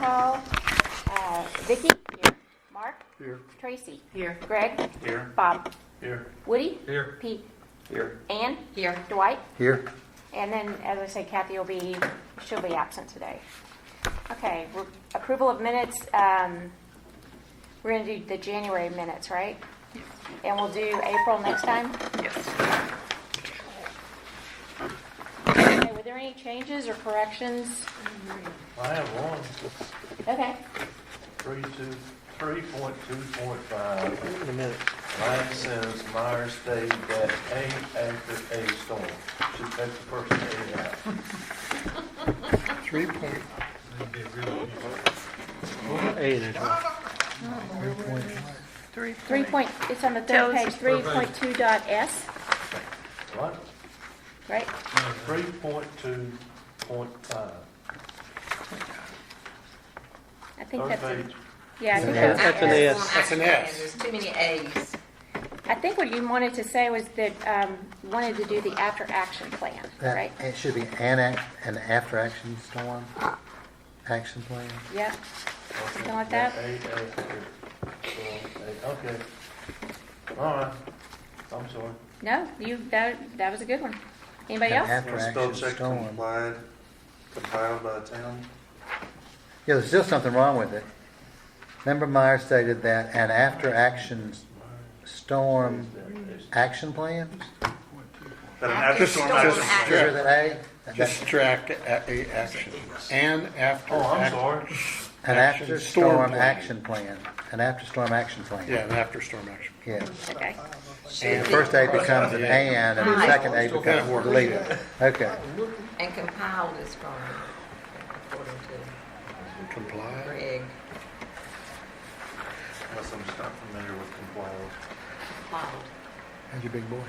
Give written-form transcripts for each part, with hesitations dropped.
call. Vicki? Here. Mark? Here. Tracy? Here. Greg? Here. Bob? Here. Woody? Here. Pete? Here. Ann? Here. Dwight? Here. And then, as I say, Kathy she'll be absent today. Okay, approval of minutes. We're going to do the January minutes, right? Yes. And we'll do April next time? Yes. Okay, were there any changes or corrections? I have one. Okay. 3.2.5. Line says Myers stayed at A after a storm. Should take the first A out. 3 point. 3 point, it's on the Tell third us. page, 3.2.s, What? right? 3.2.5. I think Third that's, page. yeah, I think Yeah. that's, an S. That's an S. There's too many A's. I think what you wanted to say was that, you wanted to do the after action plan, right? It should be an after action storm action plan. Yep, something like that? A after storm. Okay. All right. I'm sorry. No, that was a good one. Anybody An else? after Spell action check storm. compiled by the town. Yeah, there's still something wrong with it. Member Meyer stated that an after action storm action plan. That an After after storm storm action. action. Is that A? Just track a action. And after. Oh, I'm act- sorry. An action after storm storm plan. action plan. An after storm action plan. Yeah, an after storm action. Yes. Okay. And the first A becomes an and the second A becomes deleted. Okay. And compiled is fine, according to Comply. Greg. Unless I'm just not familiar with compiled. Compiled. How's your big boy?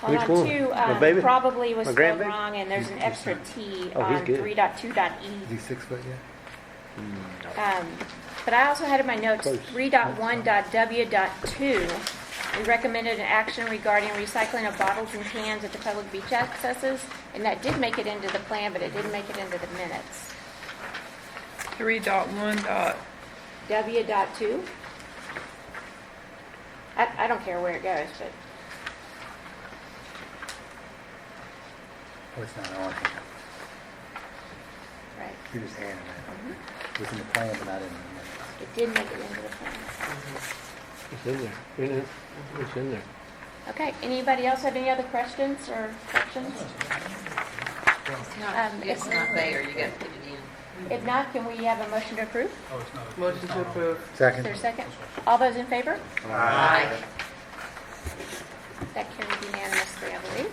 Hold on, two, probably was My spelled grandbaby? wrong, and there's an extra T Oh, he's on good. 3.2.e. Is he 6 foot yet? But I also had in my notes Close. 3.1.w.2. We recommended an action regarding recycling of bottles and cans at the public beach accesses, and that did make it into the plan, but it didn't make it into the minutes. 3.1. W.2. I don't care where it goes, but Oh, it's not on here. right, You just added it. It was in the plan, but not in the minutes. it did make it into the plan. It's in there. It's in there. Okay, anybody else have any other questions or corrections? It's not there, you gotta put it in. If not, can we have a motion to approve? Motion to approve. Is Second. there a second? All those in favor? Aye. That carried unanimously, I believe.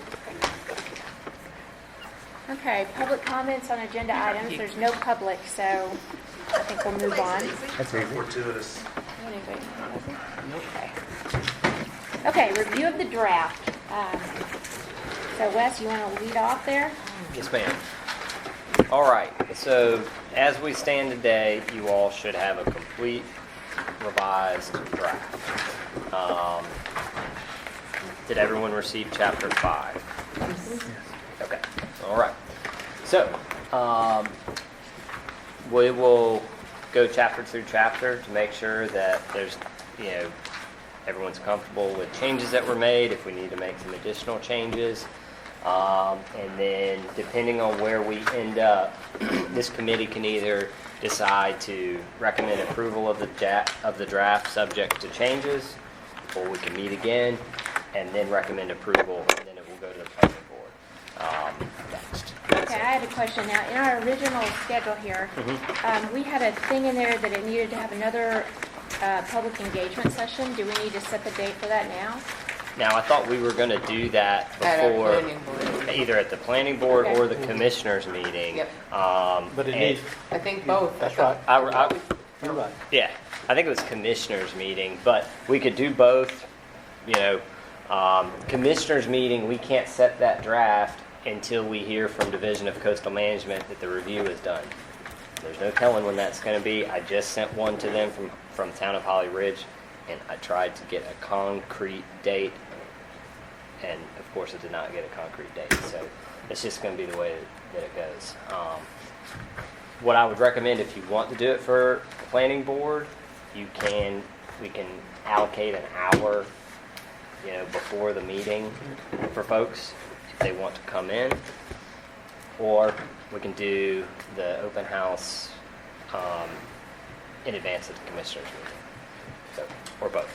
Okay, public comments on agenda items. There's no public, so I think we'll move on. That's easy. Fortuitous. Anybody? Okay, review of the draft. So Wes, you want to lead off there? Yes, ma'am. All right. So as we stand today, you all should have a complete revised draft. Did everyone receive Chapter 5? Okay. All right. So we will go chapter through chapter to make sure that there's, everyone's comfortable with changes that were made, if we need to make some additional changes. And then depending on where we end up, this committee can either decide to recommend approval of the draft subject to changes, or we can meet again and then recommend approval, and then it will go to the planning board next. Okay, I had a question now. In our original schedule here, we had a thing in there that it needed to have another public engagement session. Do we need to set the date for that now? Now, I thought we were going to do that At our before, planning board. either at the planning board Okay. or the commissioners meeting. Yep. But it needs, I think both. that's right. You're right. Yeah, I think it was commissioners meeting, but we could do both. Commissioners meeting, we can't set that draft until we hear from Division of Coastal Management that the review is done. There's no telling when that's going to be. I just sent one to them from Town of Holly Ridge, and I tried to get a concrete date, and of course I did not get a concrete date. So it's just going to be the way that it goes. what I would recommend, if you want to do it for planning board, we can allocate an hour, before the meeting for folks if they want to come in, or we can do the open house in advance of the commissioners meeting. So, or both.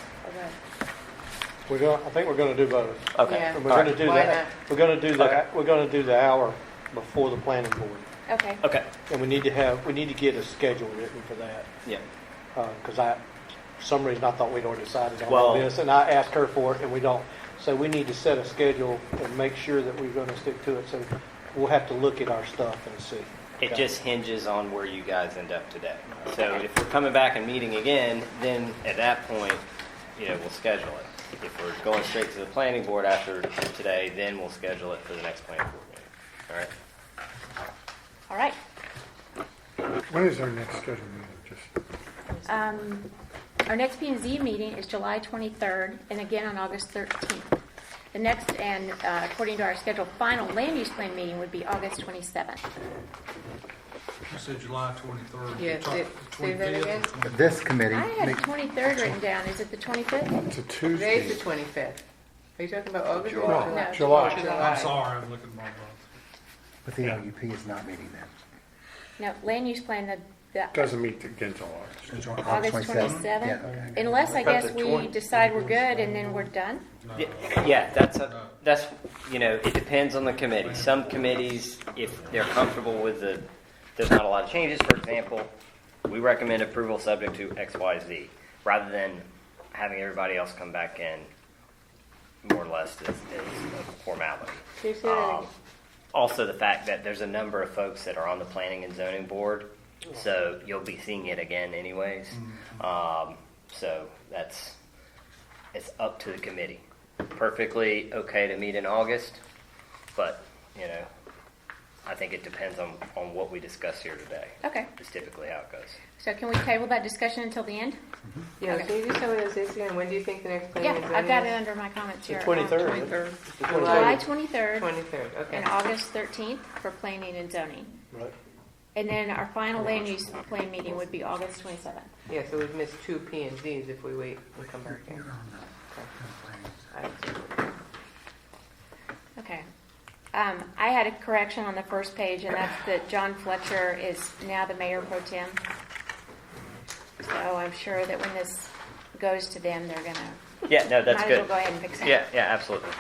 I think we're gonna do both. Okay. Yeah. And we're All gonna right. do Why that, not? we're gonna do the hour before the planning board. Okay. Okay. And we need to get a schedule written for that. Yeah. Because for some reason I thought we'd already decided on Well- all this, and I asked her for it, and we don't. So we need to set a schedule and make sure that we're gonna stick to it, so we'll have to look at our stuff and see. It Okay. just hinges on where you guys end up today. So if we're coming back and meeting again, then at that point, we'll schedule it. If we're going straight to the planning board after today, then we'll schedule it for the next planning board meeting. All right? All right. When is our next scheduled meeting? Our next P&Z meeting is July 23rd, and again on August 13th. The next, and according to our schedule, final land use plan meeting would be August 27th. You said July 23rd. Yeah, say that again? This committee, I had 23rd written down. Is it the 25th? It's a Today's the Tuesday. 25th. Are you talking about August? July. or No, July. I'm sorry, I'm looking at my month. but the OUP is not meeting then. No, land use plan, the Doesn't meet again till August. August 27th? 27th. Yeah, okay. Unless, I About guess, the we 20 decide we're good and then we're done. No. Yeah, that's it depends on the committee. Some committees, if they're comfortable with there's not a lot of changes, for example, we recommend approval subject to X, Y, Z, rather than having everybody else come back in more or less as a formality. Can you say that again? Also, the fact that there's a number of folks that are on the planning and zoning board, so you'll be seeing it again anyways. So it's up to the committee. Perfectly okay to meet in August, but I think it depends on what we discuss here today. Okay. Is typically how it goes. So can we table that discussion until the end? Yeah, Okay. can you just tell me those dates again? When do you think the next planning Yeah, and I've got it zoning under my comments The here. 23rd. 23rd. The July 23rd. 23rd 23rd, okay. and August 13th for planning and zoning. Right. And then our final land use plan meeting would be August 27th. Yeah, so we've missed 2 P and Zs if we wait and come back in. Okay. I had a correction on the first page, and that's that John Fletcher is now the mayor pro tem. So I'm sure that when this goes to them, they're gonna, Yeah, no, that's might as good. well go ahead and fix it. Yeah, absolutely.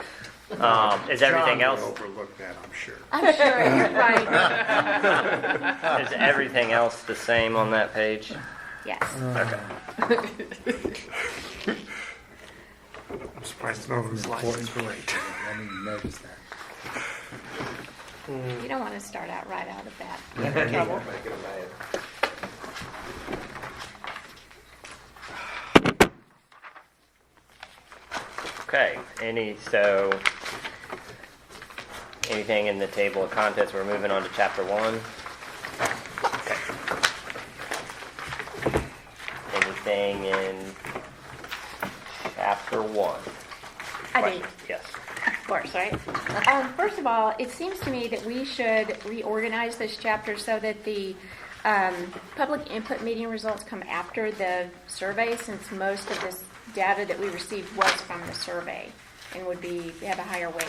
Is everything John else? would overlook that, I'm sure. I'm sure, you're right. Is everything else the same on that page? Yes. Okay. I'm surprised no one's license plate. I didn't even notice that. You don't want to start out right out of that. Trouble. Okay, anything in the table of contents? We're moving on to chapter 1. Okay. Anything in chapter 1? I do. Yes. Of course, right? First of all, it seems to me that we should reorganize this chapter so that the public input meeting results come after the survey, since most of this data that we received was from the survey and would have a higher weight,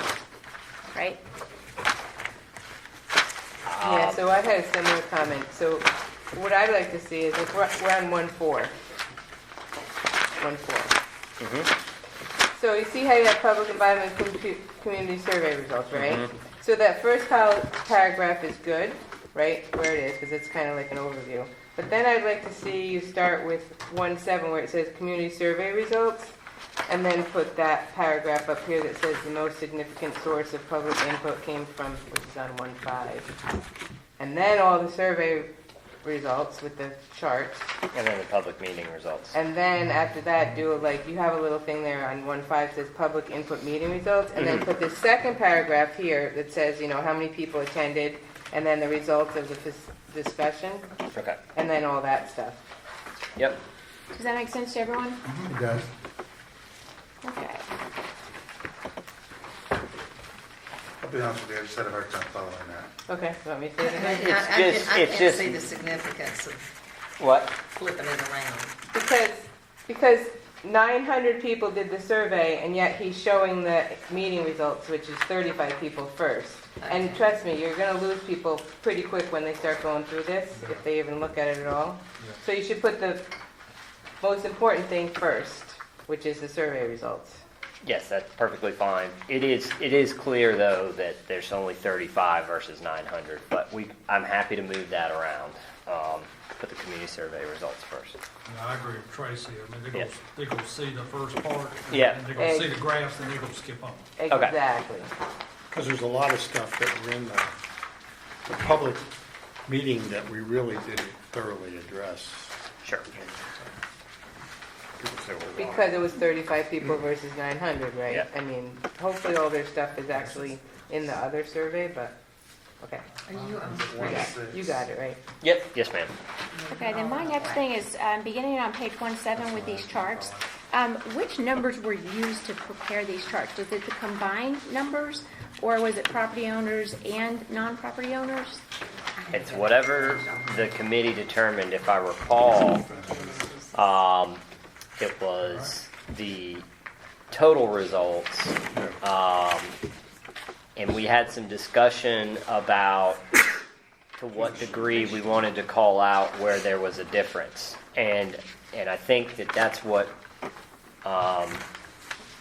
right? Yeah, so I had a similar comment. So what I'd like to see is if we're on 1-4. 1-4. So you see how you have public environment community survey results, right? So that first paragraph is good, right, where it is, because it's kind of like an overview. But then I'd like to see you start with 1-7 where it says community survey results, and then put that paragraph up here that says the most significant source of public input came from, which is on 1-5. And then all the survey results with the charts. And then the public meeting results. And then after that, you have a little thing there on 1-5 says public input meeting results, and then put the second paragraph here that says, how many people attended, and then the results of the discussion, Okay. and then all that stuff. Yep. Does that make sense to everyone? It does. Okay. be honest with you, I just had a hard time following that. Okay, want me to say it again? I it's can't just- see the significance of What? flipping it around. Because 900 people did the survey, and yet he's showing the meeting results, which is 35 people first. And trust me, you're going to lose people pretty quick when they start going through this, if they even look at it at all. So you should put the most important thing first, which is the survey results. Yes, that's perfectly fine. It is clear though that there's only 35 versus 900, but I'm happy to move that around. Put the community survey results first. Yeah, I agree with Tracy. I mean, Yeah. they're gonna see the first part. Yeah. And they're gonna see the graphs, and they're gonna skip on. Exactly. Because there's a lot of stuff that were in the public meeting that we really didn't thoroughly address. Sure. People say, well, why? Because it was 35 people versus 900, right? Yeah. I mean, hopefully all their stuff is actually in the other survey, but, okay. Are you on You got it, right? Yep. Yes, ma'am. Okay, then my next thing is, beginning on page 17 with these charts, which numbers were used to prepare these charts? Was it the combined numbers, or was it property owners and non-property owners? It's whatever the committee determined. If I recall, it was the total results, and we had some discussion about to what degree we wanted to call out where there was a difference, and I think that's what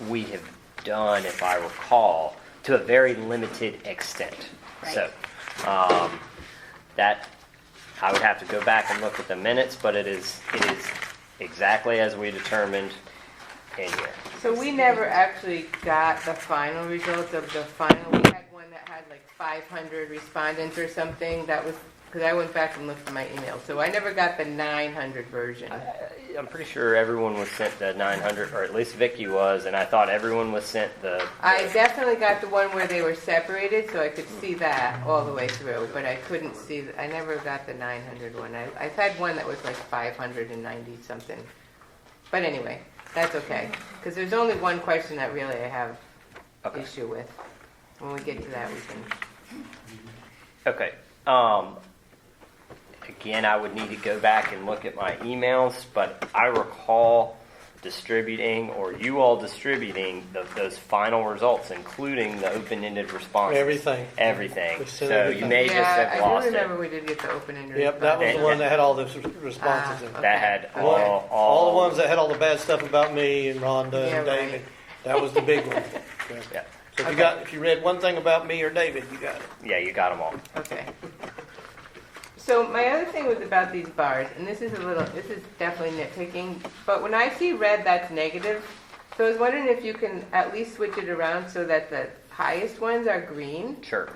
we have done, if I recall, to a very limited extent. Right. So that I would have to go back and look at the minutes, but it is exactly as we determined in here. So we never actually got the final results of the final. We had one that had like 500 respondents or something. That was, because I went back and looked at my email. So I never got the 900 version. I'm pretty sure everyone was sent the 900, or at least Vicky was, and I thought everyone was sent the. I definitely got the one where they were separated, so I could see that all the way through, but I couldn't see, I never got the 900 one. I had one that was like 590 something. But anyway, that's okay, because there's only one question that really I have Okay. issue with. When we get to that, we can. Okay. Again, I would need to go back and look at my emails, but I recall distributing, or you all distributing, those final results, including the open-ended responses. Everything. Everything. We sent So everything. you may just Yeah, have I lost do remember it. we did get the open-ended. Yep, that was the one that had all the responses in it. That had Okay. All the ones that had all the bad stuff about me and Rhonda Yeah, and right. David. That was the big one. Yeah. Yeah. So if you read one thing about me or David, you got it. Yeah, you got them all. Okay. So my other thing was about these bars, and this is definitely nitpicking, but when I see red, that's negative. So I was wondering if you can at least switch it around so that the highest ones are green. Sure.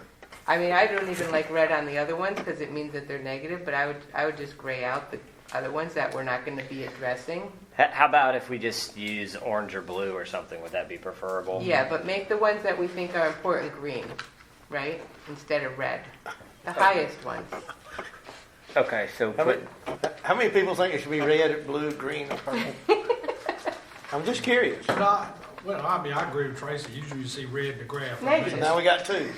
I mean, I don't even like red on the other ones because it means that they're negative, but I would just gray out the other ones that we're not going to be addressing. How about if we just use orange or blue or something? Would that be preferable? Yeah, but make the ones that we think are important green, right? Instead of red. The highest ones. Okay, so How many people think it should be red, blue, green, or purple? I'm just curious. Well, I mean, I agree with Tracy. Usually you see red in the graph. Negative. Now we got two.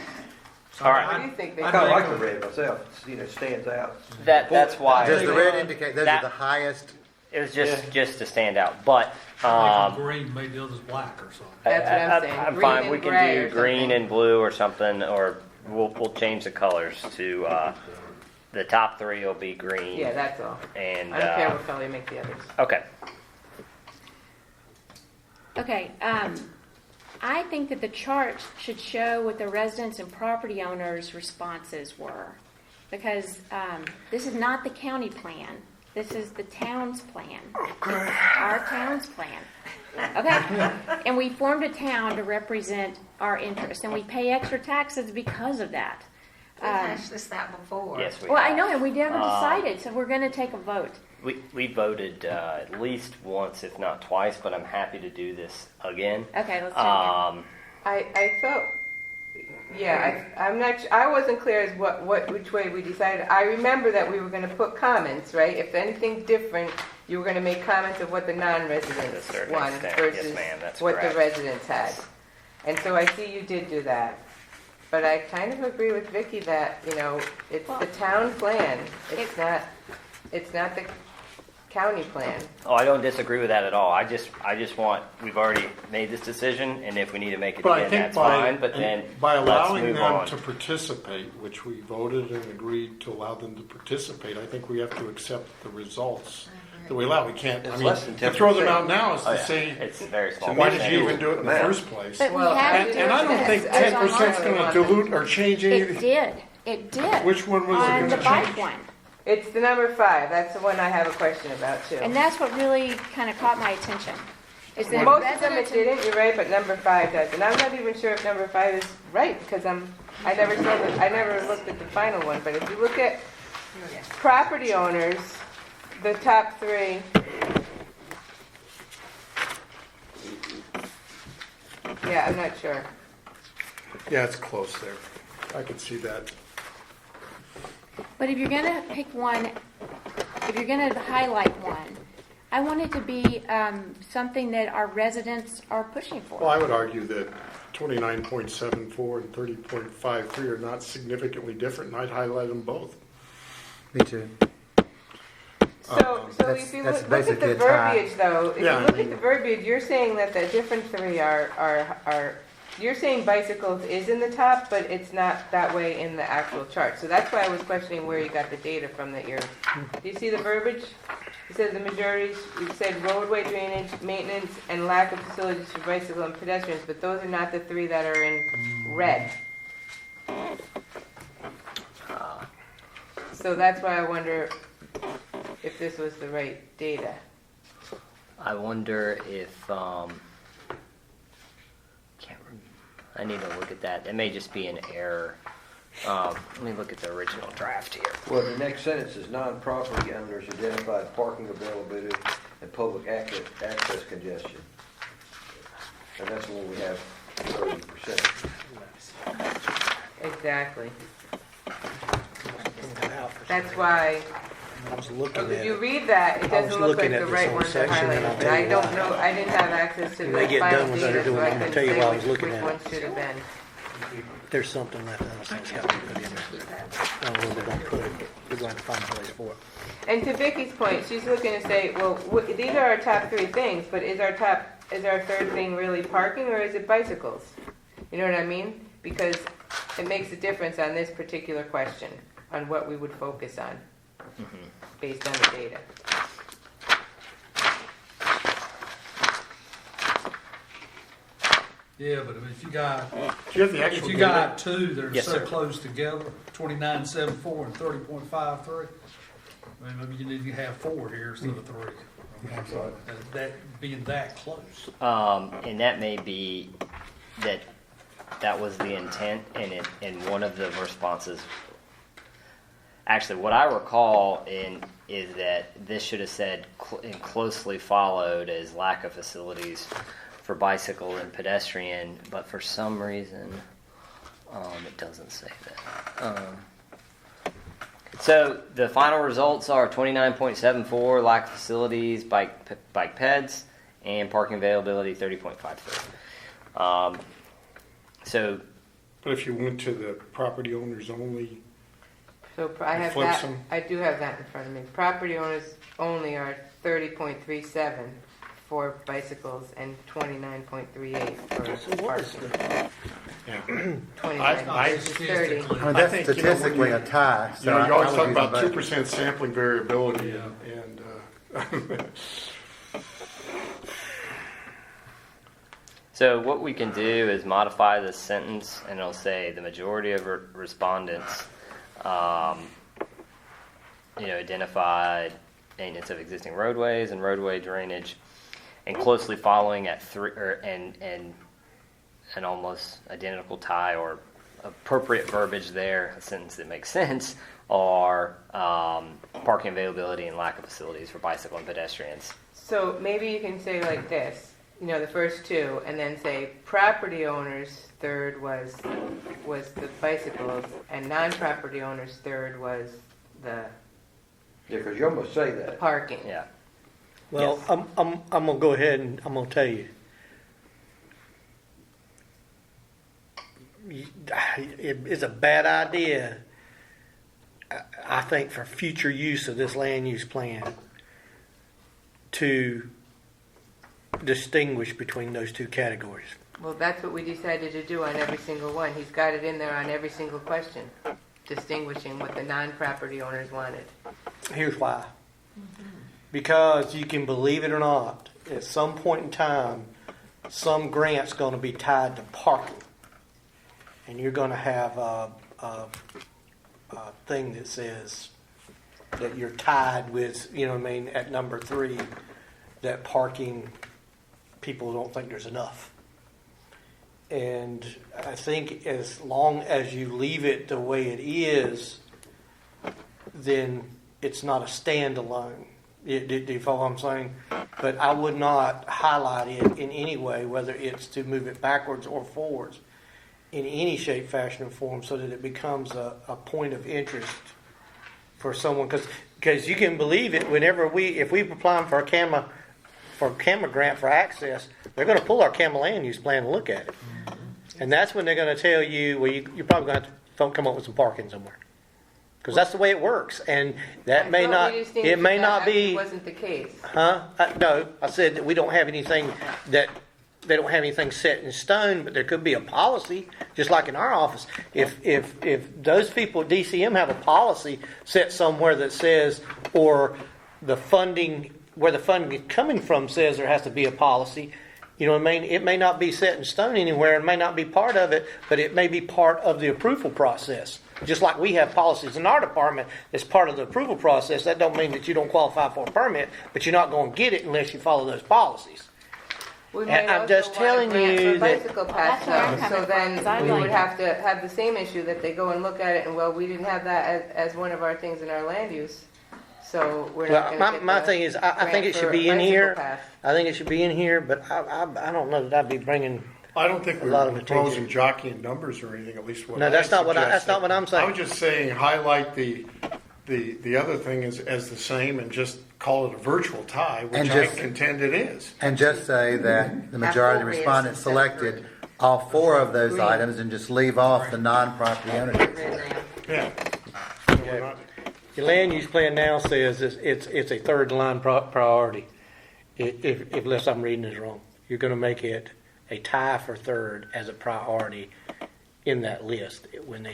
So All right. What do you think? They I I kind of like think- the red myself, it stands out. that's why Does the red indicate those are That- the highest? it was just to stand out. But Like green made the others black or something. That's what I'm saying. I'm Green fine. and We can gray do or green something. and blue or something, or we'll change the colors to the top three will be green. Yeah, that's all. And I don't care what color you make the others. okay. Okay, I think that the chart should show what the residents and property owners' responses were. Because this is not the county plan. This is the town's plan. It's our town's plan. Okay? And we formed a town to represent our interests. And we pay extra taxes because of that. We hashed this out before. Yes, we. Well, I have. know, and we never decided, so we're going to take a vote. We voted at least once, if not twice, but I'm happy to do this again. Okay, let's do it again. I felt, yeah, I'm not, I wasn't clear as which way we decided. I remember that we were going to put comments, right? If anything different, you were going to make comments of what the To a non-residents certain wanted extent. Yes, versus ma'am, that's what correct. the residents had. And so I see you did do that. But I kind of agree with Vicky that, you know, it's the town plan. It's not the county plan. Oh, I don't disagree with that at all. I just want, we've already made this decision, and if we need to make it But I again, think that's fine, but then by let's allowing move them on. to participate, which we voted and agreed to allow them to participate, I think we have to accept the results that we allow. We can't, I It's mean, less than to throw them 10%. out now is Oh, to yeah. say, It's very small. why did you even percentage. do it in the Man. first place? But we Well, have And to and I don't think That's 10% is on going to dilute or change It anything. did. It did. Which one was it On gonna the bike change? one. It's the number 5. That's the one I have a question about too. And that's what really kind of caught my attention. Is that Most of them it residents- didn't, you're right, but number 5 does. And I'm not even sure if number 5 is right because I never looked at the final one. But if you look at property owners, the top 3. Yeah, I'm not sure. Yeah, it's close there. I could see that. But if you're going to pick one, if you're going to highlight one, I want it to be something that our residents are pushing for. Well, I would argue that 29.74 and 30.53 are not significantly different, and I'd highlight them both. Me too. So That's- if you that's look at the basically a tie. verbiage, though, if Yeah, you I look mean- at the verbiage, you're saying that the different 3 are you're saying bicycles is in the top, but it's not that way in the actual chart. So that's why I was questioning where you got the data from that you're. Do you see the verbiage? It says the majorities. It said roadway drainage, maintenance, and lack of facilities for bicycle and pedestrians, but those are not the 3 that are in red. So that's why I wonder if this was the right data. I wonder if, I need to look at that. It may just be an error. Let me look at the original draft here. Well, the next sentence is non-property owners identified parking availability and public access congestion. And that's when we have 30%. Exactly. That's why, I was looking at if you it. read that, it I was doesn't look like looking at the this right whole ones are section, and I'll highlighted. But tell I you don't why. know, I didn't have access to When the they get final done with what data, they're doing, so I I'm gonna couldn't tell you say why I was which looking at one it. should have been. There's something left else that's got to be put in there. I don't know where they're going to put it, but we're going to have to find a place for it. And to Vicky's point, she's looking to say, well, these are our top 3 things, but is our 3rd thing really parking or is it bicycles? You know what I mean? Because it makes a difference on this particular question, on what we would focus on, based on the data. Yeah, but if you got, Do you have the if actual you data? got 2 that are Yes, so sir. close together, 29.74 and 30.53, I mean, maybe you need to have 4 here instead of 3. That being that close. And that may be that was the intent, and in one of the responses. Actually, what I recall is that this should have said and closely followed as lack of facilities for bicycle and pedestrian, but for some reason, it doesn't say that. So the final results are 29.74 lack of facilities, bike peds, and parking availability 30.53. So But if you went to the property owners only, So I have Flip that, some. I do have that in front of me. Property owners only are 30.37 for bicycles and 29.38 for parking. yeah. 29 I- versus 30. I mean, I that's think, you know, when statistically you- a tie. You know, so you always I talk would about use both. 2% sampling variability Yeah. and So what we can do is modify this sentence, and it'll say the majority of respondents, identified maintenance of existing roadways and roadway drainage, and closely following at and an almost identical tie or appropriate verbiage there, a sentence that makes sense, are parking availability and lack of facilities for bicycle and pedestrians. So maybe you can say like this, the first 2, and then say property owners' third was the bicycles, and non-property owners' third was the Yeah, because you almost say that. parking. Yeah. Well, Yes. I'm going to go ahead and I'm going to tell you. it is a bad idea, I think, for future use of this land use plan to distinguish between those two categories. Well, that's what we decided to do on every single one. He's got it in there on every single question, distinguishing what the non-property owners wanted. Here's why. Because you can believe it or not, at some point in time, some grant's going to be tied to parking. And you're going to have a thing that says that you're tied with, you know what I mean, at number 3, that parking, people don't think there's enough. And I think as long as you leave it the way it is, then it's not a standalone. Do you follow what I'm saying? But I would not highlight it in any way, whether it's to move it backwards or forwards, in any shape, fashion, or form, so that it becomes a point of interest for someone. Because you can believe it, if we apply for a CAMA grant for access, they're going to pull our CAMA land use plan and look at it. And that's when they're going to tell you, well, you're probably going to have to come up with some parking somewhere. Because that's the way it works. And that may not, it may not be. Wasn't the case. Huh? No, I said that we don't have anything that, they don't have anything set in stone, but there could be a policy, just like in our office. If those people at DCM have a policy set somewhere that says, or the funding, where the funding is coming from says there has to be a policy, you know what I mean? It may not be set in stone anywhere, it may not be part of it, but it may be part of the approval process. Just like we have policies in our department that's part of the approval process, that don't mean that you don't qualify for a permit, but you're not going to get it unless you follow those policies. We might I'm also just want telling a grant you for that- bicycle Well, paths, that's where I'm though. coming So from, 'cause I then we like- would have to have the same issue that they go and look at it, and well, we didn't have that as one of our things in our land use. So we're not Well, going to my, get my the thing is, I think grant it for should be a in bicycle here. path. I think it should be in here, but I don't know that I'd be bringing. I don't think A we lot were of proposing attention. jockeying numbers or anything, at least what No, that's I not what that's suggested. not what I'm I saying. was just saying, highlight the other thing as the same and just call it a virtual tie, which And I just- contend it is. And just say that the majority of the respondents selected all 4 of those Green. items and just leave off the non-property ownership. Yeah. Yeah. Your land use plan now says it's a third line priority. If unless I'm reading this wrong, you're going to make it a tie for third as a priority in that list. When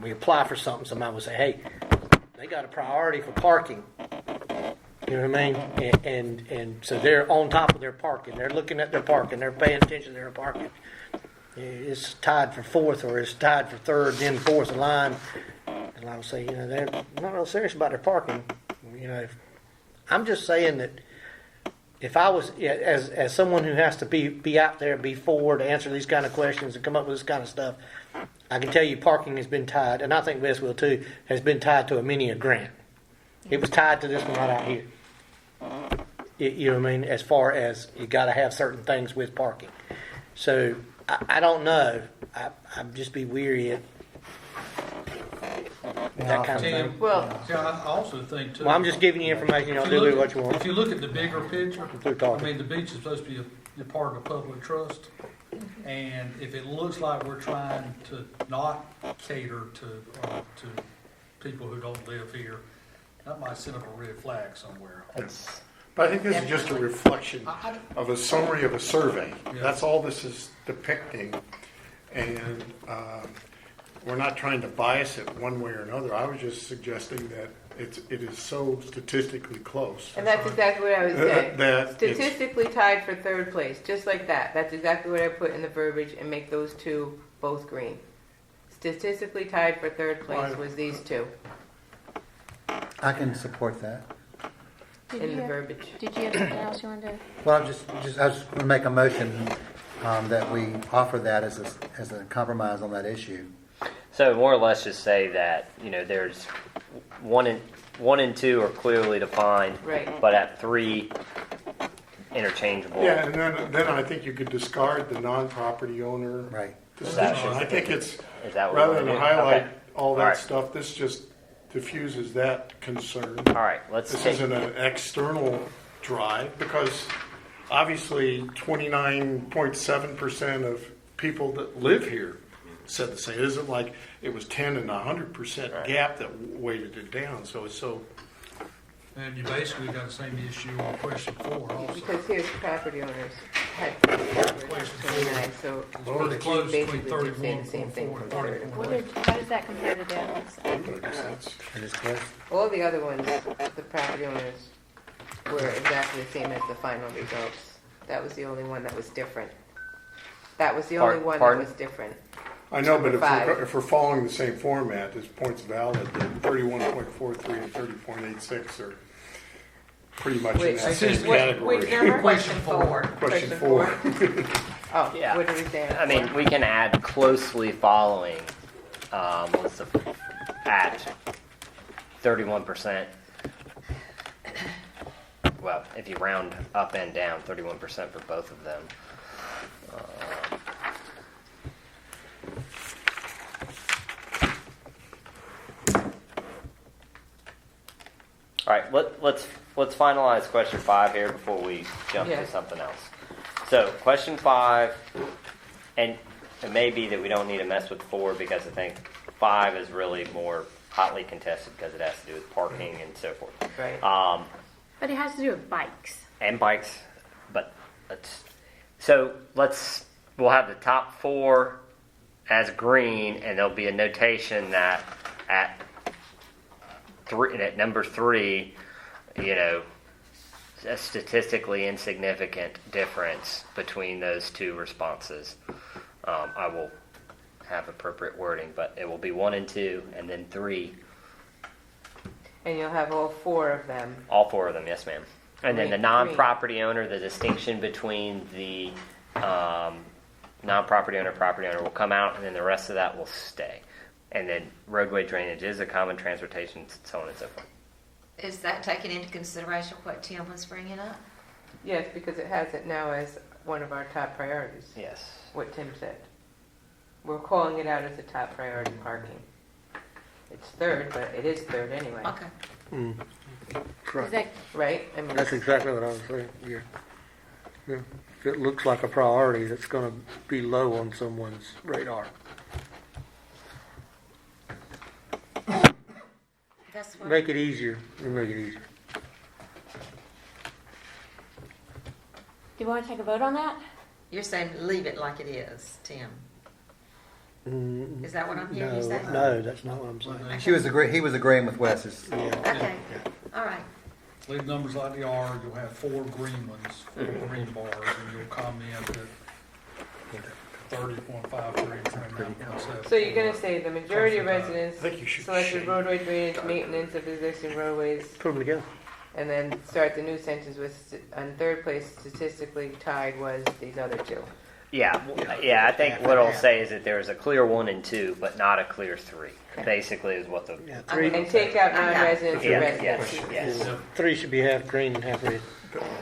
we apply for something, somebody will say, "Hey, they got a priority for parking." You know what I mean? And so they're on top of their parking. They're looking at their parking. They're paying attention to their parking. It's tied for 4th, or it's tied for 3rd, then 4th in line. And I would say, they're not real serious about their parking. I'm just saying that if I was, as someone who has to be out there, be forward to answer these kind of questions and come up with this kind of stuff, I can tell you parking has been tied, and I think Wes will too, has been tied to a many a grant. It was tied to this one right out here. You know what I mean? As far as you got to have certain things with parking. So I don't know. I'd just be weary at that kind of thing. Tim, Well, yeah, I also think too. Well, I'm just giving you information. If Do with what you If want. you look at the bigger picture, Through I talking. mean, the beach is supposed to be a part of the public trust. And if it looks like we're trying to not cater to people who don't live here, that might send up a red flag somewhere. But I think this is just a reflection of a summary of a survey. Yeah. That's all this is depicting. And we're not trying to bias it one way or another. I was just suggesting that it is so statistically close. and that's exactly what I was saying. That it's- Statistically tied for 3rd place, just like that. That's exactly what I put in the verbiage and make those 2 both green. Statistically tied for 3rd place was these 2 I can support that. in the verbiage. Did you have something else you wanted to? Well, I just going to make a motion that we offer that as a compromise on that issue. So more or less just say that, there's 1 and 2 are clearly defined. Right. But at 3, interchangeable. Yeah, and then I think you could discard the non-property owner Right. distinction. I think it's, Is that what rather we're than gonna do? highlight Okay. all that All right. stuff, this just diffuses that concern. All right, let's This take, isn't an external drive, because obviously 29.7% of people that live here said the same. It isn't like it was 10 and 100% Right. gap that weighted it down. So it's so. And you basically got the same issue on question 4 also. Because here's property owners had 29, so Already close basically between just saying the same thing 31.4 for and the third and 34. fourth. How does that compare to the others? It is close. All the other ones, the property owners were exactly the same as the final results. That was the only one that was different. That was the only one that Pardon? was different. I know, but Number five. if we're following the same format, this point's valid. Then 31.43 and 30.86 are pretty much in Wait, that same what- category. Which number? Question 4. Question 4. Oh, Yeah. what did we say? I mean, we can add closely following, at 31%. Well, if you round up and down, 31% for both of them. All right, let's finalize question 5 here before we jump Yeah. to something else. So, question 5, and it may be that we don't need to mess with 4 because I think 5 is really more hotly contested because it has to do with parking and so forth. Right. But it has to do with bikes. And bikes, but we'll have the top 4 as green, and there'll be a notation that at number 3, a statistically insignificant difference between those two responses. I will have appropriate wording, but it will be 1 and 2, and then 3. And you'll have all 4 of them. All 4 of them, yes, ma'am. And then the Green. non-property owner, the distinction between the non-property owner, property owner will come out, and then the rest of that will stay. And then roadway drainage is a common transportation, so on and so forth. Is that taking into consideration what Tim was bringing up? Yes, because it has it now as one of our top priorities, Yes. what Tim said. We're calling it out as a top priority parking. It's third, but it is third anyway, Okay. Is that, right? I mean, That's exactly what I was saying, yeah. If it looks like a priority, it's gonna be low on someone's radar. That's what. Make it easier, you make it easier. do you want to take a vote on that? You're saying leave it like it is, Tim. Is that what I'm hearing you say? No, that's not what I'm saying. He was agreeing with Wes's. Okay. All right. Leave numbers like they are, you'll have 4 green ones, 4 green bars, and you'll comment that 30.53 and 29.7. so you're gonna say the majority of residents I think you should selected shade. roadway drainage, maintenance of existing roadways, Put them together. and then start the new sentence with, on third place statistically tied was these other 2. Yeah, I think what I'll say is that there is a clear 1 and 2, but not a clear 3. Okay. Basically is what the... Yeah, And take out non-residents and Yeah, residents. yes. 3 should be half green and half red.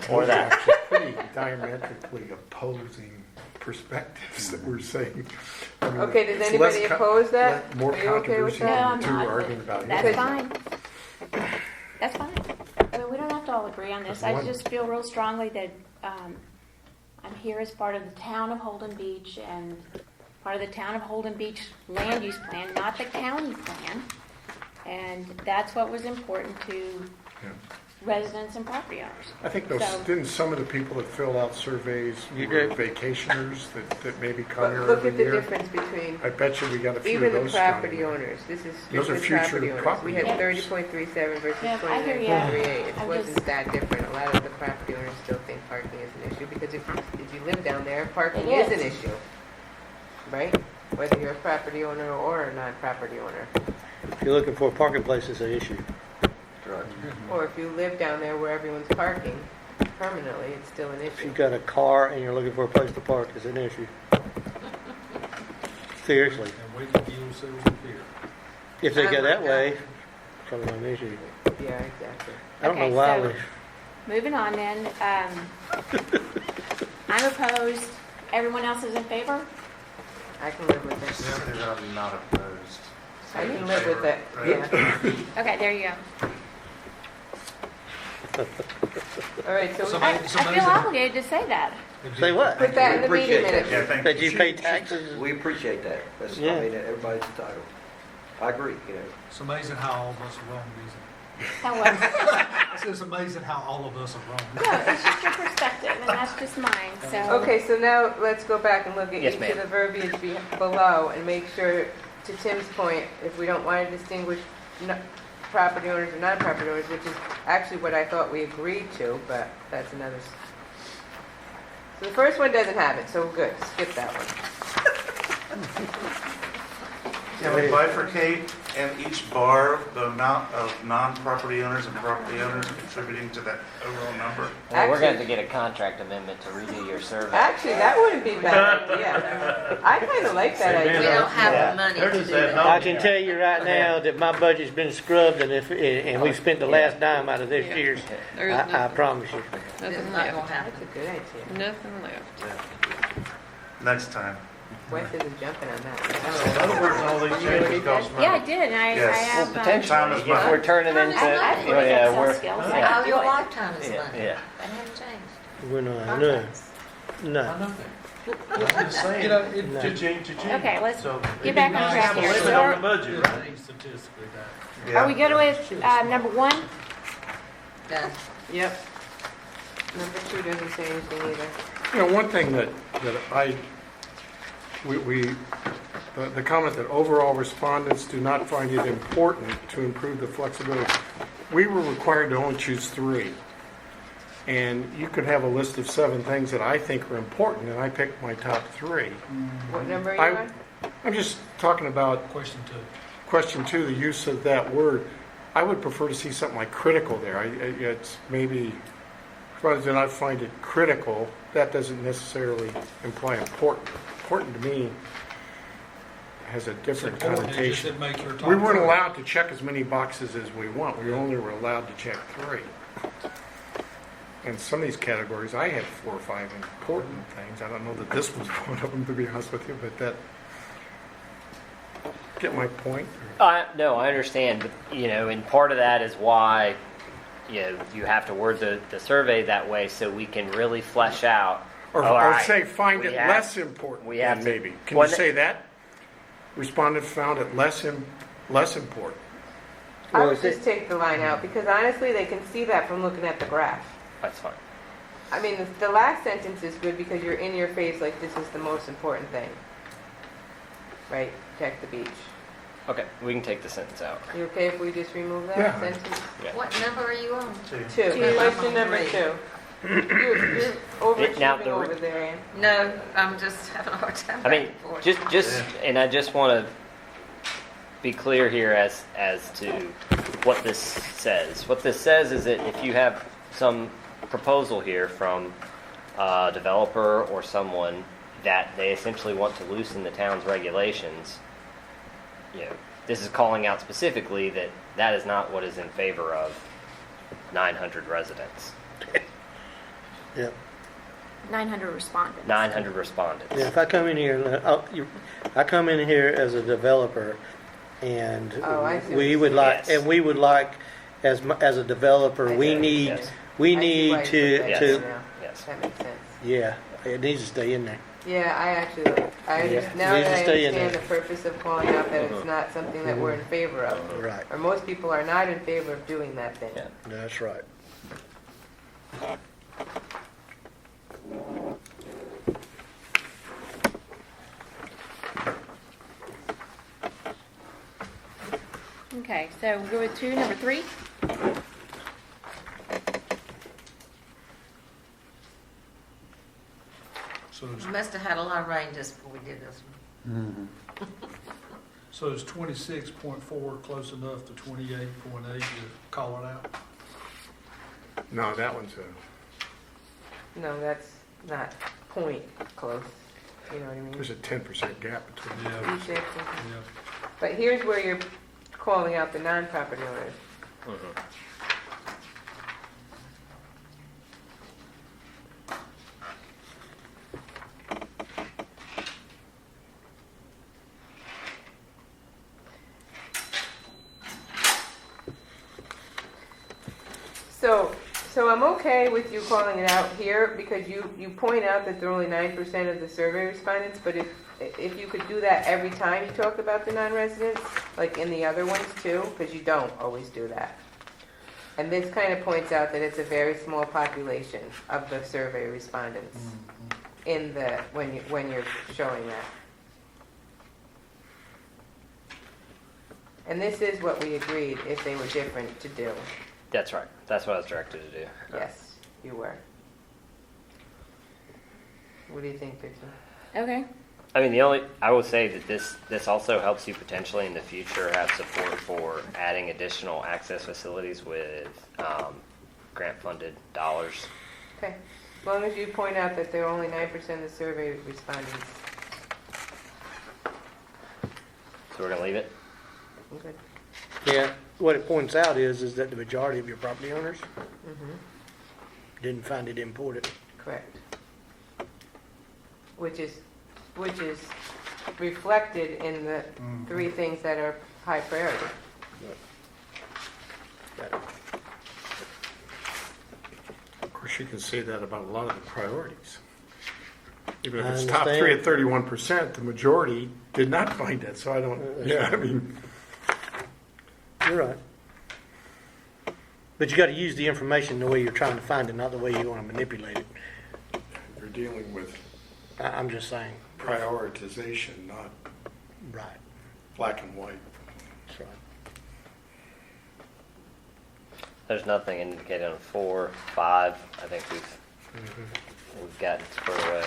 Or that. Pretty diametrically opposing perspectives that we're saying. I mean, Okay, does it's anybody less oppose that? More Are you okay with controversy No, that? I'm than 2 not. arguing about That's it. fine. That's fine. I mean, we don't have to all agree on this. I just feel real strongly that I'm here as part of the town of Holden Beach and part of the town of Holden Beach land use plan, not the county plan. And that's what was important to Yeah. residents and property owners. I think So- didn't some of the people that fill out surveys You were did. vacationers that maybe come But here look every at the year? difference between I bet you we got a few even of the those. property coming. owners. This is Those are strictly future property owners. property We had owners. 30.37 versus Yeah, I hear you. 29.38. It I'm wasn't just- that different. A lot of the property owners still think parking is an issue because if you live down there, parking It is an is. issue, right? Whether you're a property owner or a non-property owner. If you're looking for a parking place, it's an issue. Or if you live down there where everyone's parking permanently, it's still an If issue. you've got a car and you're looking for a place to park, it's an issue. Seriously. And we can deal with citizens here. If they go that way, it's probably not an issue. Yeah, exactly. I don't know Okay, why so- we... Moving on then, I'm opposed. Everyone else is in favor? I can live with this. I'm not opposed. I can live with it. Yeah. Okay, there you go. All right, so It's we I amazing. feel obligated to say that. Say what? put that in the meeting Appreciate that. minutes. Yeah, thank That you. you pay taxes? We appreciate that. That's, Yeah. I mean, everybody's entitled. I agree, you know. It's amazing how all of us are wrong, isn't However, it? It's just amazing how all of us are wrong. no, it's just your perspective, and that's just mine, so. Okay, so now let's go back and look at Yes, each ma'am. of the verbiage below and make sure, to Tim's point, if we don't want to distinguish property owners and non-property owners, which is actually what I thought we agreed to, but that's another. So the first one doesn't have it, so we're good. Skip that one. Can we bifurcate in each bar the amount of non-property owners and property owners contributing to that overall number? Well, we're going to have to get a contract amendment to redo your survey. Actually, that wouldn't be a bad idea. I kind of like that We idea. don't have the money to do that. I can tell you right now that my budget's been scrubbed, and we spent the last dime out of this year's. There is I nothing, promise you. It's nothing not gonna left. happen. That's a good idea. Nothing left. Next time. Wes isn't jumping on In that. other words, all these changes cost money. Yeah, I did, and I Yes. have. Well, potentially, Time is if money. we're turning Time into, is money. I have yeah, Excel we're, skills. I yeah. All can your do it. lifetime is Yeah, money. yeah. That hasn't changed. We're not, no, Contracts. no. You know, it, No. Okay, let's get back on track here. Limit So on the are- budget, right? Statistically, that. Yeah. Are we good with number one? Done. Yep. Number 2 doesn't say anything either. You know, one thing that the comment that overall respondents do not find it important to improve the flexibility. We were required to only choose 3. And you could have a list of 7 things that I think are important, and I picked my top 3. What number are you I- on? I'm just talking about Question 2. question 2, the use of that word. I would prefer to see something like critical there. It's maybe, rather than I find it critical, that doesn't necessarily imply important. Important to me has a different connotation. It make your top We weren't three. allowed to check as many boxes as we want. We only were allowed to check 3. In some of these categories, I had 4 or 5 important things. I don't know that this was one of them, to be honest with you, but that, get my point? No, I understand, but, you know, and part of that is why, you know, you have to word the survey that way so we can really flesh out. Or all right, say, find we it have- less important, we have then to- maybe. Can Well, you say that? Respondent found it less important. I Well, would is it- just take the line out because honestly, they can see that from looking at the graph. That's fine. I mean, the last sentence is good because you're in your face like this is the most important thing. Right? Check the beach. Okay, we can take the sentence out. You okay if we just remove that Yeah. sentence? What number are you on? 2. Two. Question number 2. You're overachieving Now, the- over there, Ann. No, I'm just having a hard time. I mean, back and forth. just, and I just want to be clear here as to what this says. What this says is that if you have some proposal here from a developer or someone that they essentially want to loosen the town's regulations, you know, this is calling out specifically that that is not what is in favor of 900 residents, Yeah. 900 respondents. 900 respondents. Yeah, if I come in here, I come in here as a developer, and Oh, I see what we you're would like, saying. and we would like, as a developer, I we see. need, Yes. we I see need why you put that Yes. to, in now. Yes. That makes sense. yeah, it needs to stay in there. Yeah, I actually like. I Yeah. just, now Needs that to I stay in understand there. the purpose of calling out that it's not something that we're in favor of, Right, or most people are not in favor of doing that thing. Yeah. that's right. Okay, so we'll go with 2, number 3. So We it's, must have had a lot of rain just before we did this one. so it's 26.4 close enough to 28.8 to call it out? No, that one's a, No, that's not point close. You know what I mean? there's a 10% gap between the Yeah. two. Yeah. Yeah. But here's where you're calling out the non-property owners. Mhm. So So I'm okay with you calling it out here because you point out that they're only 9% of the survey respondents, but if you could do that every time you talk about the non-residents, like in the other ones too, because you don't always do that. And this kind of points out that it's a very small population of the survey respondents in the when you're showing that. And this is what we agreed if they were different to do. That's right. That's what I was directed to do. Yes, you were. What do you think, Victor? Okay. I mean, I will say that this also helps you potentially in the future have support for adding additional access facilities with grant-funded dollars. Okay. As long as you point out that they're only 9% of the survey respondents. So we're going to leave it? Okay. Yeah, what it points out is that the majority of your property owners didn't find it important. Correct. Which is reflected in the three things that are high priority. Of course, you can say that about a lot of the priorities. Even if I it's top understand. 3 at 31%, the majority did not find it. So I don't, yeah, I mean, You're right. But you got to use the information the way you're trying to find it, not the way you want to manipulate it. you're dealing with I'm just saying. prioritization, not Right. black and white. That's right. There's nothing indicated on 4, 5. I think we've gotten squared away.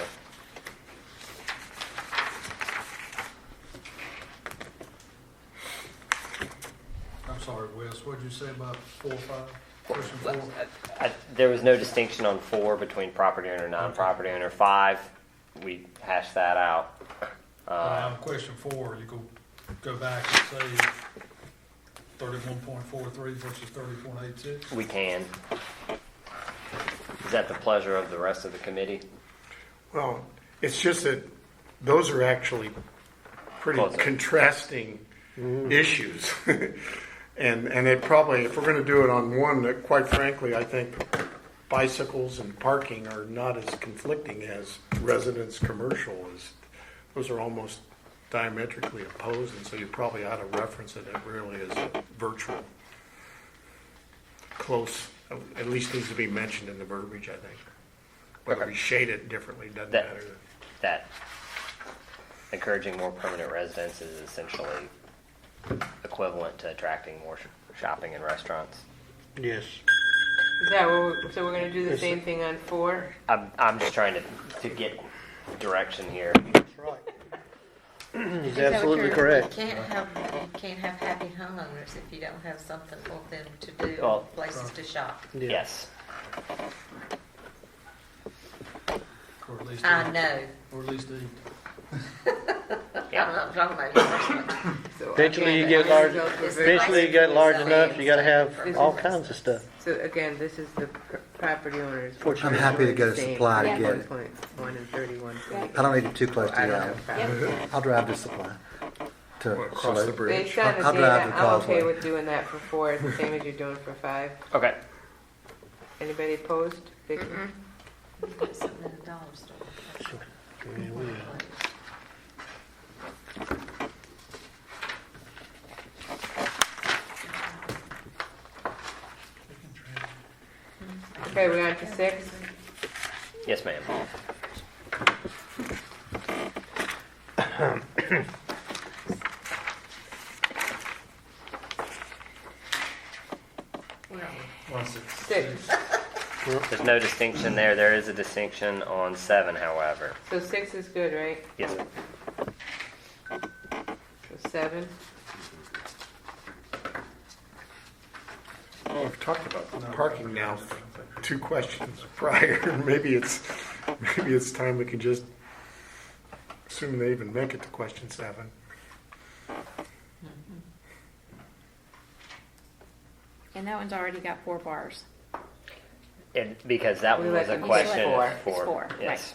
I'm sorry, Wes, what'd you say about 4 or 5? Question 4? There was no distinction on 4 between property owner and non-property owner. 5, we hashed that out. On question 4, you go back and say 31.43 versus 30.86. We can. Is that the pleasure of the rest of the committee? Well, it's just that those are actually pretty Closer. contrasting issues. And it probably, if we're going to do it on one, that quite frankly, I think bicycles and parking are not as conflicting as residence commercial is. Those are almost diametrically opposed, and so you probably ought to reference it. It really is a virtual close, at least needs to be mentioned in the verbiage, I think. Whether we shade it differently doesn't matter. That encouraging more permanent residents is essentially equivalent to attracting more shopping and restaurants. Yes. Is that what so we're going to do the same thing on 4? I'm just trying to get direction here. That's right. He's that what absolutely you're- correct. You can't have happy homeowners if you don't have something for them to do, Well, places to shop. Yeah. Yes. Or at least I eat. know. Or at least eat. I'm not talking about you personally. So Eventually you again, get large, the results were very- eventually you get large enough, you got to have all kinds of stuff. So again, this is the property owners. I'm happy to get a Same, supply to Yeah. get it. 1.1 and 31. I don't need it too close to I the don't hour. have a problem. Yep. I'll drive to supply. To Across the Salute. bridge. Based on the I'll drive data, the I'm okay causeway. with doing that for 4, the same as you're doing for 5. Okay. Anybody opposed? Vicky? Put something in the dollar store. Yeah, we- Okay, we're on to 6. Yes, ma'am. Where are we? 6. There's no distinction there. There is a distinction on 7, however. So 6 is good, right? Yes, ma'am. So 7. Well, we've talked about parking now, 2 questions prior. Maybe it's time we can just assume they even make it to question 7. And that one's already got 4 bars. And because that We one was let a them question say 4. It's 4, yes.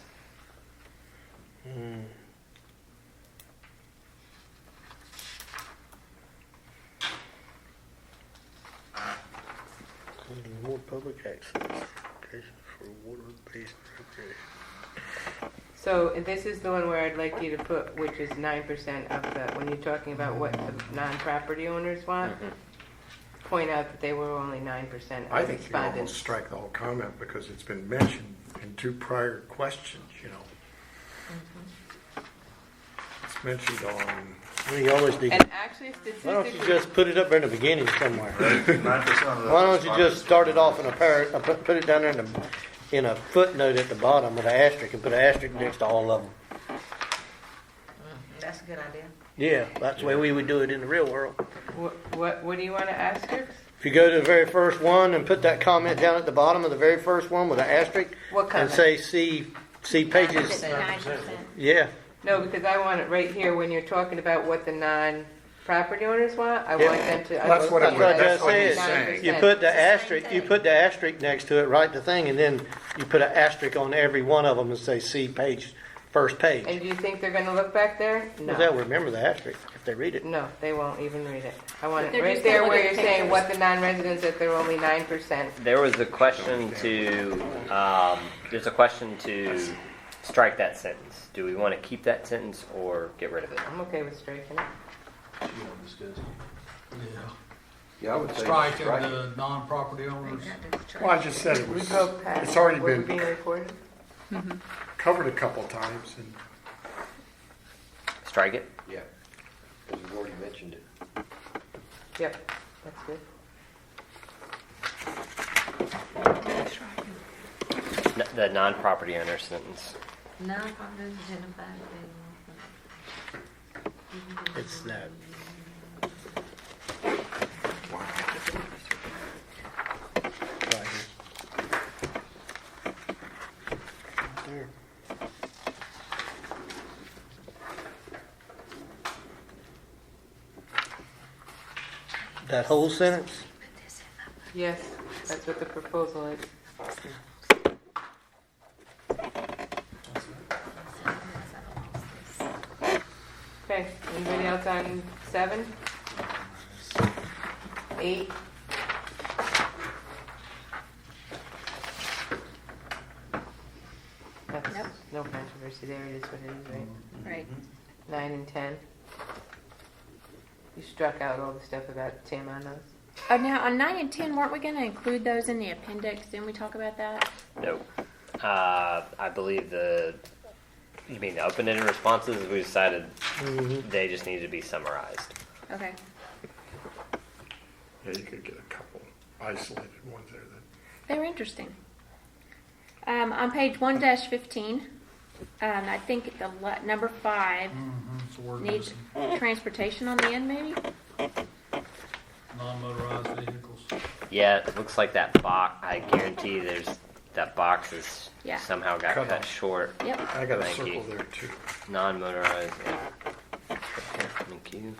More public access. Applications for water-based recreation. So this is the one where I'd like you to put, which is 9% of the, when you're talking about what the non-property owners want, point out that they were only 9% of I think you almost respondents. strike the whole comment because it's been mentioned in 2 prior questions, you know. It's mentioned on, Well, you always need. And actually Why don't you statistically, just put it up there in the beginning somewhere? 9% of the. Why don't you just start it off in a put it down there in a footnote at the bottom with an asterisk and put an asterisk next to all of them? That's a good idea. Yeah, that's the way we would do it in the real world. what do you want to ask her? If you go to the very first one and put that comment down at the bottom of the very first one with an asterisk What and comment? say see pages. 9%. Yeah, No, because I want it right here when you're talking about what the non-property owners want. I want them to. That's what that's what I that's just what he's said. saying. You put the asterisk. You put the asterisk next to it, write the thing, and then you put an asterisk on every one of them and say see page, first page. And do you think they're going to look back there? No. Well, they'll remember the asterisk if they read it. No, they won't even read it. I want But it they're right just gonna there look where at you're saying pictures. what the non-residents, that they're only 9%. There was a question to strike that sentence. Do we want to keep that sentence or get rid of it? I'm okay with striking it. Yeah. Yeah, I would say Striking strike it. the non-property owners. well, I just said it We was, go past. it's already was been being recorded. covered a couple times. And Strike it? Yeah, because we've already mentioned it. Yep, that's good. The non-property owner sentence. Non-property identified. It's that. Right here. There. That whole sentence? Yes, that's what the proposal is. Okay, anybody else on 7? 8? That's Nope. no controversy there, it is what it is, right? Right. 9 and 10. You struck out all the stuff about Tim on those. Oh, now on 9 and 10, weren't we going to include those in the appendix? Didn't we talk about that? No. I believe you mean the open-ended responses, we decided they just need to be summarized. Okay. yeah, you could get a couple isolated ones there that They were interesting. On page 1-15, I think the number 5 It's a word needs missing. transportation on the end, maybe? Non-motorized vehicles. Yeah, it looks like that box, I guarantee that box is Yeah. somehow got Cut cut off. short. Yep. I got a Thank circle you. there too. Non-motorized. Yeah. Thank you.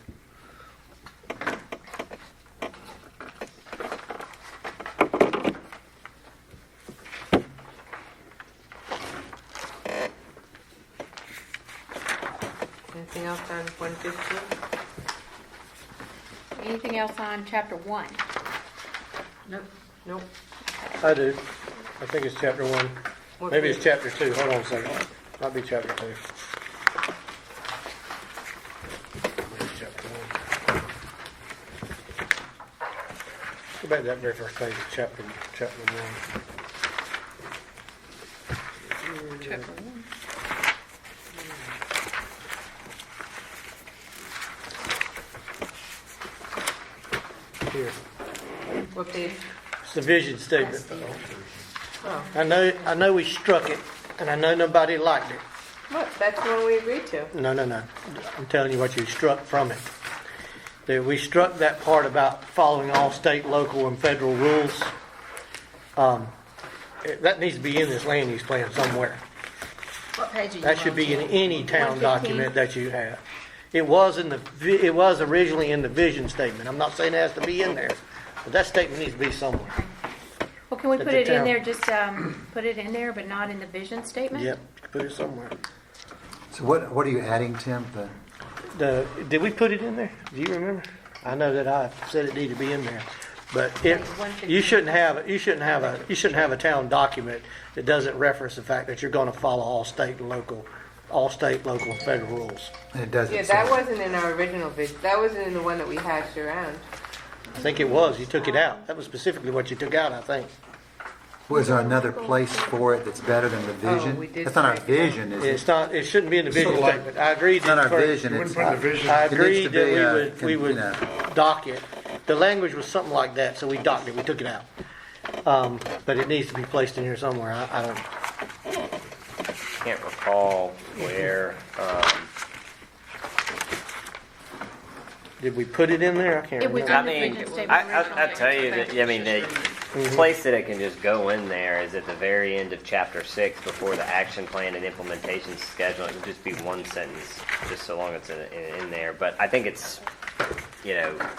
Anything else on 115? Anything else on chapter 1? Nope. I do. I think it's chapter 1. What Maybe it's page? chapter 2. Hold on a second. Might be chapter 2. Maybe it's chapter 1. Go back to that very first page, chapter 1. Chapter 1. Here. What page? It's the vision statement. Oh, I know we struck it, and I know nobody liked it. what? That's the one we agreed to. No. I'm telling you what you struck from it. That we struck that part about following all state, local, and federal rules. That needs to be in this land use plan somewhere. What page are you That should on, be in Tim? any town 115. document that you have. It was originally in the vision statement. I'm not saying it has to be in there, but that statement needs to be somewhere. Well, can we At put the it in town. there, just put it in there, but not in the vision statement? Yep, put it somewhere. So what are you adding, Tim? Did we put it in there? Do you remember? I know that I said it needed to be in there. But you shouldn't have a town document that doesn't reference the fact that you're going to follow all state, local, and federal rules. And it doesn't Yeah, say. that wasn't in our original vision. That wasn't in the one that we hashed around. I think it was. You took it out. That was specifically what you took out, I think. Was there another place for it that's better than the vision? we did That's not our strike it out. vision, is it? It's not. It shouldn't be in the vision So, like, statement. I agreed. It's not our that vision. You It's, wouldn't put in the vision. I It needs agreed to that be, we would you know. dock it. The language was something like that, so we docked it. We took it out. But it needs to be placed in here somewhere. I don't. Can't recall where. Did we put it in there? I can't It was remember. I in the mean, vision statement originally. I tell you that, I mean, the place that it can just go in there is at the very end of chapter 6 before the action plan and implementation schedule. It would just be one sentence, just so long as it's in there. But I think it's,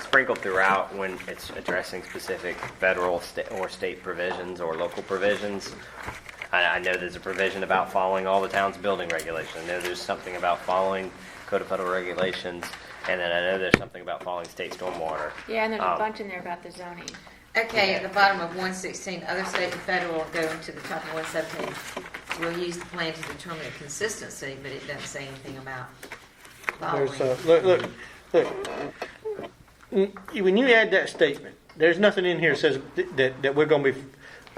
sprinkled throughout when it's addressing specific federal or state provisions or local provisions. I know there's a provision about following all the town's building regulations. I know there's something about following Code of Federal Regulations. And then I know there's something about following state stormwater. Yeah, and there's a bunch in there about the zoning. Okay, at the bottom of 116, other state and federal, going to the top of 117. We'll use the plan to determine the consistency, but it doesn't say anything about following. There's look. When you add that statement, there's nothing in here that says that we're going to be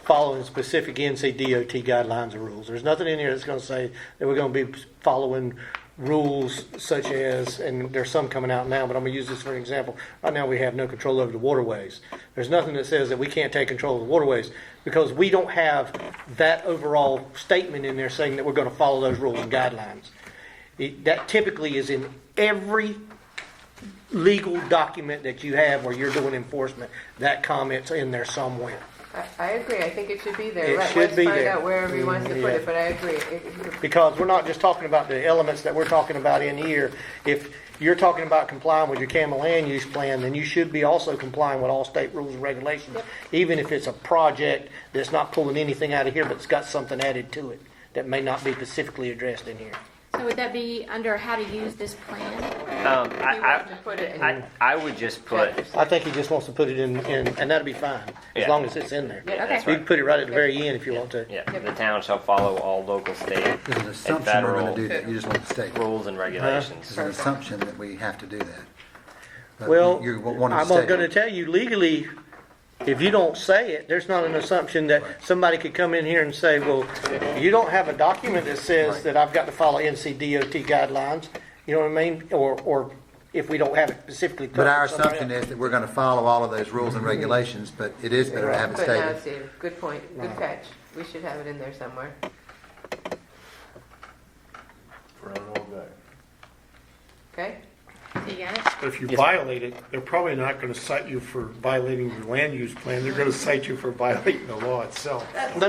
following specific NCDOT guidelines or rules. There's nothing in here that's going to say that we're going to be following rules such as, and there's some coming out now, but I'm going to use this for an example. Right now we have no control over the waterways. There's nothing that says that we can't take control of the waterways because we don't have that overall statement in there saying that we're going to follow those rules and guidelines. That typically is in every legal document that you have where you're doing enforcement. That comment's in there somewhere. I agree. I think it should be there. It Let's should be find there. out wherever he wants to put Yeah. it, but I agree. Because we're not just talking about the elements that we're talking about in here. If you're talking about complying with your CAMA land use plan, then you should be also complying with all state rules and regulations, even if it's a project that's not pulling anything out of here, but it's got something added to it that may not be specifically addressed in here. So would that be under how to use this plan? I would just put, I think he just wants to put it in and that'll be fine, as Yeah. long as it's in there. yeah, Okay. that's You right. can put it right at the very end if you want to. Yeah, the town shall follow all local, state, There's an and assumption we're federal going to do that. You just want to state. rules and regulations. There's an assumption that we have to do that. But Well, you want to I'm state going to it. tell you legally, if you don't say it, there's not an assumption that somebody could come in here and say, well, you don't have a document that says Right. that I've got to follow NCDOT guidelines. You know what I mean? Or if we don't have it specifically. But our covered somewhere assumption else. is that we're going to follow all of those rules and regulations, but it is better to have it But now, stated. Steve, good point. Good catch. We should have it in there somewhere. Okay? So you got it? But if you Yes. violate it, they're probably not going to cite you for violating your land use plan. They're going to cite you for violating the law itself. No.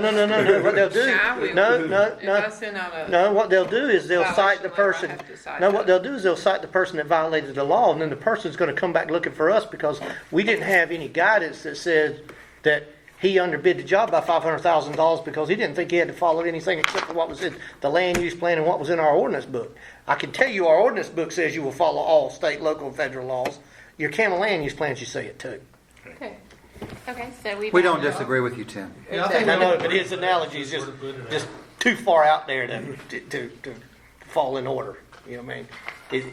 What they'll do? No. What they'll do is they'll cite the person. No, what they'll do is they'll cite the person that violated the law, and then the person's going to come back looking for us because we didn't have any guidance that said that he underbid the job by $500,000 because he didn't think he had to follow anything except for what was in the land use plan and what was in our ordinance book. I can tell you our ordinance book says you will follow all state, local, and federal laws. Your CAMA land use plan should say it too. Okay. Okay, so We don't disagree with you, Tim. Yeah, I think I know, but his analogy is just too far out there to fall in order. You know what I mean?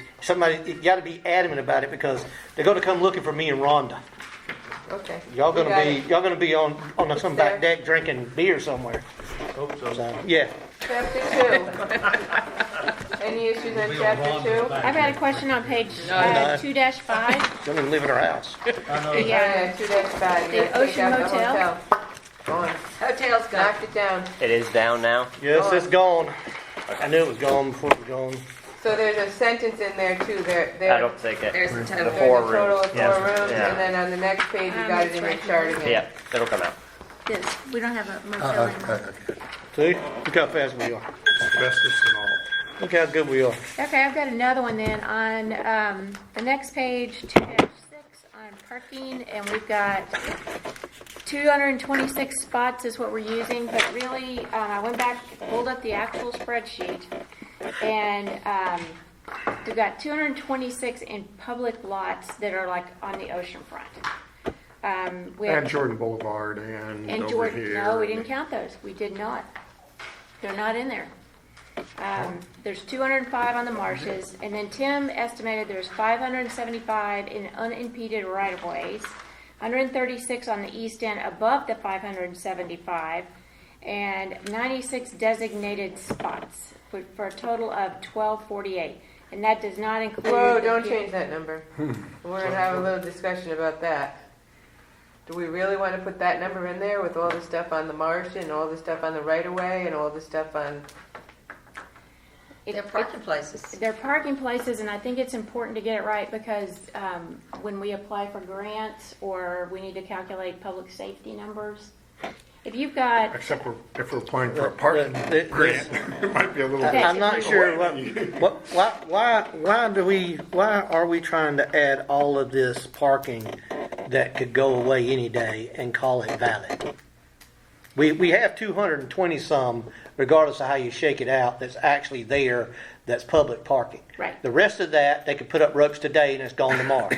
You got to be adamant about it because they're going to come looking for me and Rhonda. Okay. Y'all We got gonna be on some back deck drinking beer somewhere. Hope so. So, yeah. Chapter 2. Any issues on chapter 2? I've got a question on page No. 2-5. Don't even live in our house. I know. Yeah. 2-5. The Ocean Motel. Gone. Hotel's gone. Knocked it down. It is down now? Yes, it's gone. I knew it was gone before it was gone. So there's a sentence in there too. I There. don't think it. There's the The total. There's four a total rooms. of 4 Yeah. rooms, Yeah. and then on the next page, you got it in your It's right chart again. Yeah, it'll come out. This, we don't have a motel anymore. Okay. See? Look how fast we are. Asbestos and all. Look how good we are. Okay, I've got another one then on the next page, 2-6 on parking, and we've got 226 spots is what we're using, but really, I went back, pulled up the actual spreadsheet, and we've got 226 in public lots that are like on the ocean front. We And have, Jordan Boulevard and and over Jordan, here. no, we didn't count those. We did not. They're not in there. There's 205 on the marshes, and then Tim estimated there's 575 in unimpeded right-of-ways, 136 on the east end above the 575, and 96 designated spots for a total of 1248. And that does not include. Whoa, the don't change that number. We're gonna have a little discussion about that. Do we really want to put that number in there with all the stuff on the marsh and all the stuff on the right of way and all the stuff on? They're parking places. They're parking places, and I think it's important to get it right because when we apply for grants or we need to calculate public safety numbers, if you've got, Except if we're applying for a parking grant, it might be a little. Okay. I'm not sure why are we trying to add all of this parking that could go away any day and call it valid? We have 220 some, regardless of how you shake it out, that's actually there, that's public parking. Right. The rest of that, they could put up ropes today and it's gone tomorrow.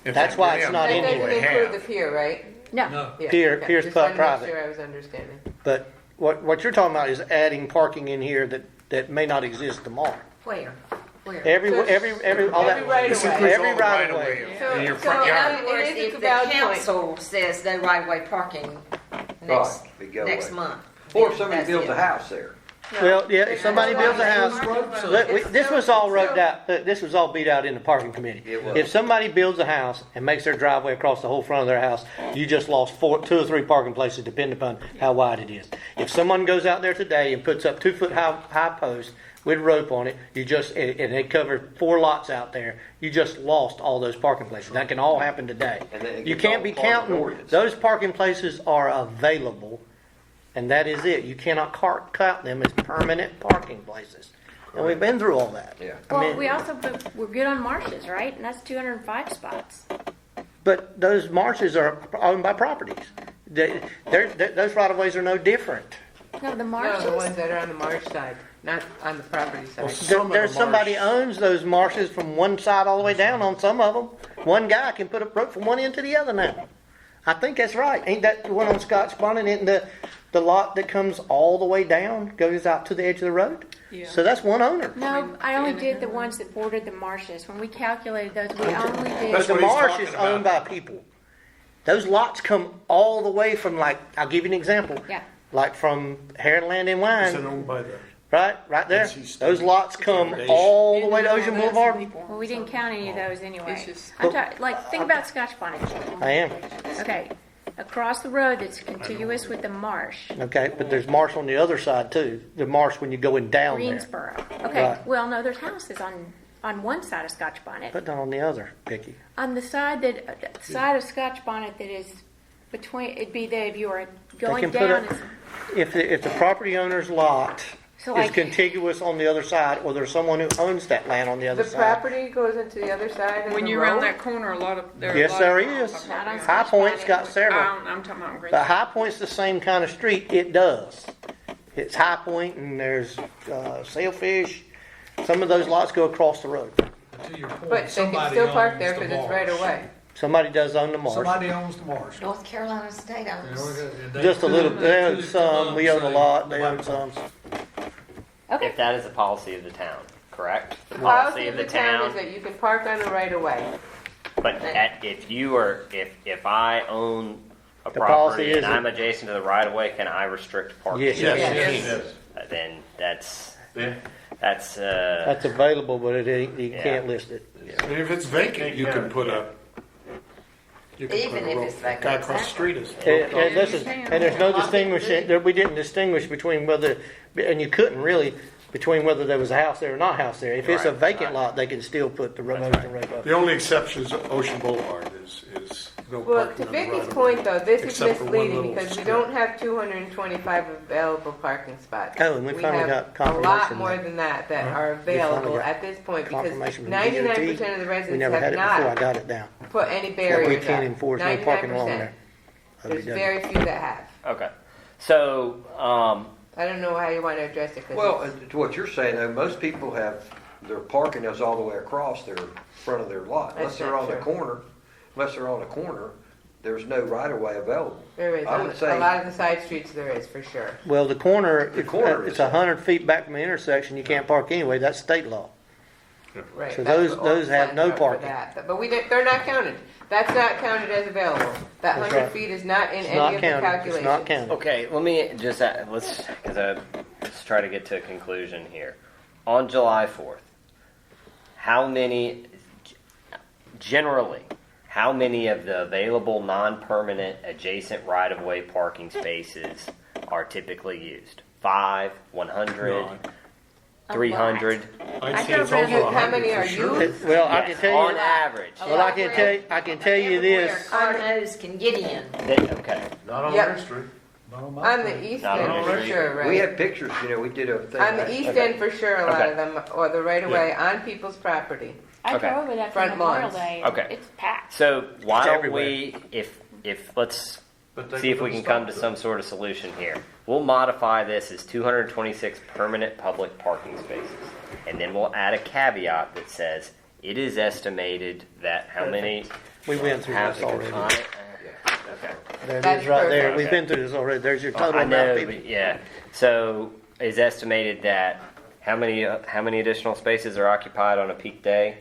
That's why it's not That in doesn't here. include the pier, right? no. No. Yeah, Pier- pier's Just wanted to private. make sure I was understanding. But what you're talking about is adding parking in here that may not exist tomorrow. Where? Every all that Every right This of way. includes every all the right of right-of-way way. in your So- front so- yard. In other words, It is if a the valid point. council says no right-of-way parking next, Right, it go next away. month. Or if somebody that's builds it. a house there. Well, yeah, if somebody builds a house, look, this was all wrote out, this was all beat out in the parking committee. It was. If somebody builds a house and makes their driveway across the whole front of their house, you just lost 2 or 3 parking places depending upon how wide it is. If someone goes out there today and puts up 2-foot high posts with rope on it, and they cover 4 lots out there, you just lost all those parking places. That can all happen today. And then it You gets can't all be part of the counting, ordinance. those parking places are available. And that is it. You cannot count them as permanent parking places. And we've been through all that. Yeah. I Well, mean, we're good on marshes, right? And that's 205 spots. but those marshes are owned by properties. Those right of ways are no different. No, the No, marshes. the ones that are on the marsh side, not on the property side. Some of There's the somebody marsh- owns those marshes from one side all the way down on some of them. One guy can put a rope from one end to the other now. I think that's right. Ain't that the one on Scotch Bonnet? Isn't the lot that comes all the way down, goes out to the edge of the road? Yeah. So that's one owner. No, I only did the ones that bordered the marshes. When we calculated those, we only But did. That's the what he's marsh talking is owned by people. Those lots come all the way from, like, I'll give you an example. Yeah. Like from Heronland and Is it Wine, owned by the? right there. NC State Those lots come Foundation. all the way to Ocean Boulevard. Well, we didn't count any of those anyway. It's just- I'm think about Scotch Bonnet. I am. Okay, across the road that's contiguous with the marsh, Okay, but there's marsh on the other side too. The marsh when you're going down there, Greensboro. Okay, Right. well, no, there's houses on one side of Scotch Bonnet. but not on the other, Vicky. On the side of Scotch Bonnet that is between, it'd be that if you were going can put down. it- If the property owner's lot So is like- contiguous on the other side, or there's someone who owns that land on the other The side. property goes into the other side of When the you're around road? that corner, a lot of there. Yes, are a lot there of is. Not on High Scotch Point's Bonnet. got several. I'm talking about Green. But High Point's the same kind of street. It does. It's High Point, and there's Sailfish. Some of those lots go across the road. To your point, But they can somebody still park owns there the because it's marsh. right away. Somebody does own the marsh. Somebody owns the marsh. North Carolina State owns. Just a little. They own some. We own a lot. They own some. Okay, If that is the policy of the town, correct? The policy of the town is that you can park on the right of way. But if I own a The policy property is and I'm that- adjacent to the right of way, can I restrict parking? Yes. Yes. Then that's Yeah. That's available, but you Yeah. can't list it. And if it's vacant, you can put a. You can Even put a if rope. it's vacant, Guy across the exactly. street is. And listen, and there's no distinguishing. We didn't distinguish between whether, and you couldn't really, between whether there was a house there or not a house there. If it's a Right, vacant right. lot, they can still put the rope up. The only exception is Ocean Boulevard is no Well, parking to on the right Vicky's of point way. though, this is Except for one misleading little because we strip. don't have 225 available parking spots. Oh, and we finally got have a lot confirmation more that- than that are finally available got at this point because Confirmation from the 99% of the DOT. We residents never have had it before. I not got it down. put any That we barriers can't up. enforce no parking along 99%. there. There's very few that have. okay. So I don't know how you want to address it. 'Cause Well, it's- to what you're saying though, most people have, their parking is all the way across their front of their lot. Unless That's they're not on the true. corner, unless they're on the corner, there's no right of way available. There is. I would say- A lot of the side streets there is, for sure. Well, the corner, The corner it's is- 100 feet back from the intersection, you can't park anyway, that's state law. Right. So that's those- what those have signs no are for parking. that. But they're not counted. That's not counted as available. That That's 100 right. feet is not in It's any not of the counted, calculations. it's not counted. Okay, let me just, let's try to get to a conclusion here. On July 4th, generally, how many of the available non-permanent adjacent right-of-way parking spaces are typically used? 5, 100, No, 300? I'd say it's drove over around- 100 How many are for sure. used? Well, I Yes, can tell on you, average. well, I can tell you this. Where car nose can get in. Okay. Not on Yep. their street. Not on my On the street. east Not end, on for the street. sure, right? We have pictures, we did a thing. On the east Okay. end, for sure, a lot Okay. of them, or the right of way on people's property. I Okay. drove over that for Front Memorial lawns. Day. Okay. It's packed. So why don't everywhere. we, let's But they see if put we a can stop come to some sort of solution here. We'll modify this as 226 permanent public parking spaces. And then we'll add a caveat that says, it is estimated that how many We went through have this already. Okay. There it That's is right there. perfect. We've been through this already. There's your total I amount know, of people. but yeah. So is estimated that how many additional spaces are occupied on a peak day?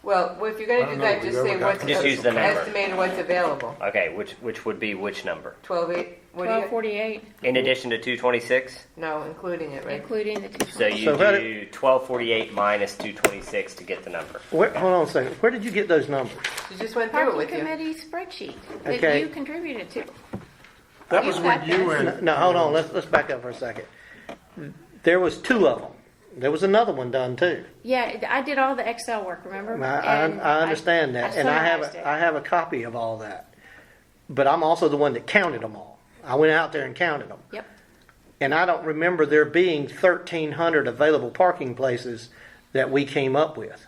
Well, if you're gonna I do don't that, know, just we've say ever got what's Just use the number. estimated what's available. Okay, which would be which number? 12.8, what do you, 1248, In addition to 226? no, including it, right? including the two. So you So what- do 1248 minus 226 to get the number. Hold on a second. Where did you get those numbers? She just went through it Parking with you. committee spreadsheet that Okay. you contributed to. That was You when got you this. and. No, hold on. Let's back up for a second. There was 2 of them. There was another one done too. Yeah, I did all the Excel work, remember? And I understand that, and summarized it. I have a copy of all that. But I'm also the one that counted them all. I went out there and counted them. Yep. And I don't remember there being 1,300 available parking places that we came up with.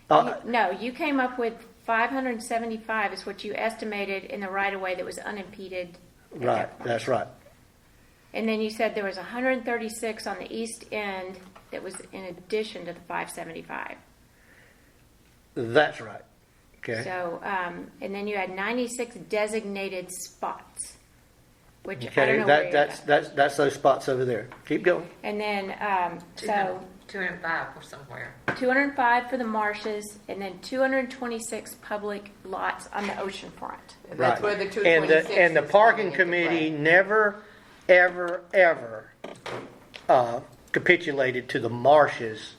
No, you came up with 575 is what you estimated in the right of way that was unimpeded. at that Right, point. that's right. And then you said there was 136 on the east end that was in addition to the 575. That's right. Okay. So, and then you had 96 designated spots, which I don't Okay, know where you're at. that's those spots over there. Keep going. And then, so 205 or somewhere. 205 for the marshes, and then 226 public lots on the ocean front. And that's Right. where the And 226 and the is parking coming into committee play. never, ever capitulated to the marshes.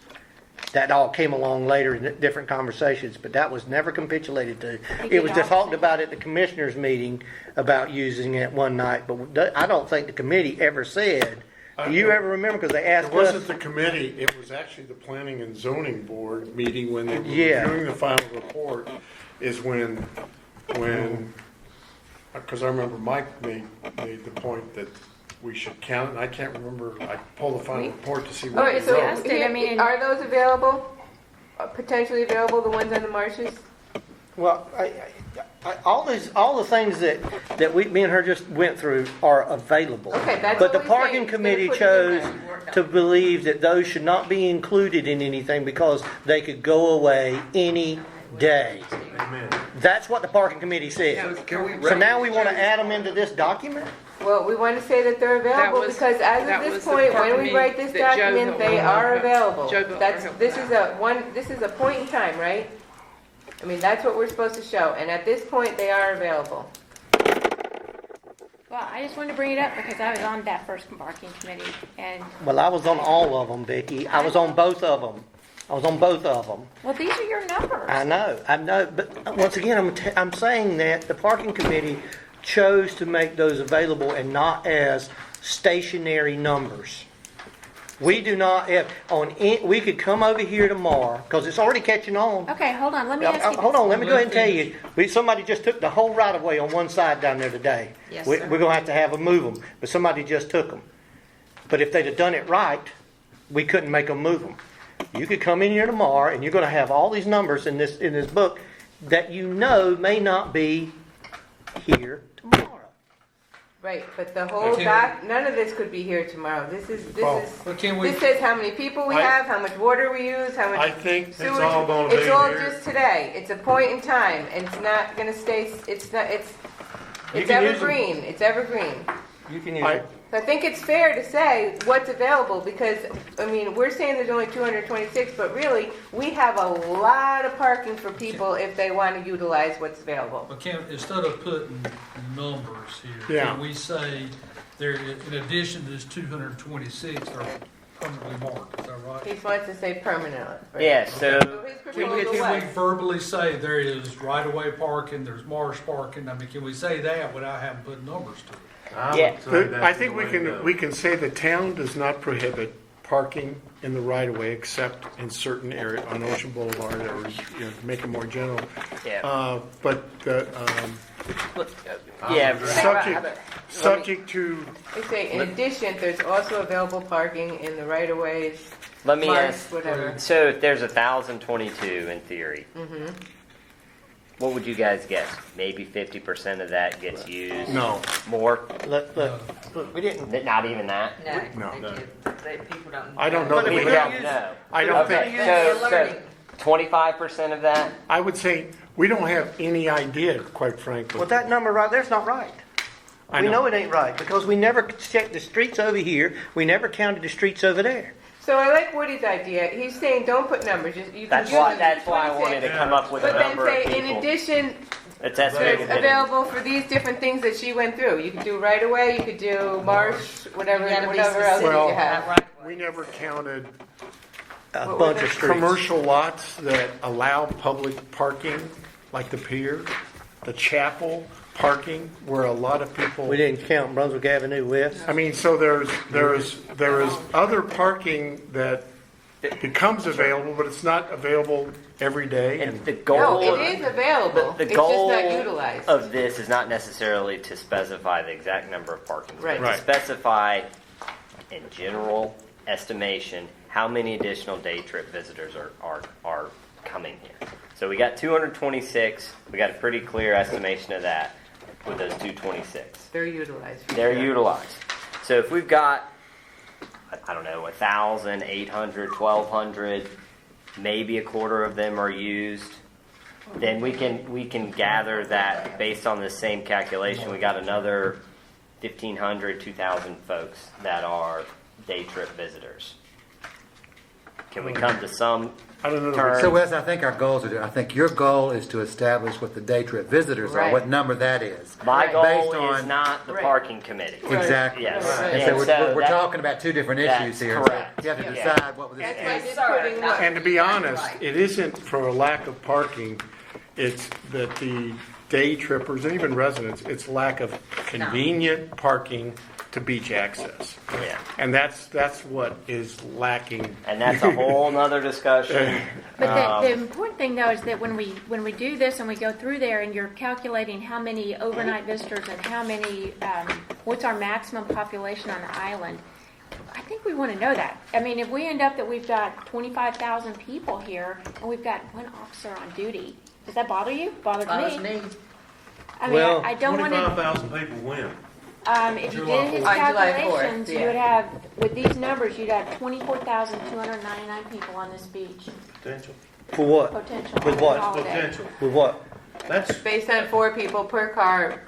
That all came along later in different conversations, but that was never capitulated to. It was just talked about at the commissioners' meeting about using it one night, but I don't think the committee ever said. Do you ever remember? Because they It asked wasn't us. the committee, it was actually the planning and zoning board meeting when they were Yeah. reviewing the final report, is when, because I remember Mike made the point that we should count, and I can't remember, I pulled the final report to see All what right, it so Yes, wrote. did, I mean, are those available? Potentially available, the ones on the marshes? Well, all the things that me and her just went through are available. Okay, that's But the what we're saying. parking It's gonna committee put it chose in there. to believe that those should not be included in anything because they could go away any day. Amen. That's what the parking committee said. Can we So now we want to add them into this document? Well, we want to say that they're available was- because as that of this was the point, part when of we me write this that Joe document, they helped are me. available. Joe built That's, our help this with is this is a point in time, right? I mean, that's what we're supposed to show, and at this point, they are available. well, I just wanted to bring it up because I was on that first parking committee, and, Well, I was on all of them, Vicki. I was on both of them. well, these are your numbers. I know, but once again, I'm saying that the parking committee chose to make those available and not as stationary numbers. We do not have, we could come over here tomorrow, because it's already catching on. Okay, hold on, let me ask you Hold this. on, let me go ahead and tell you, somebody just took the whole right of way on one side down there today. Yes, We're sir. gonna have to move them, but somebody just took them. But if they'd have done it right, we couldn't make them move them. You could come in here tomorrow and you're gonna have all these numbers in this book that you know may not be here tomorrow. Right, but the whole none of this could be here tomorrow. This But can we, says how many people we have, how much water we use, how much I think sewage. all gonna be It's all here. just today. It's a point in time, and it's not gonna stay, it's It's can use them. evergreen. It's evergreen. You can use I- it. So I think it's fair to say what's available because, I mean, we're saying there's only 226, but really, we have a lot of parking for people if they want to utilize what's available. But instead of putting numbers here, Yeah. can we say there, in addition to this 226, are permanently marked, is that right? He wants to say permanent. Right? Yeah, so So his Can we proposal was, verbally say there is right-of-way parking, there's marsh parking? I mean, can we say that without having to put numbers to it? Yeah. I think we can say the town does not prohibit parking in the right of way except in certain area on Ocean Boulevard, or make it more general. Yeah. But the Yeah. subject to they say, in addition, there's also available parking in the right of ways, Let me marsh, ask. whatever. So if there's 1,022 in theory, what would you guys guess? Maybe 50% of that gets used. no. More? Look, we didn't. Not even that. No, No. people don't. I don't know. But if we People don't don't use- know. I don't Okay, think. They're learning. 25% of that. I would say we don't have any idea, quite frankly. Well, that number right there's not right. I We know it ain't right because we never checked the streets over here. We never counted the streets over there. So I like Woody's idea. He's saying don't put numbers. You can That's use why. the That's why I wanted to 226, come up with a but then number of say, in people. addition, It's there's estimated. that available for these different things that she went through. You could do right away. You could do marsh, whatever, You gotta be whatever else specific you Well, have. about right of We way. never counted A What bunch was of it? streets. commercial lots that allow public parking, like the pier, the chapel parking, where a lot of people. We didn't count Brunswick Avenue West. I mean, so there is other parking that becomes available, but it's not available every day. And And the goal. No, it is available. The It's goal just not utilized. of this is not necessarily to specify the exact number of parking Right. spaces. Right. To specify, in general estimation, how many additional day trip visitors are coming here. So we got 226. We got a pretty clear estimation of that with those 226. They're utilized. for They're sure. utilized. So if we've got, I don't know, 1,000, 800, 1,200, maybe a quarter of them are used, then we can gather that based on the same calculation. We got another 1,500, 2,000 folks that are day trip visitors. Can we come to some I don't know. terms? So Wes, I think our goals are, I think your goal is to establish what the day trip visitors are, Right. what number that is. My goal Based is on- not the Right. parking committee. Exactly. Yes. Right. And And so so we're that- talking about two different issues That's here. So correct. you have to Yeah. decide what was That's this. why just Sorry, putting not- what. And to be honest, Right. it isn't for a lack of parking, it's that the day trippers and even residents, it's lack of convenient parking to beach access. Yeah. And that's what is lacking. And that's a whole nother discussion. But the important thing though is that when we do this and we go through there and you're calculating how many overnight visitors and how many, what's our maximum population on the island, I think we want to know that. I mean, if we end up that we've got 25,000 people here and we've got one officer on duty, does that bother you? Bothers Bothers me. me. I mean, Well, I don't want to. 25,000 people win. If you did his On July 4th, calculations, you yeah. would have, with these numbers, you'd have 24,299 people on this beach, Potential. For what? potential. With what? holiday. Potential. With what? That's, Based on 4 people per car,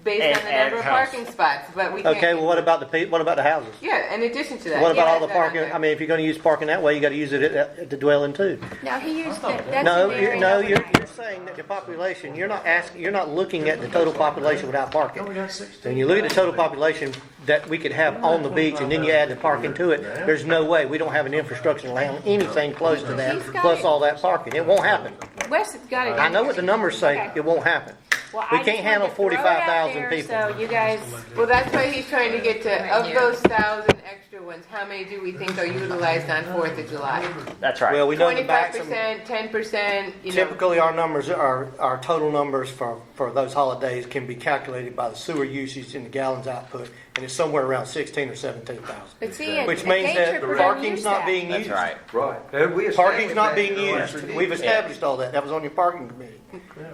based on the And number of house. parking spots, but we can't. Okay, well, what about what about the houses? Yeah, in addition to that. What about yeah, all the that's not parking? there. I mean, if you're going to use parking that way, you got to use it at the dwelling too. No, he used that, that's No, an area no, overnight. you're saying that the population. You're not looking at the total population without parking. we got 16. When you look at the total population that we could have on the beach, and then you add the parking to it, there's no way we don't have an infrastructure to allow anything close to that, He's got plus it. all that parking. It won't happen. Wes has got it. I know what the numbers say. Okay. It won't happen. Well, we I can't just handle wanted to throw it out 45,000 there people. So you guys, Well, that's why he's trying to get to, Right of here. those 1,000 extra ones, how many do we think are utilized on 4th of July? That's right. Well, we know the maximum. 25%, 10%, you know. Typically, our numbers, our total numbers for those holidays can be calculated by the sewer usage and the gallons output, and it's somewhere around 16 or 17,000. but see, a Which day means that tripper doesn't parking's use not that. being That's used. right. Right. And we Parking's established not that being in the used. last We've established all that. That was on your parking committee.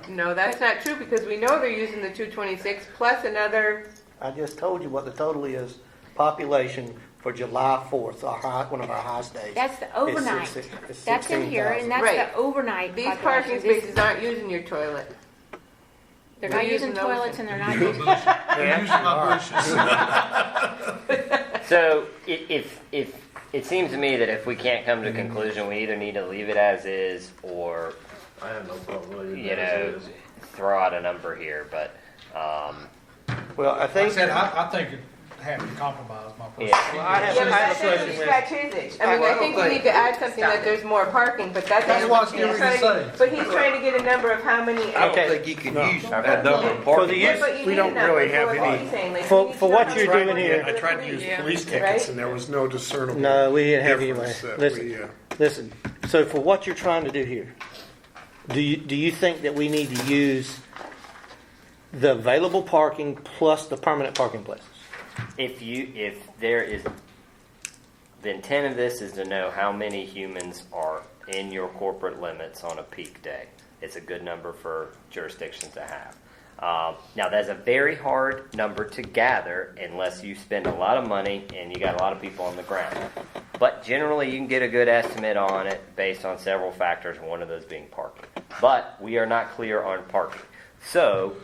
No, that's not true because we know they're using the 226 plus another, I just told you what the total is, population for July 4th, one of our highest days. That's the overnight. It's That's in here, and 16,000. that's Right. the overnight these population. parking This- spaces aren't using your toilet. They're not using toilets and they're not No using. bushes. They're using my bushes. So if it seems to me that if we can't come to a conclusion, we either need to leave it as is or, I have no problem with it. you know, throw out a number here, but, Well, I Like I think, said, I think it had to compromise my personal. Yeah. well, I have Yeah, but I have that a question doesn't with, scratch his itch. I mean, I think we need to add something that there's more parking, but that's. That's what I was he's getting trying ready to say. But he's trying to get a number of how many. I don't Okay. think you can No. use that number of For parking. the Yeah, use- but you we need a don't number really for have what any- he's saying, like, For- we need for to what know you're how many doing here- I tried to use Yeah. police tickets Right? and there was no discernible no, we didn't have anyway. difference that Listen, we, listen. So for what you're trying to do here, do you think that we need to use the available parking plus the permanent parking places? if there is, the intent of this is to know how many humans are in your corporate limits on a peak day. It's a good number for jurisdictions to have. Now, that's a very hard number to gather unless you spend a lot of money and you got a lot of people on the ground. But generally, you can get a good estimate on it based on several factors, one of those being parking. But we are not clear on parking. So,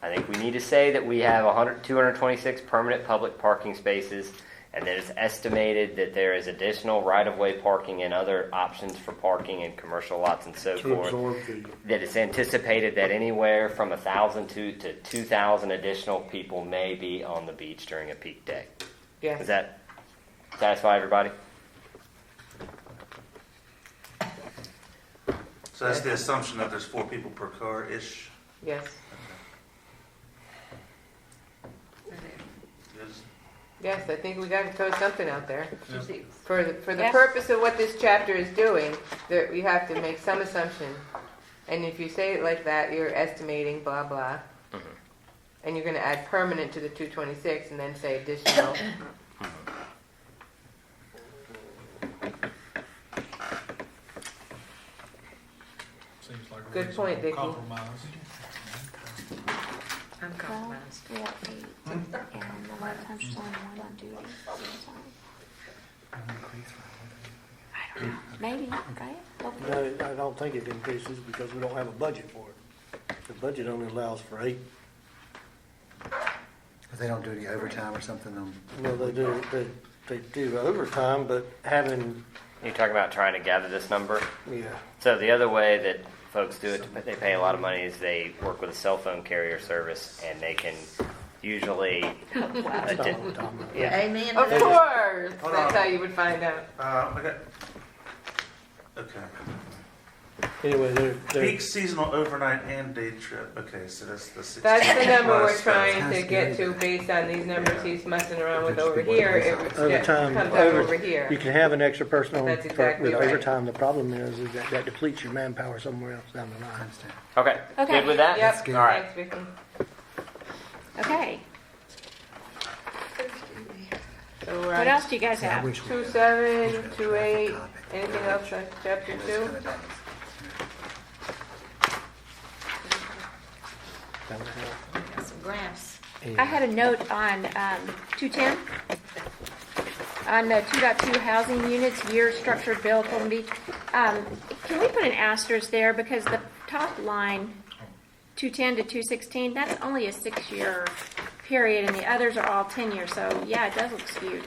I think we need to say that we have 226 permanent public parking spaces, and that it's estimated that there is additional right-of-way parking and other options for parking in commercial lots and so to forth. absorb the, That it's anticipated that anywhere from 1,000 to 2,000 additional people may be on the beach during a peak day. Yeah. Does that satisfy everybody? So that's the assumption that there's 4 people per car-ish? Yes. Yes. Yes, I think we got to throw something out there. Yeah. For the Yes. purpose of what this chapter is doing, that we have to make some assumption. And if you say it like that, you're estimating blah, blah. And you're going to add permanent to the 226 and then say additional. Seems like a Good reasonable point, Vicki. compromise. I'm compromised. Yeah, 8, and a lot of times she's only one on duty. I don't know, maybe, right? Hopefully. No, I don't think it increases because we don't have a budget for it. The budget only allows for 8. If they don't do any overtime or something, Well, they do overtime, but having, You're talking about trying to gather this number? yeah. So the other way that folks do it, they pay a lot of money, is they work with a cell phone carrier service, and they can usually, yeah. Amen. Of course! Hold That's on. how you would find out. Okay. Anyway, they're Peak seasonal overnight and day trip. Okay, so that's the 16. That's the number we're plus trying Sounds to get good. to based on these numbers he's messing around with Just over be one here. place It out. overtime. comes out over here. You can have an extra person on That's exactly with right. overtime. The problem is that depletes your manpower somewhere else down the I line. understand. Okay, Okay. good with that? Yep. good. All right. Thanks, Vicki. Okay, So we're what on else do you guys Yeah, I have? wish we 2.7, could. 2.8, anything else on chapter 2? Got some graphs. I had a note on 210, on the 2.2 housing units, year structured build, Holden Beach. Can we put an asterisk there, because the top line, 210 to 216, that's only a 6-year period, and the others are all 10 years, so yeah, it does look skewed.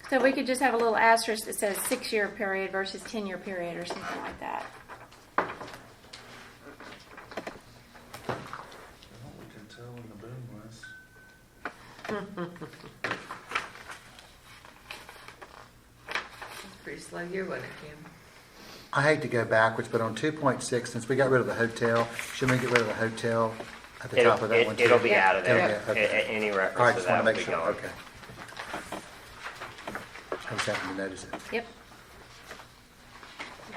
So we could just have a little asterisk that says 6-year period versus 10-year period or something like that. Well, we can tell when the boom was. Pretty slow year, wasn't it, Kim? I hate to go backwards, but on 2.6, since we got rid of the hotel, shouldn't we get rid of the hotel at the top of that one too? It'll be out of there. It'll be- okay. Any All right, reference to just that want will to be make sure, gone. okay. I just happened to notice it. Yep.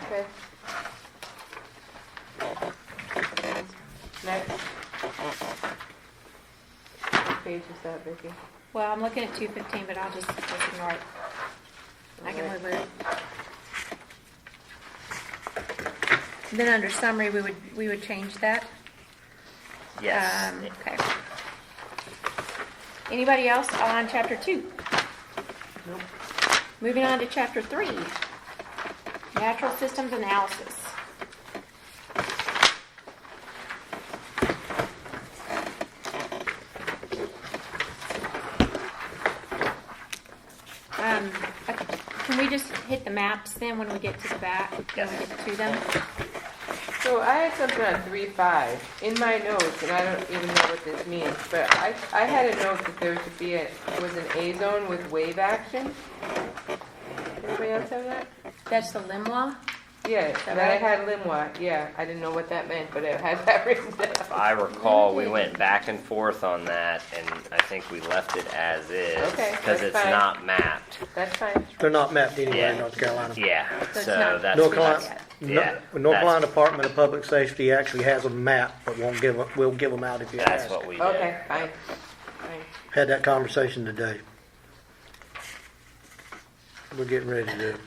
Okay. Next. What page is that, Vicki? Well, I'm looking at 215, but I'll just ignore it. I can Alright. live with it. Then under summary, we would change that. Yes. Okay. Anybody else on chapter 2? Nope. Moving on to chapter 3, natural systems analysis. Can we just hit the maps then when we get to the back, when we get to them? So I had something on 3.5 in my notes, and I don't even know what this means, but I had a note that there should be was an A zone with wave action. Anybody else have that? That's the Limwa? Yeah, that and then I right? had Limwa. Yeah, I didn't know what that meant, but I had that written down. If I recall, we went back and forth on that, and I think we left it as is. Okay, Because that's it's fine. not mapped. That's fine. They're not mapped anywhere in Yeah. North Carolina. Yeah, So it's so not- that's. North that's- Carolina, Yeah, North Carolina that's- Department of Public Safety actually has a map, but won't give them, we'll give them out if you That's ask. what we did. Okay, fine. Fine. Had that conversation today. We're getting ready to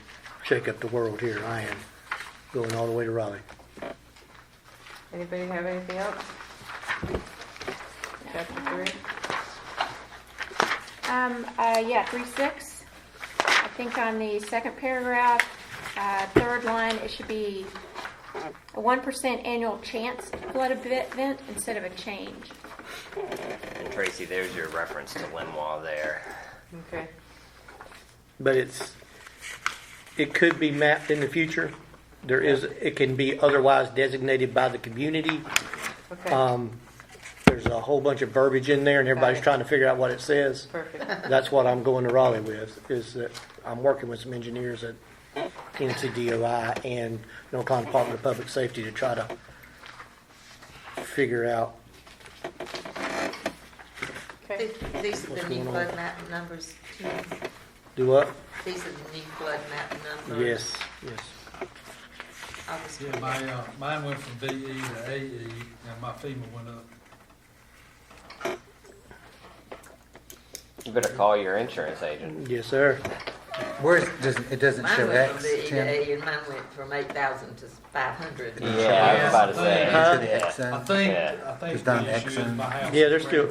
shake up the world here. I am going all the way to Raleigh. Anybody have anything else? Chapter 3? Yeah, 3.6. I think on the second paragraph, third line, it should be a 1% annual chance flood event instead of a change. And Tracy, there's your reference to Lenoir there. Okay. But it could be mapped in the future. It can be otherwise designated by the community. Okay. There's a whole bunch of verbiage in there and everybody's trying to figure out what it says. Perfect. That's what I'm going to Raleigh with, is that I'm working with some engineers at NCDOI and North Carolina Department of Public Safety to try to figure out. Okay. These are the What's new going on? flood map numbers. Do what? These are the new flood map numbers. Yes, yes. I'll just- Yeah, mine went from VE to AE, and my FEMA went up. You better call your insurance agent. Yes, sir. It doesn't Mine show went from X, VE to Tim? A, and mine went from 8,000 to 500. Yeah, I was about to say. Into the Yeah. X zone? I think It's done the issue is X-zone. my house. Yeah, there's still,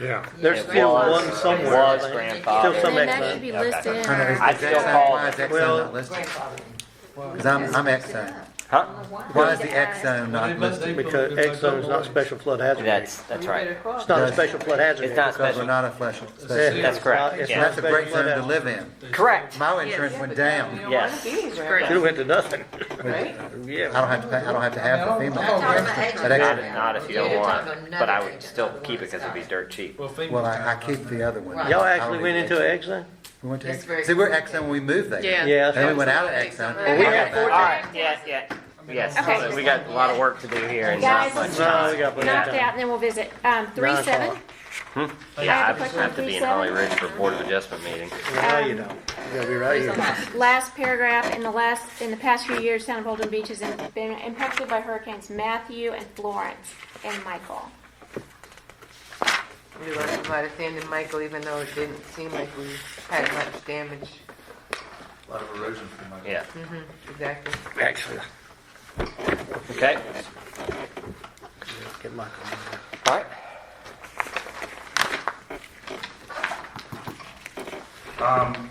Yeah. there's It still was- one somewhere. It was I think. grandfathered. Still And some then that X-zone. should be Okay. listed in I don't know, is our, I X still zone- call why it. is X Well- zone not listed? Grandfathering. Because I'm X zone. Huh? Why is the X zone not listed? Because X zone is not special flood hazard. area. That's You right. better call. It's not a special flood hazard. It's area. not Because we're special. not a special. Yeah, That's correct. it's Yeah. not That's a great special flood zone to hazard. live in. Correct. My insurance went down. You don't Yes. want to be here. Great. Should've went to nothing. Right? Yeah. I don't have to pay, I don't have to have the I mean, FEMA. I don't- Talking about That agent. extra- Not if you don't You're want, talking about but I another would agent, still not the keep one it because that's it'd be dirt cheap. Well, FEMA's Well, I got keep the other one. Right. Y'all I actually don't went need into an X zone? We went to That's X. very See, we're good. X zone when we moved there. Yeah. Yeah. And then we went out of X zone. Well, and we went got back. All right, yeah. Yes, Okay. we got a lot of work to do here and Guys, not much No, time. we got plenty of knocked time. out, and then we'll visit. 3.7. Yeah, I I have a question have on to be in 3.7. Holly Ridge for Board of Adjustment meeting. No, you don't. You gotta be right here. Last paragraph, in the past few years, town of Holden Beach has been impacted by hurricanes Matthew and Florence and Michael. We lost a lot of sand in Michael, even though it didn't seem like we had much damage. A lot of erosion from my. Yeah, Exactly. Actually, okay, get Michael. all right.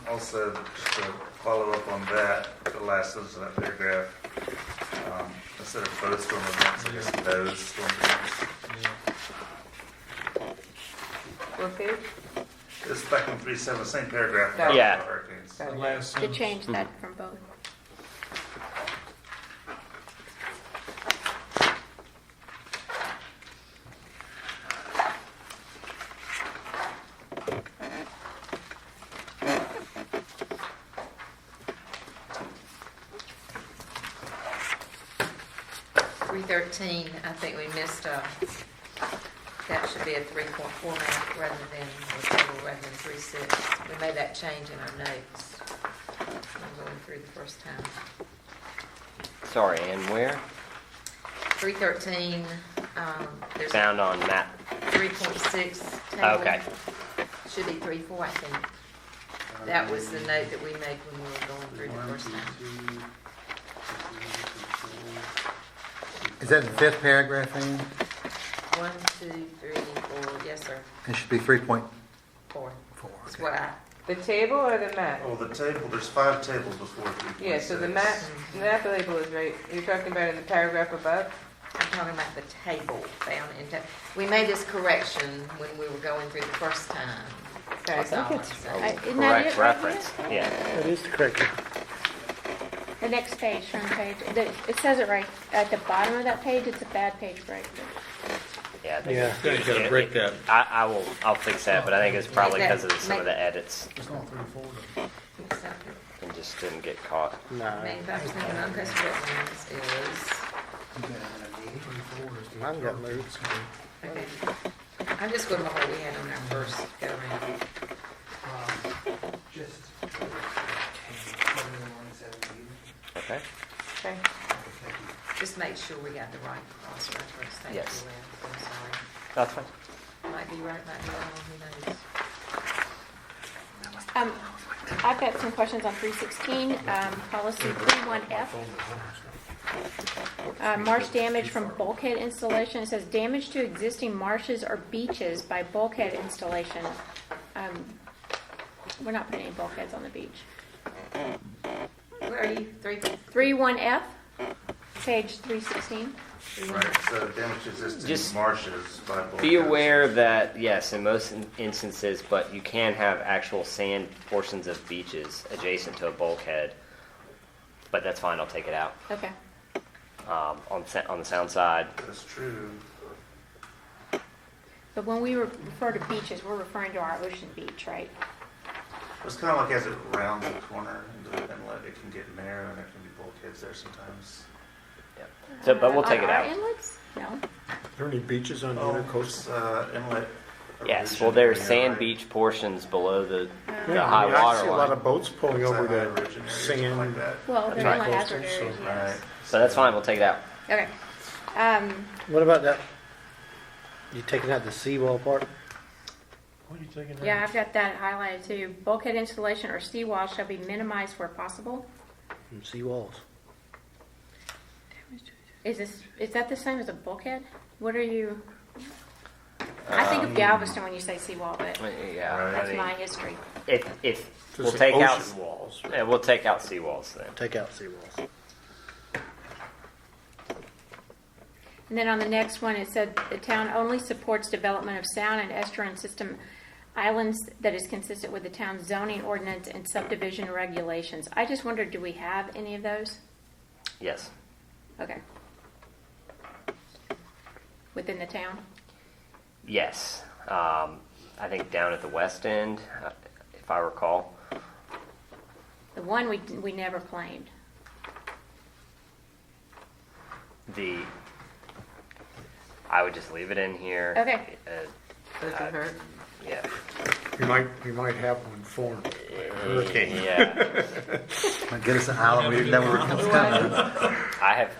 Also, just to follow up on that, the last sentence of that paragraph, instead of both storm events, I guess those storm events. What page? It's back in 3.7, same paragraph. Got it. Yeah. about Hurricanes. Got The it. last To sentence. change that from both. Three 13, I think we missed, that should be a 3.4 map rather than, a total rather than 3.6. We made that change in our notes. I'm going through the first time. Sorry, and where? 313, there's a Found on map. 3.6 table. Okay. Should be 3.4, I think. That was the note that we made when we were going through the first time. Is that the fifth paragraph, Ann? 1, 2, 3, 4, yes, sir, It should be 3.4. 4. That's Okay. what I, The table or the map? Oh, the table, there's 5 tables before 3.6. Yeah, so the map label is right. You're talking about in the paragraph above? I'm talking about the table found in, we made this correction when we were going through the first time. Okay. That's all I'm It's saying. a Isn't that correct it right reference. Yeah. That is the correct one. The next page, front page, it says it right at the bottom of that page, it's a bad page break. Yeah, I think Yeah. Yeah, you gotta break that. I'll fix that, but I think it's probably because of some of the edits It's not 3 4. Exactly. and just didn't get caught. No. Manufacturers making uncustom wetlands is, 3 4 is Mine got moved. okay. I'm just going by what we had on our first go around. Okay. Okay. Just make sure we got the right cross reference. Thank Yes. you, Lynn. I'm sorry. That's fine. Might be right, might be wrong, who knows? I've got some questions on 316, policy 31F. Marsh damage from bulkhead installation. It says damage to existing marshes or beaches by bulkhead installation. We're not putting any bulkheads on the beach. Where are you? 31F, page 316. Right, so damage to existing Just marshes by bulkheads. Be aware that, yes, in most instances, but you can have actual sand portions of beaches adjacent to a bulkhead. But that's fine, I'll take it out. Okay. On the sound side, That's true. But when we refer to beaches, we're referring to our ocean beach, right? It's kind of like as it rounds the corner into the inlet, it can get narrow and there can be bulkheads there sometimes. so, but we'll take On it our out. inlets? No. Are there any beaches on the Oh, other it's, coast? inlet. Yes, erosion well, there's area, sand right? beach portions below the Yeah, high I mean, I water see a lot line. of boats pulling It's over that high the erosion area, something like sand. that. Well, That's they're right. inlet hazard Coastal, areas, so- yes. Right. So that's fine, we'll take it out. Okay. What about that? You taking out the seawall part? What are you taking Yeah, I've got that highlighted too. Bulkhead installation or seawall shall be minimized where possible. From seawalls. Is that the same as a bulkhead? What are you? I think of Galveston when you say seawall, but Yeah, Right. I that's mean, my history. if we'll Just take out, ocean walls. yeah, we'll take out seawalls then. Take out seawalls. And then on the next one, it said the town only supports development of sound and estuarine system islands that is consistent with the town's zoning ordinance and subdivision regulations. I just wondered, do we have any of those? Yes. Okay. Within the town? Yes. I think down at the west end, if I recall. The one we never claimed. I would just leave it in here. Okay. Doesn't hurt. Yeah. You might have one formed. Hurricane. Yeah. Might get us an island we didn't know we were coming. I have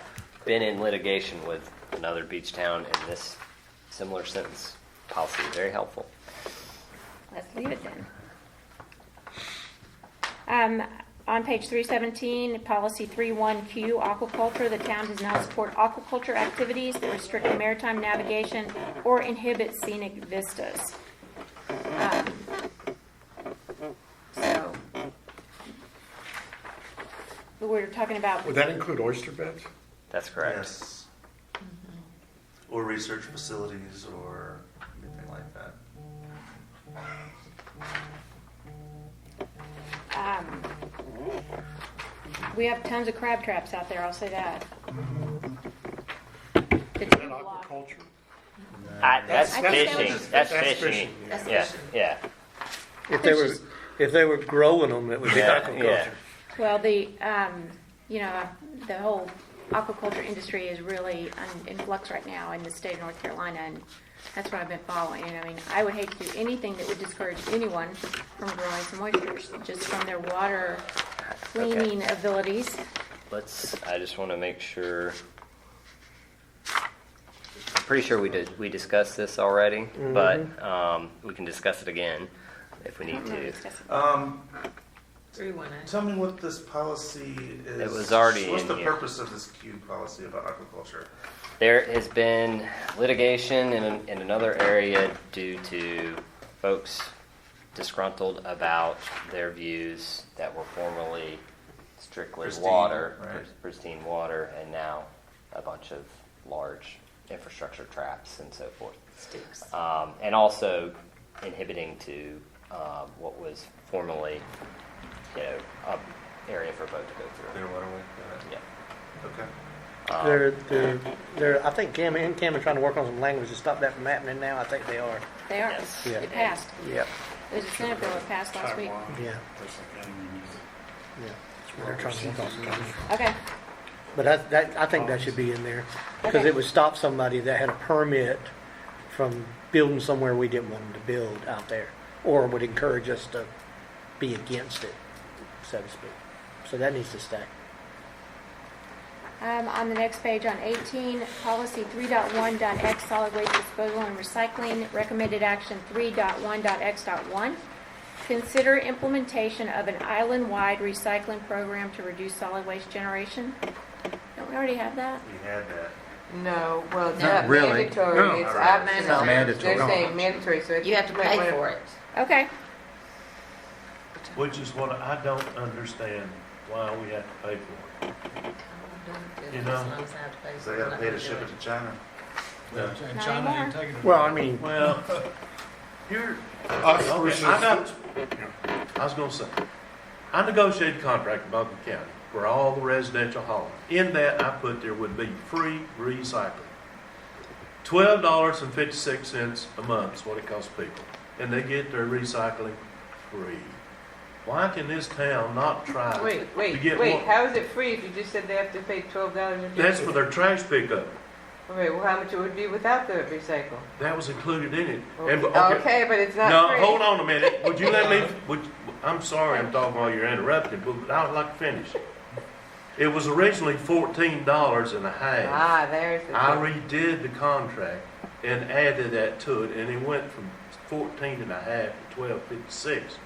been in litigation with another beach town, and this similar sentence policy is very helpful. Let's leave it then. On page 317, policy 31Q, aquaculture, the town does not support aquaculture activities that restrict maritime navigation or inhibit scenic vistas. So, we're talking about, Would that include oyster beds? That's correct. Yes. Or research facilities or anything like that. we have tons of crab traps out there, I'll say that. The Is that two block. aquaculture? That's I think that fishing. was- That's That's fishing. fishing, yeah. That's Yeah, fishing. yeah. If they were growing them, it would be Yeah, aquaculture. yeah. Well, the whole aquaculture industry is really in flux right now in the state of North Carolina, and that's what I've been following. And I mean, I would hate to do anything that would discourage anyone from growing some oysters just from their water cleaning abilities. I just want to make sure. I'm pretty sure we discussed this already, but we can discuss it again if we need to. Um, 318. Tell me what this policy is. It was already What's in the here. purpose of this Q policy about aquaculture? There has been litigation in another area due to folks disgruntled about their views that were formerly strictly Pristine, water, right. pristine water, and now a bunch of large infrastructure traps and so forth. Sticks. And also inhibiting to what was formerly, a area for a boat to go through. Clear waterway? Yeah. Okay. They're, I think Cam are trying to work on some language to stop that from happening now. I think they are. They are. Yes. Yeah. It passed. Yeah. There's a Senate bill that passed last week. Yeah. Yeah. They're trying to work on some language. Okay. But I think that should be in there because Okay. it would stop somebody that had a permit from building somewhere we didn't want them to build out there, or would encourage us to be against it, so to speak. So that needs to stay. On the next page, on 18, policy 3.1.x, solid waste disposal and recycling, recommended action 3.1.x.1. Consider implementation of an island-wide recycling program to reduce solid waste generation. Don't we already have that? We had that. No, well, it's Not not really. mandatory, No. it's Not optional. Not mandatory. They're saying mandatory, so I think You have to might pay wanna- for it. Okay. Which is what I don't understand why we have to pay for it. You know? As long as I have to pay So for they it, gotta I'm pay not to gonna ship do it to China. And Not China anymore. ain't taking it. Well, I mean, Well, here, us okay, versus. I was gonna say, I negotiated a contract in Buncombe County for all the residential hauling. In that, I put there would be free recycling. $12.56 a month is what it costs people, and they get their recycling free. Why can this town not try to Wait, get more? how is it free if you just said they have to pay $12? That's for their trash pickup. Okay, well, how much it would be without the recycle? That was included in it. Well, And- okay, but it's not No, free. hold on a minute. Would you let me, I'm sorry I'm talking while you're interrupting, but I would like to finish. It was originally $14 and a half. Ah, there's the. I redid the contract and added that to it, and it went from 14 and a half to 12.56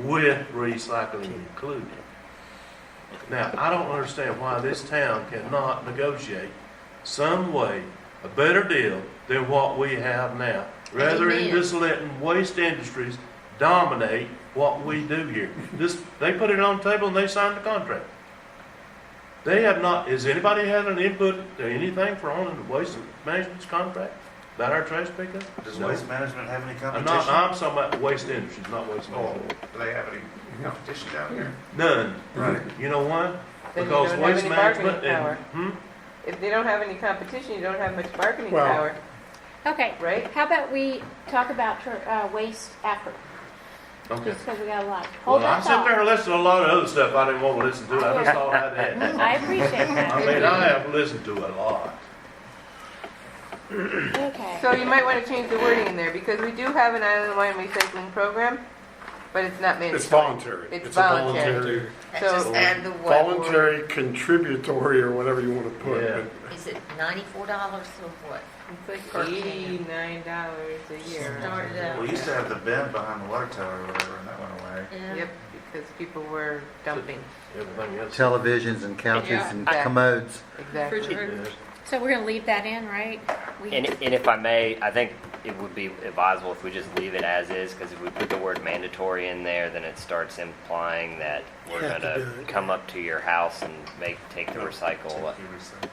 with recycling included. Now, I don't understand why this town cannot negotiate some way, a better deal than what we have now, rather than Amen. just letting waste industries dominate what we do here. They put it on the table and they signed the contract. They have not, has anybody had an input to anything for on the waste management's contract about our trash pickup? Does No. Waste Management have any I'm competition? talking about waste industries, not waste Oh, management. do they have any competition down here? None. Right. You know why? Then you Because don't have waste any bargaining management power. and, If they don't have any competition, you don't have much bargaining Well- power, Okay. right? How about we talk about waste after? Okay. Just because we got a lot. Hold Well, I that sit there thought. and listen to a lot of other stuff I didn't want to listen to. I just thought I'd add. I appreciate that. I mean, I have listened to a lot. Okay. So you might want to change the wording in there, because we do have an island-wide recycling program, but it's not mandatory. It's voluntary. It's a voluntary. Just So, add the what word? Voluntary, contributory, or whatever you want to put. Yeah. Is it $94 or what? it's like $89 a year. Started out. We used to have the bin behind the water tower or whatever, and that went away. Yeah. Yep, because people were dumping, Everything else. Televisions and couches Yeah. and commodes. exactly. Refrigerators. So we're going to leave that in, right? And if I may, I think it would be advisable if we just leave it as is, because if we put the word mandatory in there, then it starts implying that we're Have going to to do it. come up to your house and take the recycle. Take your recycling.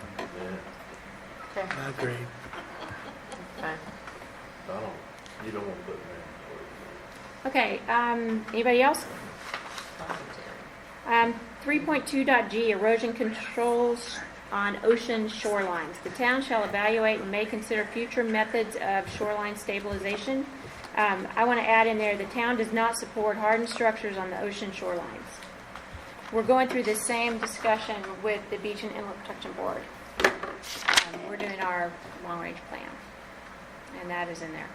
Yeah. Okay, I agree. fine. You don't want to put it in. Okay. Anybody else? Voluntary. 3.2.g, erosion controls on ocean shorelines. The town shall evaluate and may consider future methods of shoreline stabilization. I want to add in there, the town does not support hardened structures on the ocean shorelines. We're going through the same discussion with the Beach and Inlet Protection Board. We're doing our long-range plan, and that is in there.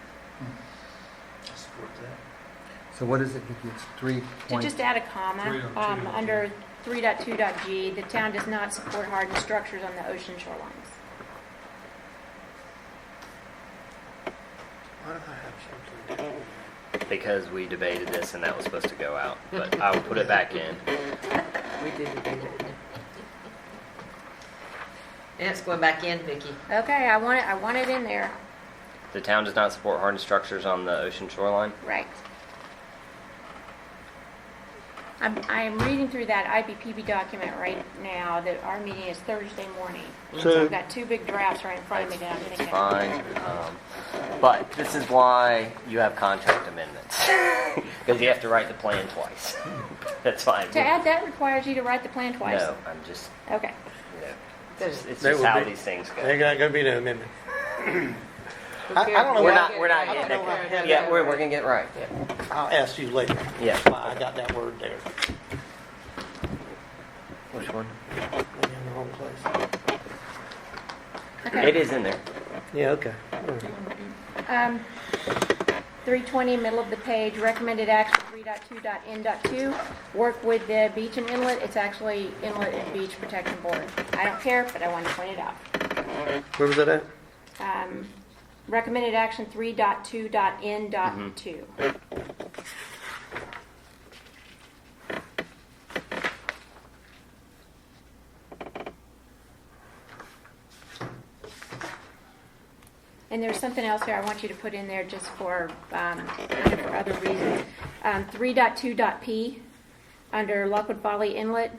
I support that. So what is it? It's 3 To point. just add a comma, 3.2.g. under 3.2.g, the town does not support hardened structures on the ocean shorelines. Why do I have something? Because we debated this and that was supposed to go out, but I will put it back in. We did debate it. And it's going back in, Vicki. Okay, I want it in there, The town does not support hardened structures on the ocean shoreline. right. I'm reading through that IBPB document right now, that our meeting is Thursday morning. So I've got two big drafts right in front of me that I'm It's thinking. fine. But this is why you have contract amendments. Because you have to write the plan twice. That's fine. To add that requires you to write the plan twice? No, I'm just, Okay. you know, it's There just will how be- these things go. There's not gonna be no amendment. I don't know We're why- not I getting don't know there. how- Yeah, we're gonna get right. I'll ask you later. Yeah. Why I got that word there. Which one? In the wrong place. Okay. It is in there. Yeah, okay. 320, middle of the page, recommended action 3.2.n.2, work with the beach and inlet. It's actually Inlet and Beach Protection Board. I don't care, but I wanted to point it out. Where was that at? Recommended action 3.2.n.2. And there's something else here I want you to put in there just for, kind of for other reasons. 3.2.p, under Lockwood Folly Inlet.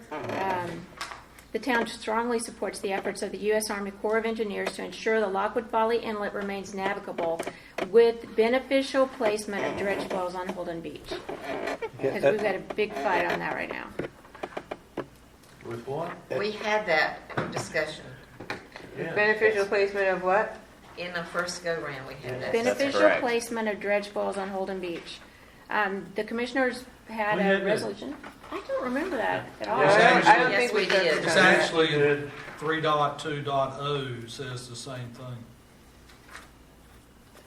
The town strongly supports the efforts of the U.S. Army Corps of Engineers to ensure the Lockwood Folly Inlet remains navigable with beneficial placement of dredge spoils on Holden Beach. Because we've got a big fight on that right now. With what? We had that discussion Yeah. Beneficial placement of what? in the first go-round. We had that. Beneficial correct. placement of dredge spoils on Holden Beach. The commissioners had We a had that. resolution. I don't remember that at all. Yes, I don't Yes, think we we did. touched It's on that. actually in 3.2.0 says the same thing.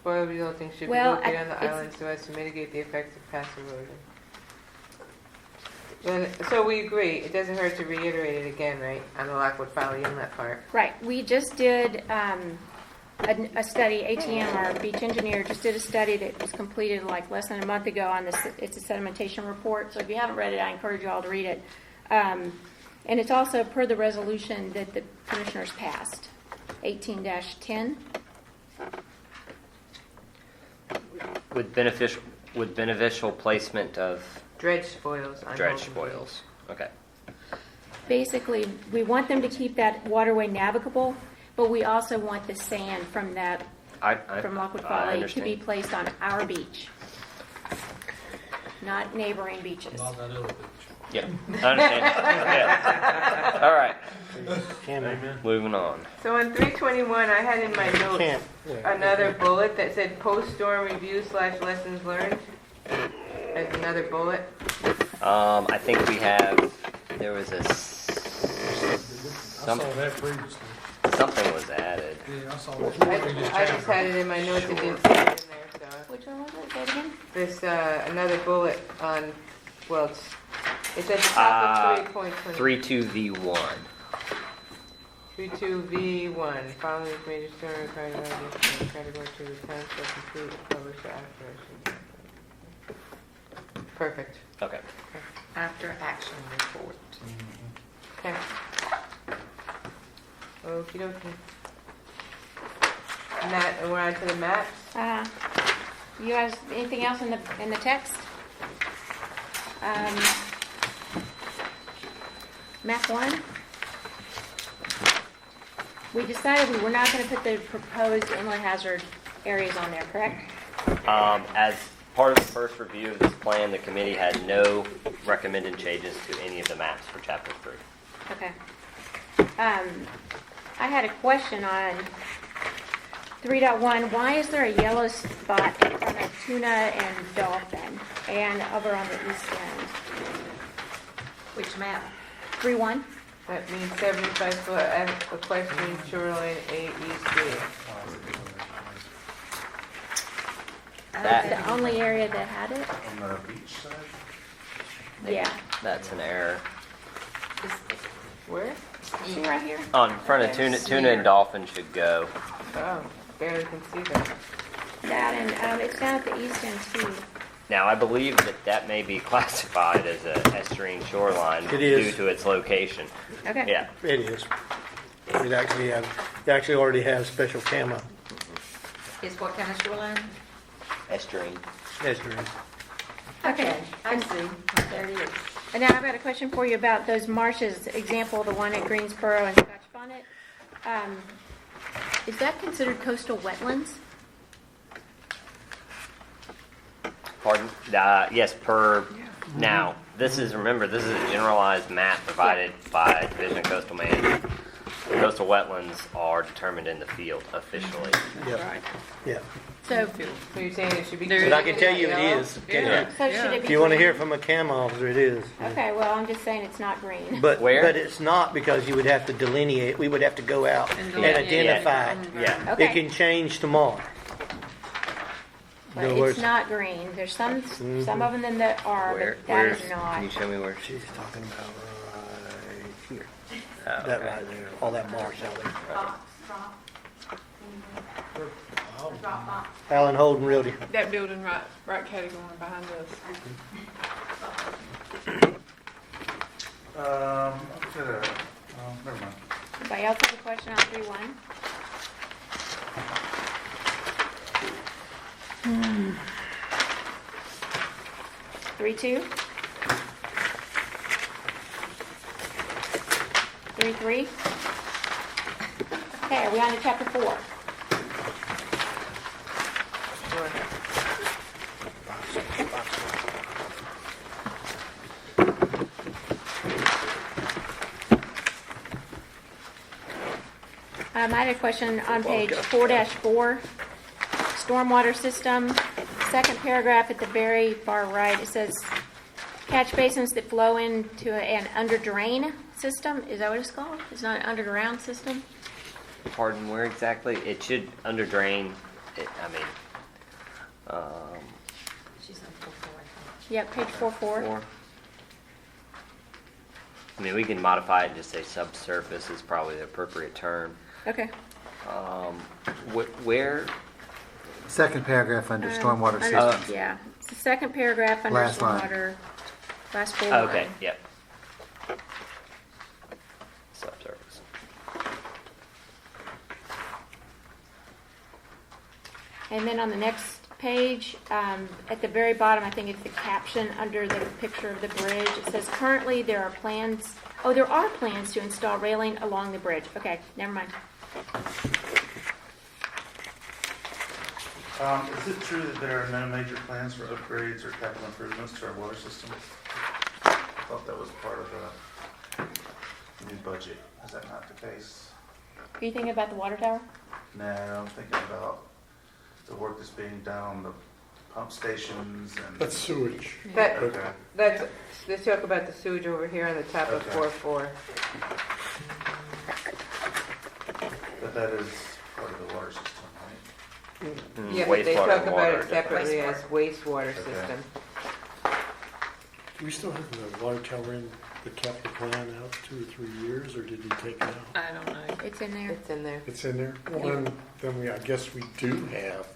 Spoil resulting should Well, be located on the it's- island so as to mitigate the effects of past erosion. Then, so we agree, it doesn't hurt to reiterate it again, right, on the Lockwood Folly Inlet part. Right, we just did a study, ATM, our beach engineer, just did a study that was completed like less than a month ago on this, it's a sedimentation report, so if you haven't read it, I encourage you all to read it. And it's also per the resolution that the commissioners passed, 18-10. With beneficial placement of Dredge spoils on dredge Holden spoils. Okay. Basically, we want them to keep that waterway navigable, but we also want the sand from that, from Lockwood I Folly to understand. be placed on our beach, not neighboring beaches. Not that other beach. Yeah, I understand. Yeah. All right, Amen. moving on. So on 321, I had in my notes Can't. another bullet that said post-storm review / lessons learned. As another bullet. I think we have, there was a, I saw that previously. something was added. Yeah, I saw that. I just had it in my notes, it didn't say it in there, so. Which one was it? Say it again? This, another bullet on, well, it's at the top of 3.20. 32V1. 32V1, following major storm required by the category 2, the town shall complete and publish the after. Perfect. Okay. After action report. Okay. Okie dokie. Map, and we're on to the maps. You guys, anything else in the text? Map 1. We decided we were not going to put the proposed inlet hazard areas on there, correct? As part of the first review of this plan, the committee had no recommended changes to any of the maps for Chapter 3. Okay. I had a question on 3.1. Why is there a yellow spot in front of tuna and dolphin and over on the east end? Which map? 3.1? That means 75 foot equestrian shoreline AEC. That- The only area that had it? On the beach side? Yeah. That's an error. Where? See right here? On front of tuna and dolphin should go. Oh, barely can see that. That and it's down at the east end too. Now, I believe that may be classified as a estuarine shoreline It is. due to its location. Okay. Yeah. It is. It actually already has special camo. Is what kind of shoreline? Estuarine. Estuary. Okay. I see. There it is. And now I've got a question for you about those marshes. Example, the one at Greensboro and Scotch Bonnet. Is that considered coastal wetlands? Pardon? Yes, now, this is a generalized map provided by Division of Coastal Management. The coastal wetlands are determined in the field officially. Yeah, yeah. So, So you're saying it should be. But I can tell you it is. Yeah. so should it be? If you want to green? hear from a CAM officer, it is. Okay, well, I'm just saying it's not green. But Where? but it's not, because you would have to delineate. We would have to go out And and delineate. identify it. Yeah. Okay. It can change tomorrow. But In other words- it's not green. There's some of them that are, Where? but that is Can not. you show me where? She's talking about right here. That right there, all that marsh out there. Alan Holden Realty. That building right category behind us. Never mind. Anybody else have a question on 3-1? Three, 2? 3-3? Okay, are we on to chapter 4? I had a question on page 4-4, stormwater system, second paragraph at the very far right, it says catch basins that flow into an under drain system. Is that what it's called? It's not an underground system? Pardon, where exactly? It should under drain. She's on 4-4. Yep, page 4-4. Four. I mean, we can modify it and just say subsurface is probably the appropriate term. Okay. Where? Second paragraph under stormwater Under- systems. Yeah, it's the second paragraph under Last line. stormwater, last full Okay, line. yep. Subsurface. And then on the next page, at the very bottom, I think it's the caption under the picture of the bridge. It says, currently there are plans to install railing along the bridge. Okay, never mind. Is it true that there are no major plans for upgrades or capital improvements to our water system? I thought that was part of the new budget. Is that not the case? Are you thinking about the water tower? No, I'm thinking about the work that's being done on the pump stations and. That's sewage. Okay. Let's talk about the sewage over here on the top of Okay. 4-4. But that is part of the water system, right? Yeah, but they Wastewater talk and about water. it separately as wastewater system. Do we still have the water tower in the capital plan out 2 or 3 years, or did he take it out? I don't know. It's in there. It's in there. It's in there. Well, then I guess we do have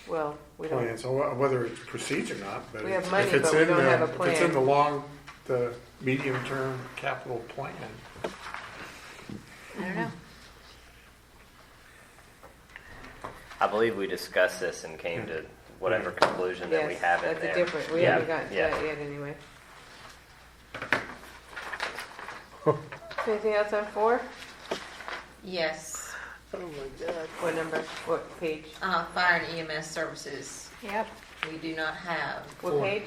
Well, we don't. plans, whether it proceeds or not, but We have if money, it's but we in don't have a if it's in plan. the medium-term capital plan. I don't know. I believe we discussed this and came to whatever conclusion that we Yes, have in that's there. a different, we Yeah, haven't gotten to yeah. that yet anyway. Anything else on 4? Yes, Oh my God. What number? What page? fire and EMS services, Yep. we do not have What Four. page?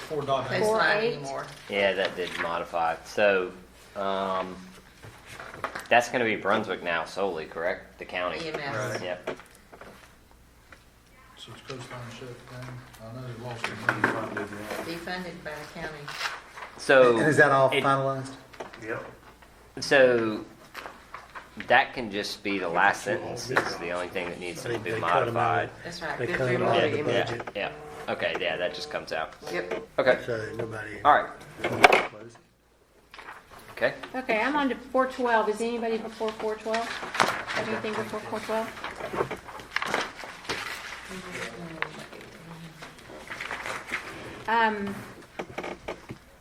4.8. coastline 4.8. anymore. Yeah, that did modify. So, that's going to be Brunswick now solely, correct? The county. EMS. Yep. So it's coastline shut down. I know they lost their money. Defunded by the county. So And is that all it- finalized? Yep. So that can just be the last sentence. Is the only thing that needs to be They cut 'em modified. That's right. They Just cut 'em remove out it, of the you mean? Yeah, budget, yeah. Okay, yeah, that just comes out. Yep. Okay. so nobody. All right. Okay. Okay, I'm on to 412. Is anybody before 412? Have anything before 412?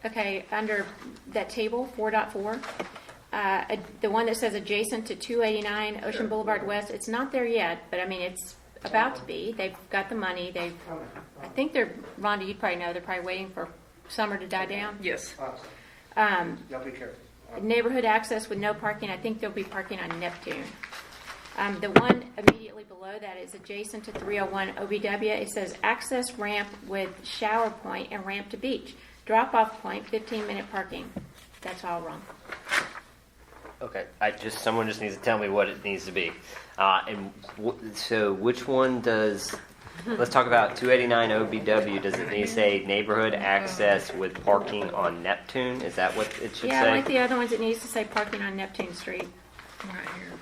Okay, under that table, 4.4, the one that says adjacent to 289 Ocean Boulevard West, it's not there yet, but I mean, it's about to be. They've got the money. I think they're, Rhonda, you probably know, they're probably waiting for summer to die down. Yes. Y'all be careful. Neighborhood access with no parking, I think there'll be parking on Neptune. The one immediately below that is adjacent to 301 OBW. It says access ramp with shower point and ramp to beach. Drop-off point, 15-minute parking. That's all wrong. Okay, someone just needs to tell me what it needs to be. So which one does, let's talk about 289 OBW. Does it need to say neighborhood access with parking on Neptune? Is that what it should Yeah, say? like the other ones, it needs to say parking on Neptune Street. Right here.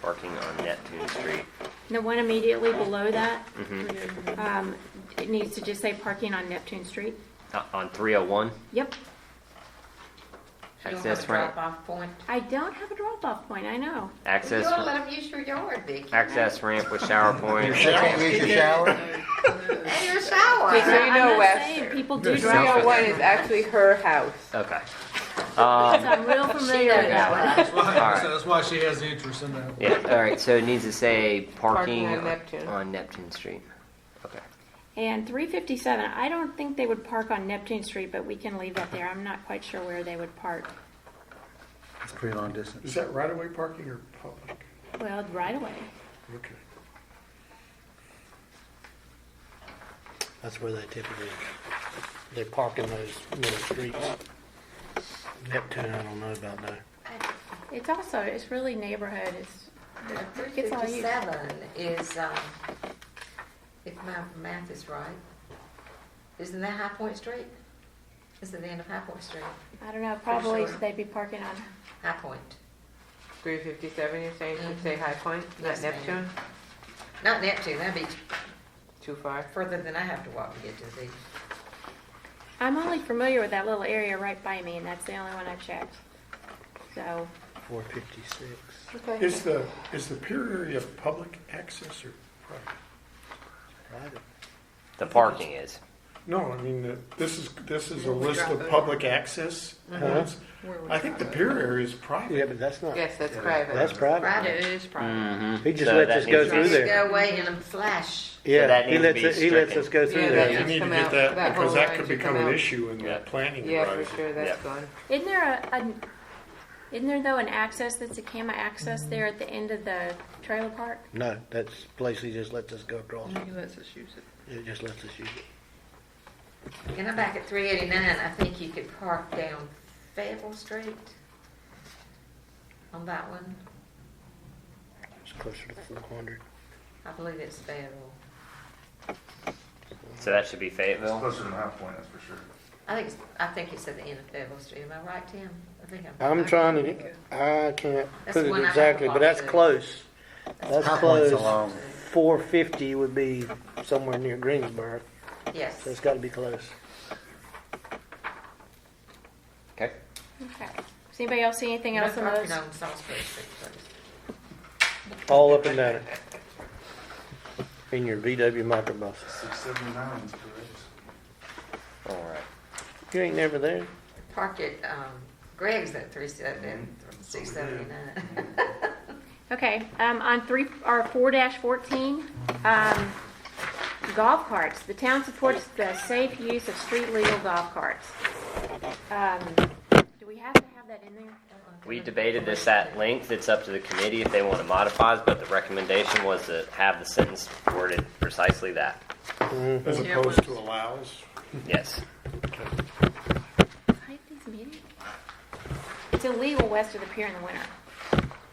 Parking on Neptune Street. The one immediately below that, Mm-hmm. it needs to just say parking on Neptune Street. On 301? Yep. You don't have Access a ramp. drop-off point. I don't have a drop-off point, I know. Access, You don't let them use your yard, Vicky. access ramp with shower point. You can't use your shower? And your shower. Okay, so you know, I'm not Wes, saying people do You're drop off. 301 is actually her house. Okay. So I'm real familiar with that one. That's why, All right. so that's why she has interest in that. Yeah, all right, so it needs to say parking Parking on Neptune. on Neptune Street. Okay. And 357, I don't think they would park on Neptune Street, but we can leave that there. I'm not quite sure where they would park. It's a pretty long distance. Is that right-of-way parking or public? Well, right away. Okay. That's where they typically, they park in those middle streets. Neptune, I don't know about that. It's also, it's really neighborhood. It's all you. 357 is, if my math is right, isn't that High Point Street? Is it the end of High Point Street? I don't know, probably sure. they'd be parking on. High Point. 357, you're saying should say High Point, not Yes, ma'am. Neptune? Not Neptune, that'd be Too far. further than I have to walk to get to the beach. I'm only familiar with that little area right by me, and that's the only one I've checked. So, 456. Okay. Is the pier area public access or private? Private. The parking is. No, I mean, this is a list drop of it. public access points. Where we I think the drop it. pier area is private. Yeah, but that's not, Yes, that's private. that's private. Private. It is private. Mm-hmm. He just lets us go through there. Go away in a flash. Yeah, that he needs to lets be he lets stricken. us go through Yeah, there. that You need to come get out, that, that because whole that line could should become come an out. issue in the Yeah. planning Yeah, horizon. for sure, that's Yeah. gone. isn't there though an access that's a CAMA access there at the end of the trailer park? No, that's place he just lets us go across. He lets us use it. It just lets us use it. And I'm back at 389. I think you could park down Fayetteville Street on that one. It's closer to 400. I believe it's Fayetteville. So that should be It's Fayetteville. closer than High Point, that's for sure. I think it's at the end of Fayetteville Street. Am I right, Tim? I think I'm trying to, I can't That's put the it one I have exactly, to but that's walk to. close. That's High Point's close. along. 450 would be somewhere near Greensburg, Yes. so it's got to be close. Okay. Okay. Does anybody else see anything else No on parking those? on Salisbury Street, please. All up and down it. In your VW microbus. 679 is correct. All right. You ain't never there. Park at Greg's at 679. Okay, on 4-14, golf carts. The town supports the safe use of street legal golf carts. Do we have to have that in there? We debated this at length. It's up to the committee if they want to modify it, but the recommendation was to have the sentence worded precisely that. As Yeah, opposed to well- allows. Yes. Type these meetings. It's illegal west of the pier in the winter.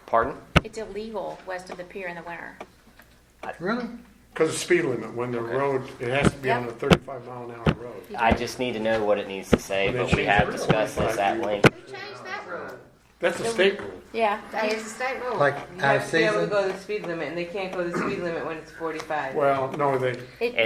Pardon? It's illegal west of the pier in the winter. Really? Because of speed limit, when the road, it has to be on a 35-mile-an-hour road. I just need to know what it needs to say, And they but we changed have it. discussed this at length. Who changed that rule? That's a state rule. Yeah. That is a state rule. Like You out of have to be able to season? go the speed limit, and they can't go the speed limit when it's 45. Well, no, they, And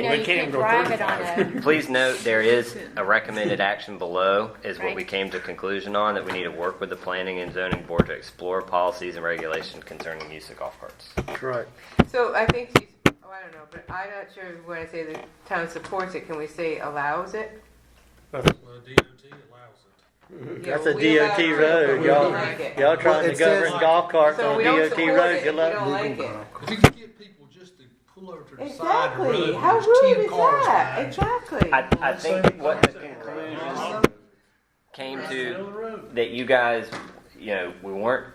No, they you can't can't go drive it on 35. a, Please note, there is a recommended action below, is what we Right. came to conclusion on, that we need to work with the planning and zoning board to explore policies and regulations concerning use of golf carts. That's right. So I think she's, I don't know, but I'm not sure when I say the town supports it, can we say allows it? Well, DOT allows it. Yeah, That's well, a we allow DOT it, but road. we Y'all, don't like it. y'all trying Well, to it govern says- golf carts So on we don't DOT support road. it Good if we luck. don't like it. If you can get people just to pull over to the side of the road, Exactly, and how there's rude 10 is cars that? behind you. Exactly. I think what the conclusion came to, that you guys, we weren't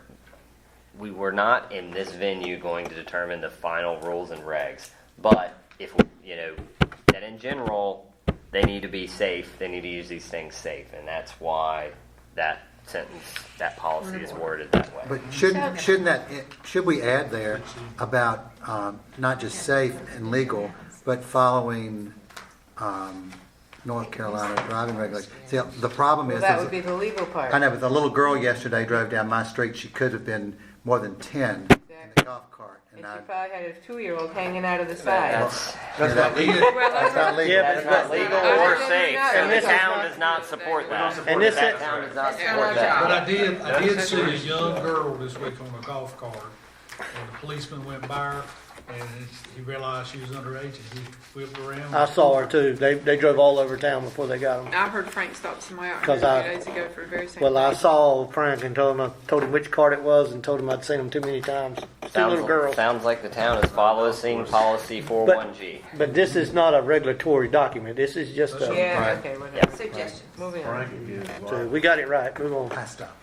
we were not in this venue going to determine the final rules and regs. But if, that in general, they need to be safe, they need to use these things safe. And that's why that sentence, that policy is worded that way. But should we add there about not just safe and legal, but following North Carolina driving regulations? See, the problem Well, is, that would be the legal part. I know, but the little girl yesterday drove down my street. She could have been more than 10 in the golf cart. And she probably had a 2-year-old hanging out of the side. That's not legal. That's not legal. Yeah, That's not legal or safe. And The this town does not support that. And this That is- town does not That's support our that. job. But I did see a young girl this week on a golf cart, and the policeman went by her, and he realized she was underage, and he whipped her around. I saw her too. They drove all over town before they got them. I heard Frank stop somebody out here 'Cause a few days ago for the very same Well, I thing. saw Frank and told him which cart it was and told him I'd seen him too many times. Two little girls. Sounds like the town is following policy 41G. But this is not a regulatory document. This is just a. Yeah, Right. okay, whatever. Suggestions. Moving on. Frank can give his So wife. we got it right. Move on. I stop.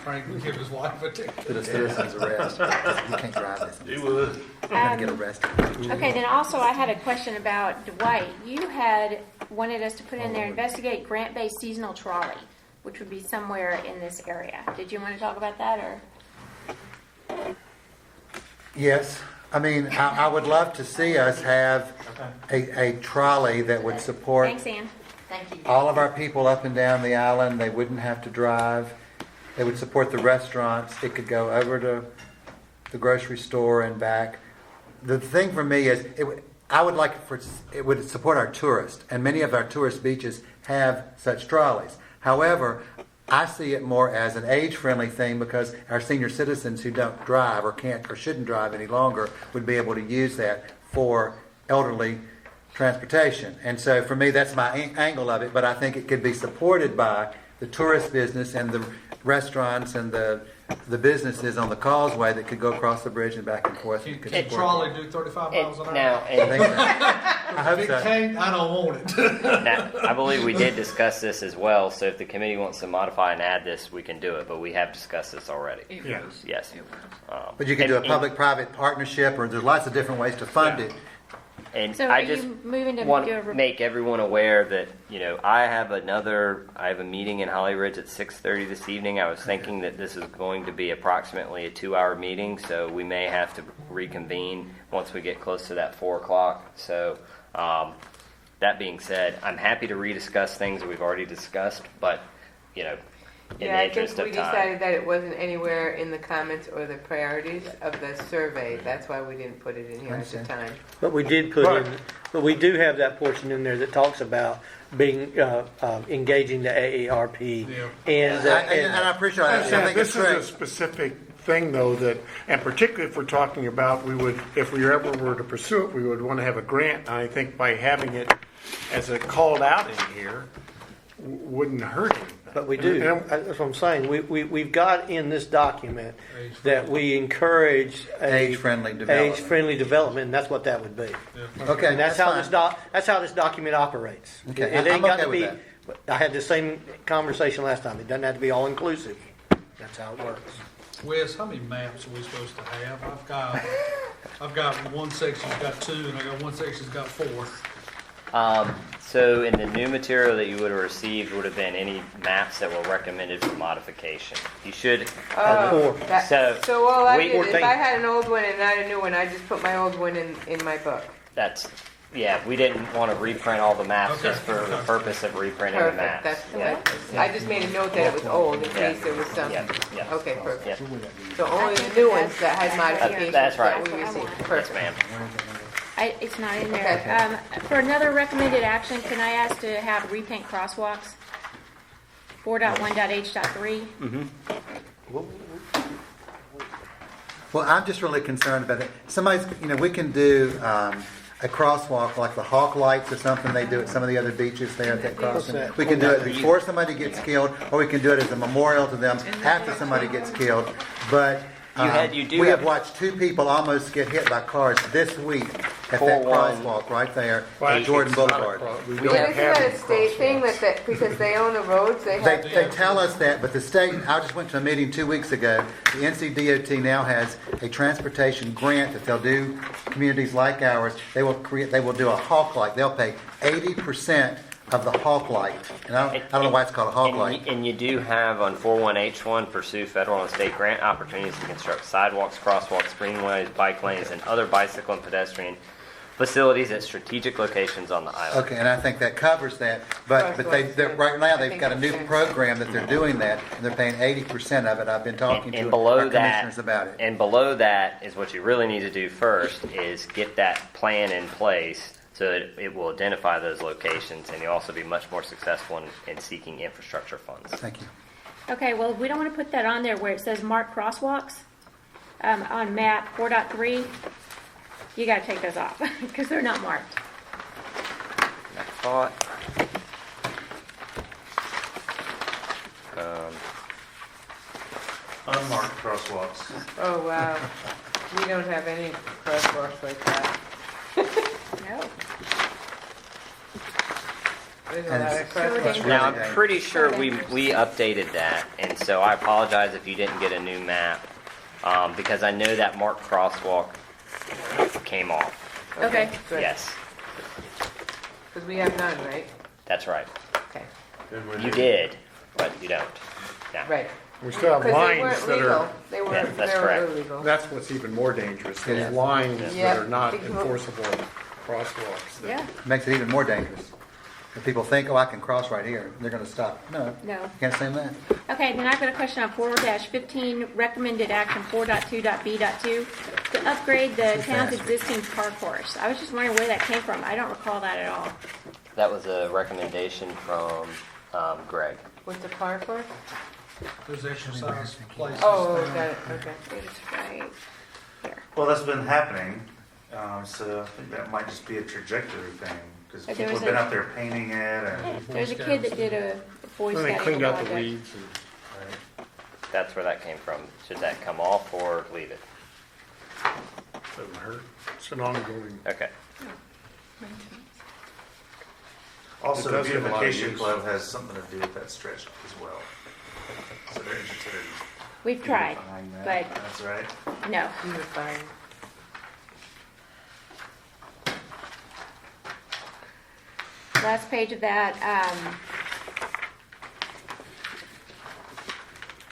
Frank would give his wife a ticket. To the citizen's arrest. You can't drive this. He would. You're going to get arrested. Okay, then also I had a question about Dwight. You had wanted us to put in there, investigate grant-based seasonal trolley, which would be somewhere in this area. Did you want to talk about that, or? Yes. I mean, I would love to see us have a trolley that would support Thanks, Ann. Thank you. all of our people up and down the island. They wouldn't have to drive. They would support the restaurants. It could go over to the grocery store and back. The thing for me is, I would like it would support our tourists, and many of our tourist beaches have such trolleys. However, I see it more as an age-friendly thing because our senior citizens who don't drive or can't or shouldn't drive any longer would be able to use that for elderly transportation. And so for me, that's my angle of it, but I think it could be supported by the tourist business and the restaurants and the businesses on the causeway that could go across the bridge and back and forth. Can Could the support trolley do 35 miles an hour? Now, it. I think so. I hope If it so. can't, I don't want it. now, I believe we did discuss this as well, so if the committee wants to modify and add this, we can do it, but we have discussed this already. It Yeah. was. Yes. It was. But you can And- do a and- public-private partnership, or there's lots of different ways to fund it. And So I are just you moving to want do to a make everyone aware that, I have a meeting in Holly Ridge at 6:30 this evening. I was thinking that this is going to be approximately a 2-hour meeting, so we may have to reconvene once we get close to that 4 o'clock. So, that being said, I'm happy to rediscuss things that we've already discussed, but, in Yeah, the I think interest we of time. decided that it wasn't anywhere in the comments or the priorities of the survey. That's why we didn't put it in here at the time. But we did but we do have that portion in there that talks about being engaging the AARP Yeah. and And I appreciate I'm that. I saying think this it's is a great. specific thing, though, that, and particularly if we're talking about, if we ever were to pursue it, we would want to have a grant. And I think by having it as a called out in here, wouldn't hurt anything. But we do. And- That's what I'm saying. We've got in this document that we encourage Age-friendly development. age-friendly development, and that's what that would be. Okay, And that's how this document operates. Okay, It ain't I'm got okay to with be. that. I had the same conversation last time. It doesn't have to be all inclusive. That's how it works. Wes, how many maps are we supposed to have? I've got one section's got 2, and I got one section's got 4. So in the new material that you would have received would have been any maps that were recommended for modification. You should, Oh, so all I we- did, if I had an old one and not a new one, I just put my old one in my book. we didn't want to reprint all the maps Okay. just for the purpose of reprinting the Perfect, maps. that's, I just made a note that it was old in Yeah. case there was some. Yeah. Okay, perfect. Yeah. So only the new ones that had modifications That's that right. we received. Yes, Perfect. ma'am. It's not in there. For another recommended action, can I ask to have repaint crosswalks? 4.1.h.3. Well, I'm just really concerned about it. We can do a crosswalk like the Hawk Lights or something they do at some of the other beaches there at that crossing. that? We can do it before somebody gets killed, or we can do it as a memorial to them after somebody gets killed. But do We have have watched 2 people almost get hit by cars this week at that 4-1. crosswalk right there Well, at actually, Jordan it's not a Boulevard. We We don't But isn't have that a any state thing, crosswalks. that because they own the roads, they They, have to? they tell us that, but the state, I just went to a meeting 2 weeks ago. The NCDOT now has a transportation grant that they'll do communities like ours. They will do a hawk light. They'll pay 80% of the hawk light. And I don't know why it's called a hawk light. And you do have on 41H1 pursue federal and state grant opportunities to construct sidewalks, crosswalks, greenways, bike lanes, and other bicycle and pedestrian facilities at strategic locations on the island. Okay, and I think that covers that, but right now, they've got a new program that they're doing that, and they're paying 80% of it. I've been talking And to below our that, commissioners about it. and below that is what you really need to do first is get that plan in place so that it will identify those locations, and you'll also be much more successful in seeking infrastructure funds. Thank you. Okay, well, we don't want to put that on there where it says mark crosswalks on map 4.3. You got to take those off because they're not marked. I thought. Unmarked crosswalks. Oh, wow. We don't have any crosswalks like that. No. There's a And lot of it's- crosswalks. Now, I'm dangerous. pretty sure So we dangerous. updated that, and so I apologize if you didn't get a new map, because I know that marked crosswalk came off. Okay. Good. Yes, Because we have none, right? that's right. Okay, You did, but you don't. Yeah. right. We still have Because they lines weren't that legal. are, They were, Yeah, that's they were correct. illegal. that's what's even more dangerous, Yeah. those lines Yeah. that are not Big- enforceable crosswalks. that- Yeah. Makes it even more dangerous. If people think, oh, I can cross right here, they're going to stop. No, No. you can't say that. Okay, then I've got a question on 4-15, recommended action 4.2.B.2, to upgrade the Too town's fast. existing park course. I was just wondering where that came from. I don't recall that at all. That was a recommendation from Greg. With the parkour? There's exercise places. Oh, down. got it, okay. It's right here. Well, that's been happening, so I think that might just be a trajectory thing, because There people was have been a- out there painting it and. There's a kid that did a Boy When they Scout cleaned out the project. weeds and. That's where that came from. Should that come off or leave it? Doesn't hurt. It's an ongoing. Okay. Also, It the does have a lot of beautification use. club has something to do with that stretch as well. So they're interested in We've tried, beautifying that. but That's right. no. You were fine. Last page of that,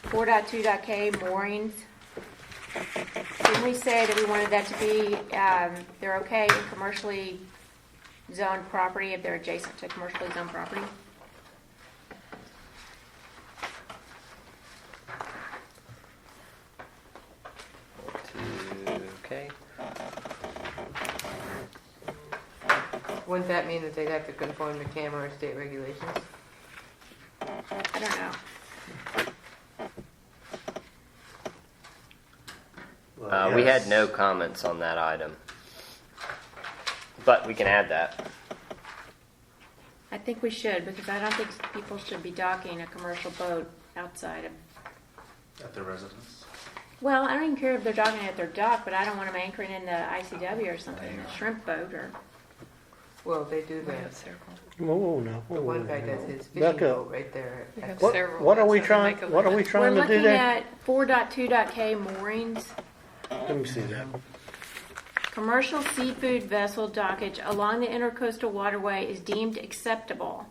4.2.K, moorings. Didn't we say that we wanted that to be, they're okay in commercially zoned property if they're adjacent to commercially zoned property? Okay. Wouldn't that mean that they'd have to conform to CAMA or state regulations? I don't know. We Yes. had no comments on that item, but we can add that. I think we should, because I don't think people should be docking a commercial boat outside of, At their residence. well, I don't even care if they're docking it at their dock, but I don't want them anchoring in the ICW or something, a shrimp boat or, Well, they do that. Whoa, no. The one guy does his Back fishing up. boat right there. We have What, several. what are we That's how they trying, make a what are we living. we're trying to do looking there? at 4.2.K moorings. Let me see that. Commercial seafood vessel dockage along the intercoastal waterway is deemed acceptable.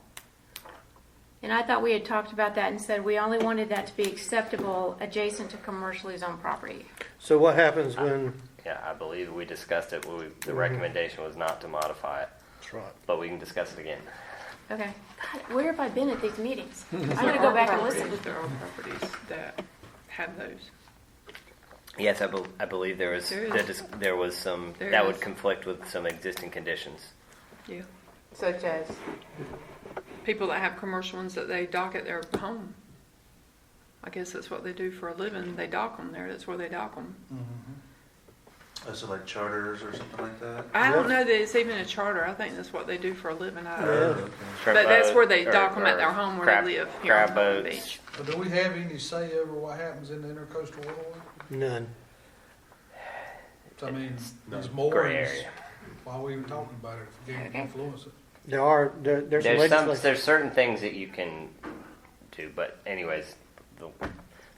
And I thought we had talked about that and said we only wanted that to be acceptable adjacent to commercially zoned property. So what happens when, Yeah, I believe we discussed it. The recommendation was not to modify it, that's right. but we can discuss it again. Okay. God, where have I been at these meetings? I'm gonna go back and listen. There are properties that have those. Yes, I believe there was There is. there was some There that is. would conflict with some existing conditions. Yeah. Such as, People that have commercial ones that they dock at their home. I guess that's what they do for a living. They dock them there. That's where they dock them. So like charters or something like that? I don't know that it's even a charter. I think that's what they do for a living. Oh, okay. Shrimp But that's boat where they or- dock them at or their home where crab- they live here on crab Holden boats. Beach. But do we have any say over what happens in the intercoastal waterway? None. So, I mean, these gray moorings, area. why are we even talking about it if we can't Okay. influence it? There's some legislation. There's certain things that you can do, but anyways,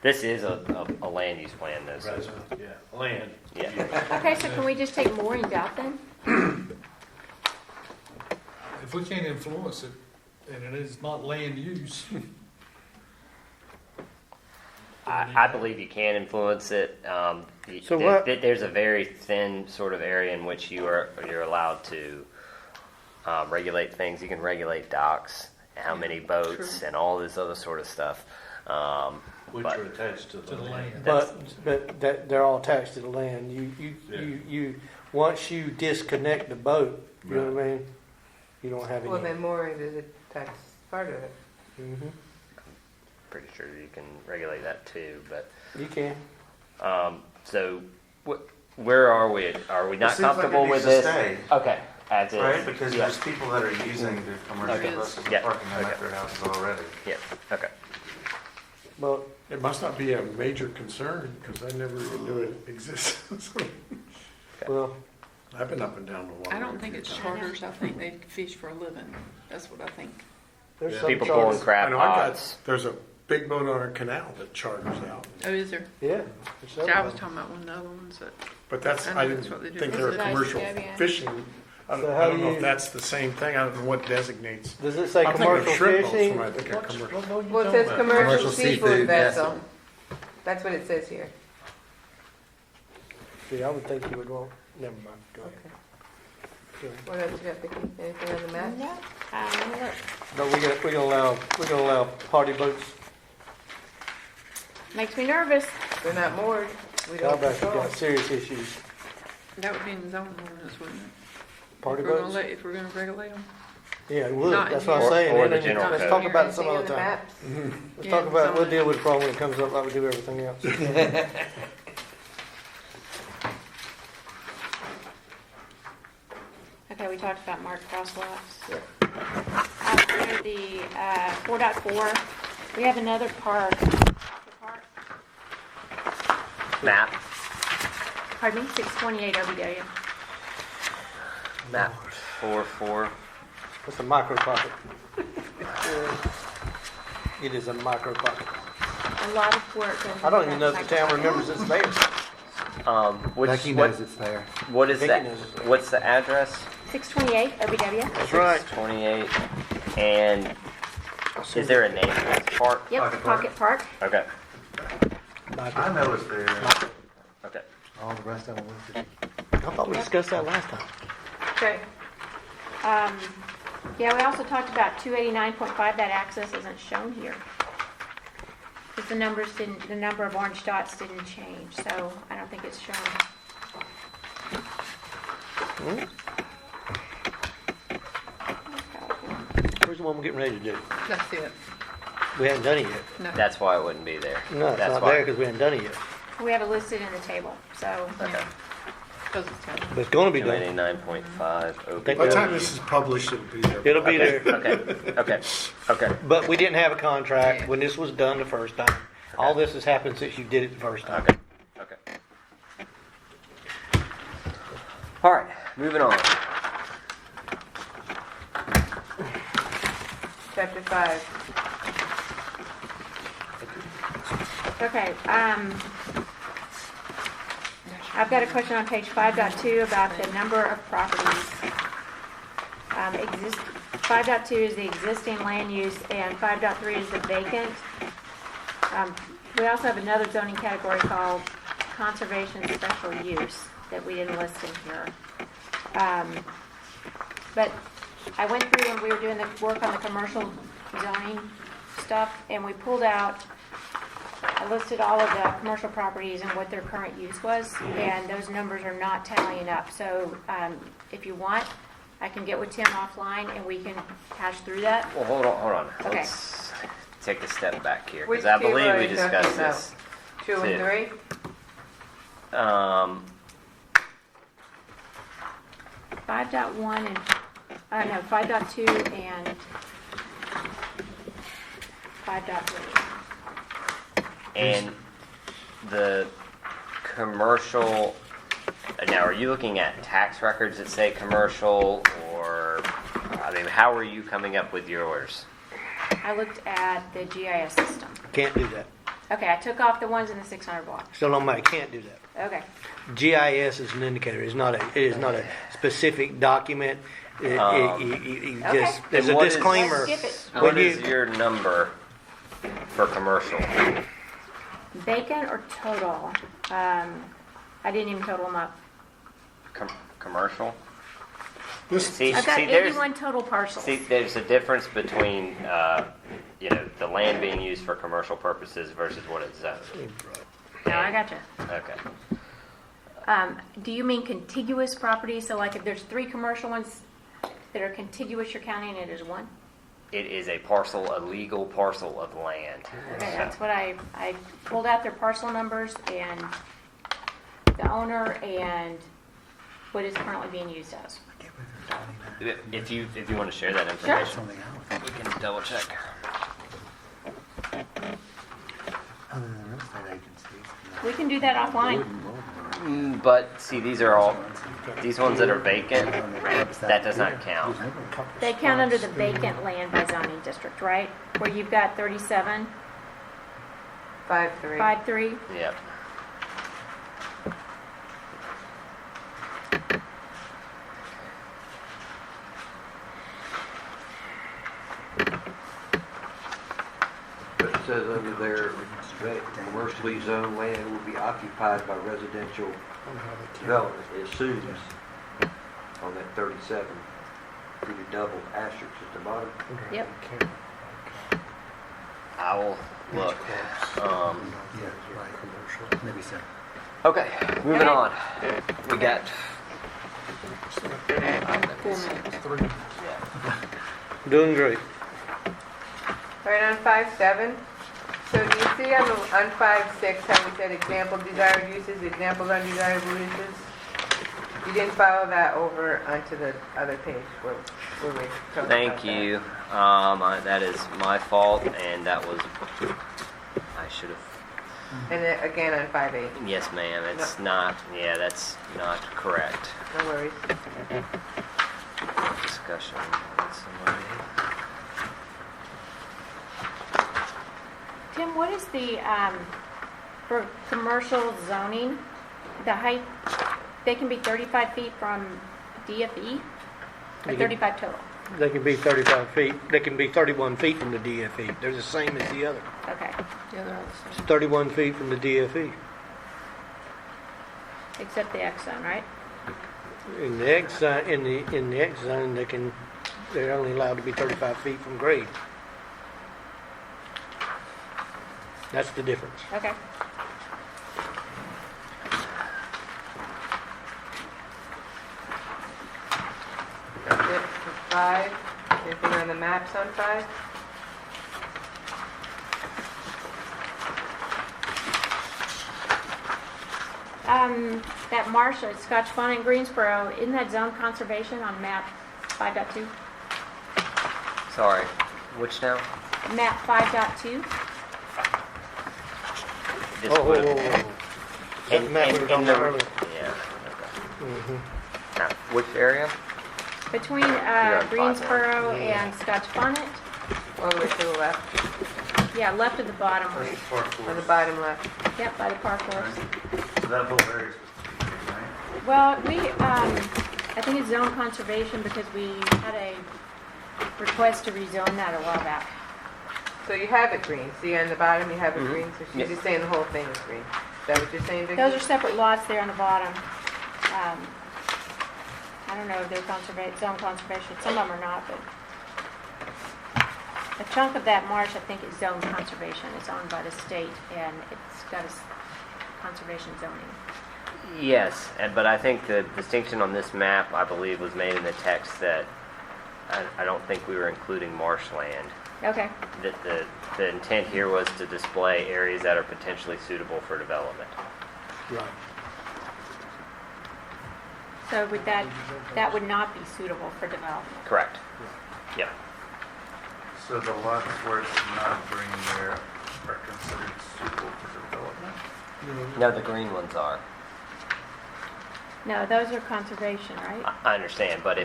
this is a land use plan though, so, Yeah, land. yeah. Okay, so can we just take moorings out then? If we can't influence it, and it is not land use, I believe you can influence it. So what- There's a very thin sort of area in which you're allowed to regulate things. You can regulate docks, and how many boats, and all this other sort of stuff. Which But- are attached to to the land. But that they're all attached to the land. Yeah. You once you disconnect the boat, you know what I mean? You don't have any. Well, then moorings is a tax part of it. Mhm. Pretty sure you can regulate that too, but. You can. So, where are we? Are we not seems like it comfortable with needs to this? stay. Okay, as is. Right, because Yeah. there's people that are using the commercial Okay. buses Yeah. and parking them at Okay. their houses already. Yeah, okay. Well, It must not be a major concern, because I never even knew it existed. well, I've been up and down the water. I don't think it's charters, I think they fish for a living. That's what I think. there's Yeah. some People charters. pulling crab I know, I got, pots. there's a big boat on our canal that charters out. Oh, is there? Yeah. there's Yeah, I several was of them. talking about one of the other ones that, But that's, I know I that's didn't what they do. think This they're is a nice, commercial yeah. fishing. I So how don't do know you- if that's the same thing. I don't know what designates. Does it say I'm thinking of commercial shrimp boats fishing? when I think of commercial. Well, it says commercial Commercial seafood seafood, yes. vessel. That's what it says here. See, I would think you would want. Never mind. Go ahead. Go ahead. What else you got, Vicki? Anything on the map? No. Look, No, we're gonna allow party boats. makes me nervous. They're not moored. We How don't about you control. got serious issues? that would be in the zoning ordinance, wouldn't it? Party If we're gonna boats? if we're gonna regulate them. Yeah, it would. Not That's in what I'm here. saying. Or And the then general let's code. talk about it some Anything other on the time. maps? Let's Yeah, talk about it. We'll zoning. deal with the problem when it comes up like we do everything else. Okay, we talked about marked crosswalks. After the 4.4, we have another park. Park. Map, Pardon me, 628 OBW. map 4. It's a micro pocket. It is a micro pocket. A lot of work. goes I don't into even know that if the town site. remembers it's there. Becky knows it's there. What is Vicky that? knows it's- What's the address? 628 OBW. That's right. 28. And is there a name for this park? Yep, Pocket Park. Pocket Park. Okay, I know it's there. okay. All the rest of them listed. I thought we discussed that last time. Okay. Yeah, we also talked about 289.5, that access isn't shown here. Because the number of orange dots didn't change, so I don't think it's shown. Where's the one we're getting ready to do? That's it. We haven't done it yet. No. That's why it wouldn't be there. No, it's That's not why. there because we haven't done it yet. We have it listed in the table, so. Okay. Because it's kind of- But it's going to be done. 289.5. Think By the about time this is published, it'll be there. It'll be there. Okay. But we didn't have a contract when this was done the first time. All this has happened since you did it the first time. Okay. All right, moving on. Chapter 5. Okay, I've got a question on page 5.2 about the number of properties. 5.2 is the existing land use and 5.3 is the vacant. We also have another zoning category called conservation special use that we didn't list in here. But I went through when we were doing the work on the commercial zoning stuff, and we pulled out, I listed all of the commercial properties and what their current use was, and those numbers are not tallying up. So if you want, I can get with Tim offline and we can hash through that. Well, hold on. Okay. Let's take a step back here, Which because I table believe are we you talking discussed about? this. 2 and Two. 3? 5.1 and, no, 5.2 and 5.3. And the commercial Now, are you looking at tax records that say commercial, or, I mean, how are you coming up with yours? I looked at the GIS system. Can't do that. Okay, I took off the ones in the 600 block. Still don't matter. Can't do that. Okay. GIS is an indicator. It is not a specific document. You just, there's And a what is- disclaimer. Let's skip it. When What you- is your number for commercial? Vacant or total? I didn't even total them up. Commercial? This, See, I've got see, there's, 81 total parcels. see, there's a difference between, the land being used for commercial purposes versus what it's zoned. No, I gotcha. Okay. Do you mean contiguous property? So like if there's 3 commercial ones that are contiguous, you're counting it as one? It is a parcel, a legal parcel of land. Okay, that's what I pulled out their parcel numbers and the owner and what is currently being used as. If you want to share that information, we can double check. We can do that offline. But see, these ones that are vacant, that does not count. They count under the vacant land by zoning district, right? Where you've got 37, 5-3. 5-3. Yep. But it says under there, that commercially zoned land will be occupied by residential development. It assumes on that 37, see the double asterisk at the bottom. Yep. I will look. Maybe so. Okay, moving on. We got. 4 minutes. Doing great. All right, on 5-7. So do you see on 5-6 how we said example desired uses, examples undesirable uses? You didn't follow that over onto the other page where we talked about Thank that. you. That is my fault, and that was. I should have. And then again on 5-8. Yes, ma'am. It's not. Yeah, that's not correct. No worries. Discussion with somebody. Tim, what is the, for commercial zoning, the height, they can be 35 feet from DFE? Or 35 total? They can be 35 feet. They can be 31 feet from the DFE. They're the same as the other. Okay, Yeah, they're all the It's same. 31 feet from the DFE. except the X zone, right? In the X zone, in the X zone, they're only allowed to be 35 feet from grade. That's the difference. Okay. Yep, for 5. Anything on the maps on 5? That marsh at Scotch Bonnet in Greensboro, isn't that zone conservation on map 5.2? Sorry. Which now? Map 5.2? This Oh, would- Is that the map we were talking about earlier? Yeah. Okay. Mhm. Now, which area? Between on Greensboro and Scotch Bonnet? All the way to the left, Yeah, left of the bottom. Park on the forest. bottom left. Yep, by the park horse. So that whole area is supposed to be green, right? Well, I think it's zone conservation because we had a request to rezone that a while back. So you have it green. See on the bottom, you have it green. So she's Yes. just saying the whole thing is green. Is that what you're saying, Vicki? Those are separate lots there on the bottom. I don't know if they're zone conservation, some of them are not, but a chunk of that marsh, I think, is zone conservation. It's owned by the state, and it's got conservation zoning. Yes, but I think the distinction on this map, I believe, was made in the text that I don't think we were including marshland. Okay, That the intent here was to display areas that are potentially suitable for development. Right. so with that would not be suitable for development. Correct. Yep. So the lots where it's not green there are considered suitable for development? No, the green ones are. No, those are conservation, right? I understand, but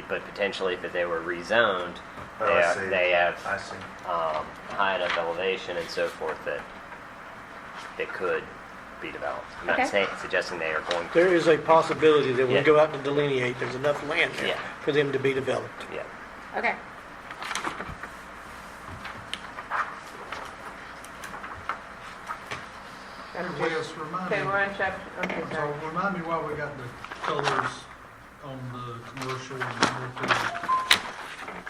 but potentially if they were rezoned, Oh, I see. they have I see. high enough elevation and so forth that they could be developed. I'm not Okay. suggesting they are going to. There is a possibility that Yeah. we'll go out and delineate, there's enough land there Yeah. for them to be developed. Yeah. Okay. Wes, remind Okay, me, we're on chapter, okay, so sorry. remind me why we got the colors on the commercial and multi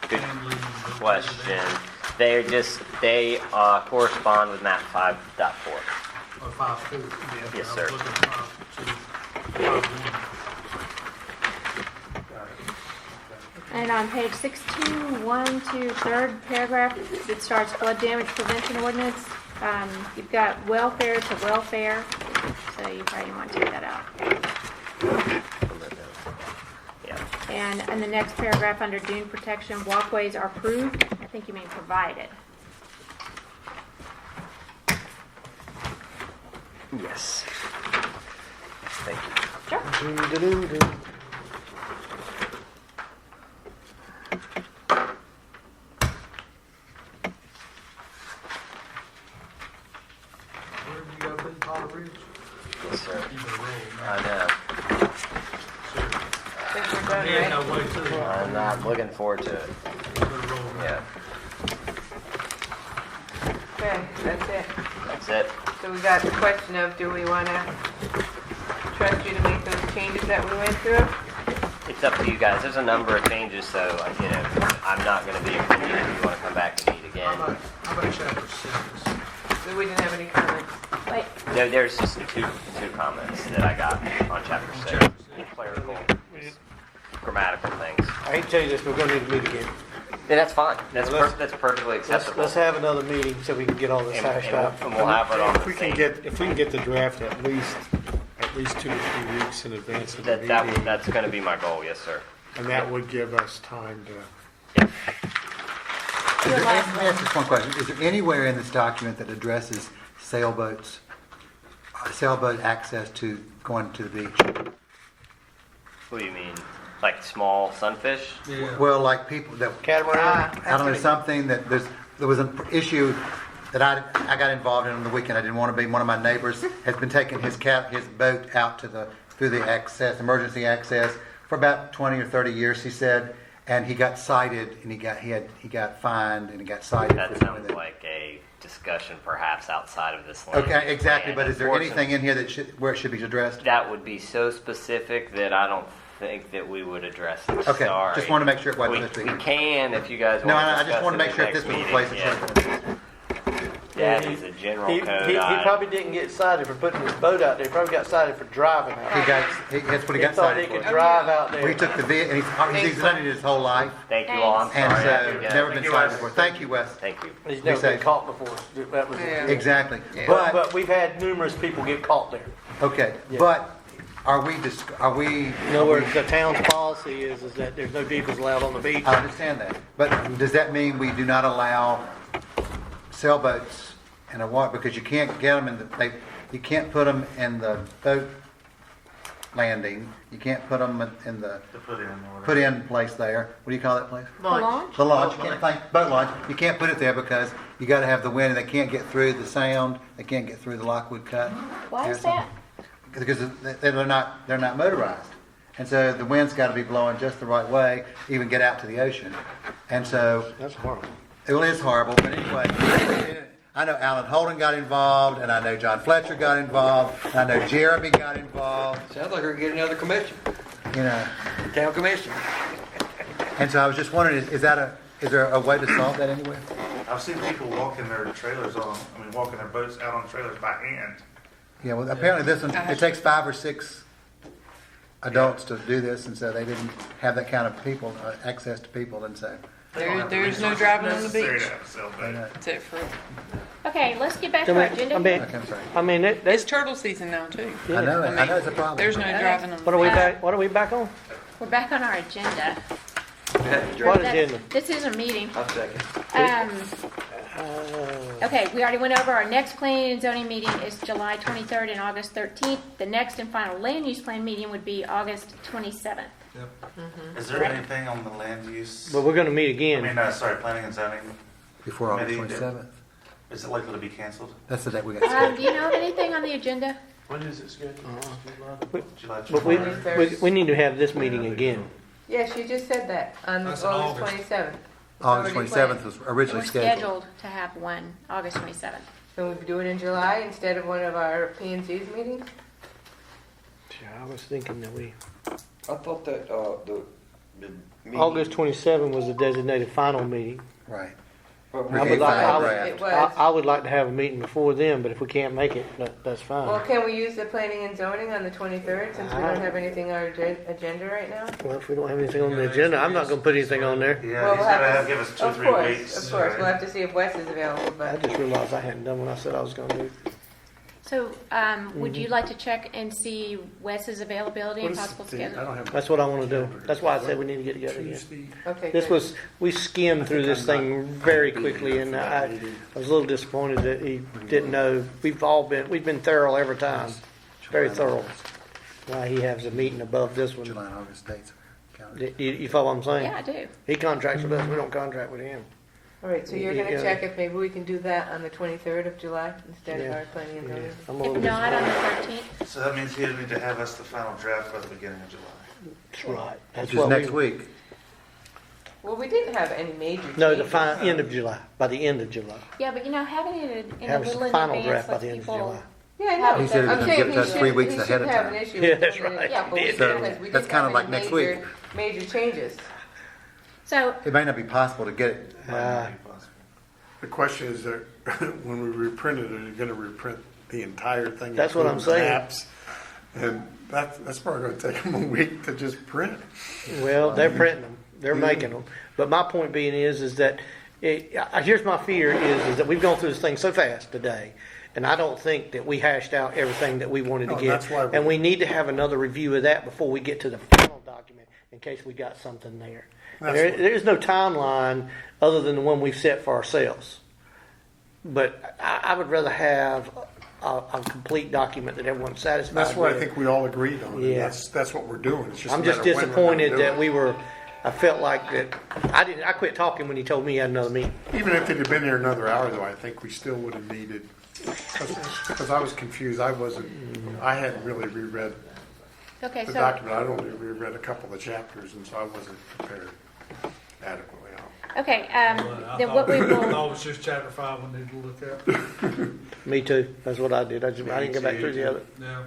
Good family. and the question. residential. They correspond with map 5.4. Or 5.4. Yeah, Yes, I was sir. looking at 5.2, 5.1. And on page 16, 1 to 3rd paragraph, it starts flood damage prevention ordinance. You've got welfare to welfare, so you probably want to take that out. Yeah. And in the next paragraph, under dune protection, walkways are approved. I think you mean provided. Yes. Thank you. Sure. Doo-doo-doo-doo. Where have you got to be, Potter Ridge? Yes, sir. You better roll, man. I know. Think we're done, Yeah, right? no, wait till. I'm not looking forward to it. You better roll, man. Yeah. Okay, that's it. That's it. So we got the question of, do we want to trust you to make those changes that we went through? It's up to you guys. There's a number of changes, so I'm not going to be opinion if you want to come back and meet again. How about chapter 6? So we didn't have any comments. Wait, There's just two comments that I got on chapter 6. Chapter 6. Clerical, grammatical things. I hate to tell you this, we're gonna need to meet again. Yeah, that's fine. That's Let's- that's perfectly acceptable. Let's have another meeting so we can get all this And hashed we'll- out. and we'll have it on If the we can same. get the draft at least 2 to 3 weeks in advance of the meeting, That's going to be my goal. Yes, sir. and that would give us time to. Let me ask just one question. Is there anywhere in this document that addresses sailboat access to going to the beach? What do you mean? Like small sunfish? Yeah. Well, like people that, Catamaran? I don't know, something that there was an issue that I got involved in on the weekend. I didn't want to be. One of my neighbors has been taking his boat out through the emergency access for about 20 or 30 years, he said, and he got cited and he got fined and he got cited. That for doing sounds that. like a discussion perhaps outside of this line. Okay, exactly. And But is there anything in here that where it should be addressed? that would be so specific that I don't think that we would address it. Okay, Sorry. just want to make sure it wasn't We, this we week. can if you guys No, want to I discuss just want to it make at sure if next this was the meeting. place it Yeah. should have been. That is a general He code probably item. didn't get cited for putting his boat out there, he probably got cited for driving out. That's what he He got thought he cited could for. drive out He there. took the vehicle, and he's done it his whole life, Thank you all. I'm and sorry. I so forget. never been you, cited Wes. before. Thank you, Wes. Thank you. He's Be never been safe. caught before. That was Yeah. Exactly. But we've had numerous people get caught there. Okay, Yeah. but are we, In other words, the town's policy is that there's no vehicles allowed on the beach. I understand that, but does that mean we do not allow sailboats in a water, because you can't get them you can't put them in the boat landing, you can't put them in the To put in or put in place there, what do you call that place? the launch? The launch, boat launch, you can't put it there because you gotta have the wind and they can't get through the sound, they can't get through the Lockwood Cut. Why is that? Because they're not motorized. And so the wind's gotta be blowing just the right way, to even get out to the ocean. And so, That's horrible. it is horrible, but anyway, I know Alan Holden got involved, and I know John Fletcher got involved, and I know Jeremy got involved, Sounds like we're getting another commission, you know. town commission. And so I was just wondering, is there a way to solve that anywhere? I've seen people walking their walking their boats out on trailers by hand. Yeah, well, apparently this one, it takes 5 or 6 adults to do this, and so they didn't have that kind of people, access to people, and so. There's no driving on the Necessary beach. to have a sailboat. That's it for, Okay, let's get back to our agenda. Okay, I'm sorry. I mean, it's turtle season now too. I know it's a problem. There's no driving on the What are we beach. back, what are we back on? We're back on our agenda. What That's- agenda? This is a meeting. I'll second. Okay, we already went over our next planning and zoning meeting is July 23rd and August 13th. The next and final land use plan meeting would be August 27th. Is there anything on the land use? But we're gonna meet I again. mean, sorry, planning and zoning, Before August Maybe- 27th. is it likely to be canceled? That's the date we got scheduled. Do you know of anything on the agenda? When is it scheduled? July But we, 23rd? we need to have this meeting again. Yeah, she just said that on That's in August August. 27th. August already 27th was originally We're scheduled. scheduled to have one August 27th. So we do it in July instead of one of our P and Z's meetings? Yeah, I was thinking that I thought that, the meeting. August 27 was the designated final meeting. Right. But I would like- I would- It was. I would like to have a meeting before then, but if we can't make it, that's Well, fine. can we use the planning and zoning on the 23rd since we don't have anything on our agenda right now? Well, if we don't have anything on the agenda, I'm not gonna put anything on there. Yeah, Well, he's we'll have gonna to- give us 2 or Of 3 course, weeks. of course. We'll have to see if Wes is available, I but just realized I hadn't done what I said I was gonna do. So, would you like to check and see Wes's availability and possible schedule? I don't have. That's what I wanna do. That's why I said we need to get together again. Tuesday. okay. This good. was, we skimmed through this thing very quickly, and I was a little disappointed that he didn't know. We've been thorough every time, very thorough. Why he has a meeting above this July one. and August dates. Calendar. You follow what I'm saying? Yeah, I do. He contracts with us, we don't contract with him. All right, so you're Yeah. gonna check if maybe we can do that on the 23rd of July instead of Yeah. our planning and Yeah, zoning? I'm a If little not, on the disappointed. 13th. So that means he'll need to have us the final draft by the beginning of July. That's right. That's Which is what next week. Well, we didn't have any major changes. No, end of July, by the end of July. Yeah, but having it in a Have us little the in final advance draft by lets the end of people. July. Yeah, I know. He said he I'm was saying gonna give us 3 weeks he ahead of shouldn't have an time. issue Yeah, with that's doing it. right. Yeah, but we He didn't, did. because we That's didn't kinda have like any next week. major changes. So, It may not be possible to get it. The question is that when we reprint it, are you gonna reprint the entire thing? That's what I'm including saying. maps? And that's probably gonna take them a week to just print. Well, they're printing them, they're making them. But my point being is that, here's my fear is that we've gone through this thing so fast today, and I don't think that we hashed out everything that we wanted to No, get. that's why we- And we need to have another review of that before we get to the final document, in case we got something there. And That's what- there's no timeline other than the one we've set for ourselves. But I would rather have a complete document that everyone's satisfied with. That's what I think we all agreed on. and Yeah. That's what we're doing. It's just I'm a just matter of when we're gonna disappointed do that it. I felt like that, I quit talking when he told me he had another meeting. Even if it had been there another hour, though, I think we still would have needed, because I was confused. I hadn't really reread okay, the so, document. I'd only reread a couple of the chapters, and so I wasn't prepared adequately. okay, Well, then what we I will, thought it was just chapter 5 we need to look at. Me too, that's what I did, I didn't go back through the other. Yeah,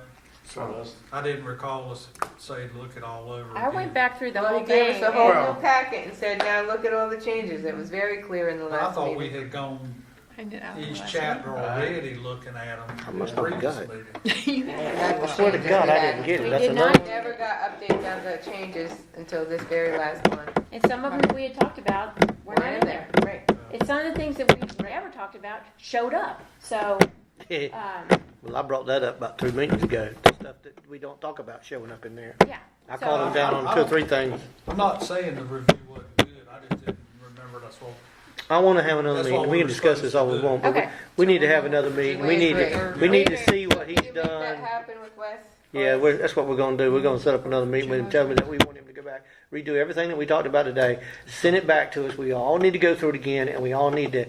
So, I didn't recall us saying to look it all over. I went again. back through the Well, whole he gave us thing. a whole Well- new packet and said, now look at all the changes. It was very clear in the I last thought we meeting. had gone And it out each last chapter already looking at them. I must have previous got it. meeting. I I swear to God, I didn't get it, We that's did another. not. We never got updates on the changes until this very last one. And some of them that we had talked about were not in there. Right. And some of the things that we've never talked about showed up. So, Well, I brought that up about 2 meetings ago, the stuff that we don't talk about showing up in there. yeah. I So- called him down on 2 or 3 things. I'm not saying the review wasn't good, I just didn't remember that's what. I wanna have another That's meeting, what we we can were discuss this all we supposed to want, do. but Okay. we need to have another meeting, we need to see what Did he's you make that done. happen with Wes? Yeah, that's what we're gonna do. We're gonna set up another meeting with him, tell me that we want him to go back, redo everything that we talked about today, send it back to us. We all need to go through it again, and we all need to,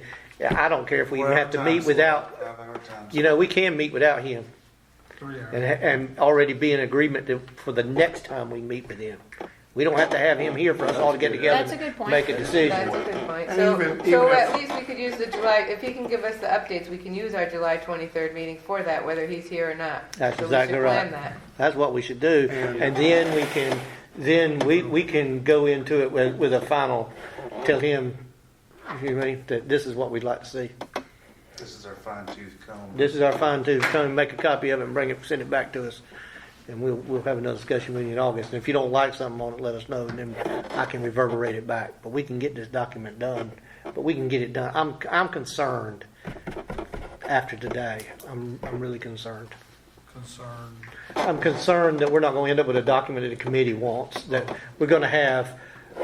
I don't care if we even have to meet without, we can meet without him 3 hours. and already be in agreement for the next time we meet with him. We don't have to have him here for us all to get together That's a good and point. make a That's decision. a good point. And So, even so if- at least we could use the July, if he can give us the updates, we can use our July 23rd meeting for that, whether he's here or not. That's So exactly we should right. plan that. That's what we should do, and then we can go into it with a final, tell him, you know, that this is what we'd like to see. This is our fine tooth comb. This is our fine tooth comb, make a copy of it and bring it, send it back to us. And we'll have another discussion with you in August. And if you don't like something on it, let us know, and then I can reverberate it back. But we can get this document done, but we can get it done. I'm concerned after today. I'm really concerned. Concerned. I'm concerned that we're not going to end up with a document that the committee wants, that we're going to have,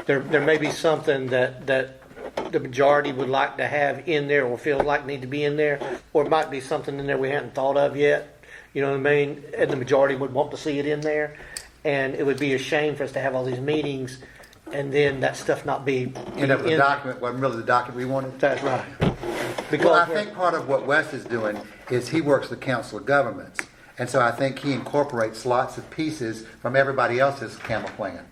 there may be something that the majority would like to have in there or feel like need to be in there, or it might be something in there we hadn't thought of yet. You know what I mean? And the majority would want to see it in there. And it would be a shame for us to have all these meetings and then that stuff not be End up with a document wasn't really the document we wanted. That's right. Because Well, I think part of what Wes is doing is he works with the Council of Governments. And so I think he incorporates lots of pieces from everybody else's CAMA plan.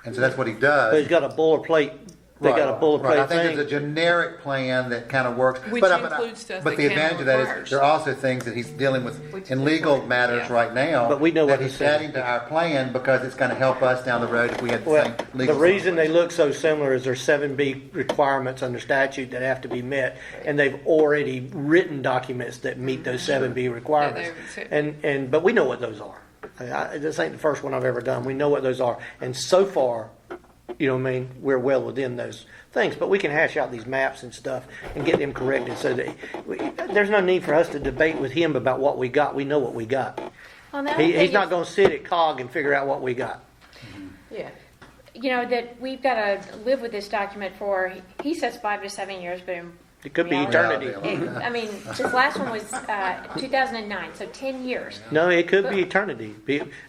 And so that's what he does. But he's got a boilerplate. They got a Right. boilerplate I think thing. there's a generic plan that kind of works. Which but includes stuff But that the CAMA advantage of that is requires. there are also things that he's dealing with Which in is legal important. matters Yeah. right now. But we know what that he's he's saying. adding to our plan because it's going to help us down the road if we had the Well, same the legal. reason they situation. look so similar is there's 7B requirements under statute that have to be met, and they've already written documents that meet those 7B requirements. Yeah, they- But we know what those are. This ain't the first one I've ever done. We know what those are, and so far, you know what I mean, we're well within those things. But we can hash out these maps and stuff and get them corrected so that there's no need for us to debate with him about what we got. We know what we got. Well, the other He's thing not is, going to sit at COG and figure out what we got. Yeah. you know, that we've got to live with this document for, he says 5 to 7 years, but in It could be reality- eternity. I mean, this last one was 2009, so 10 years. No, it could be eternity.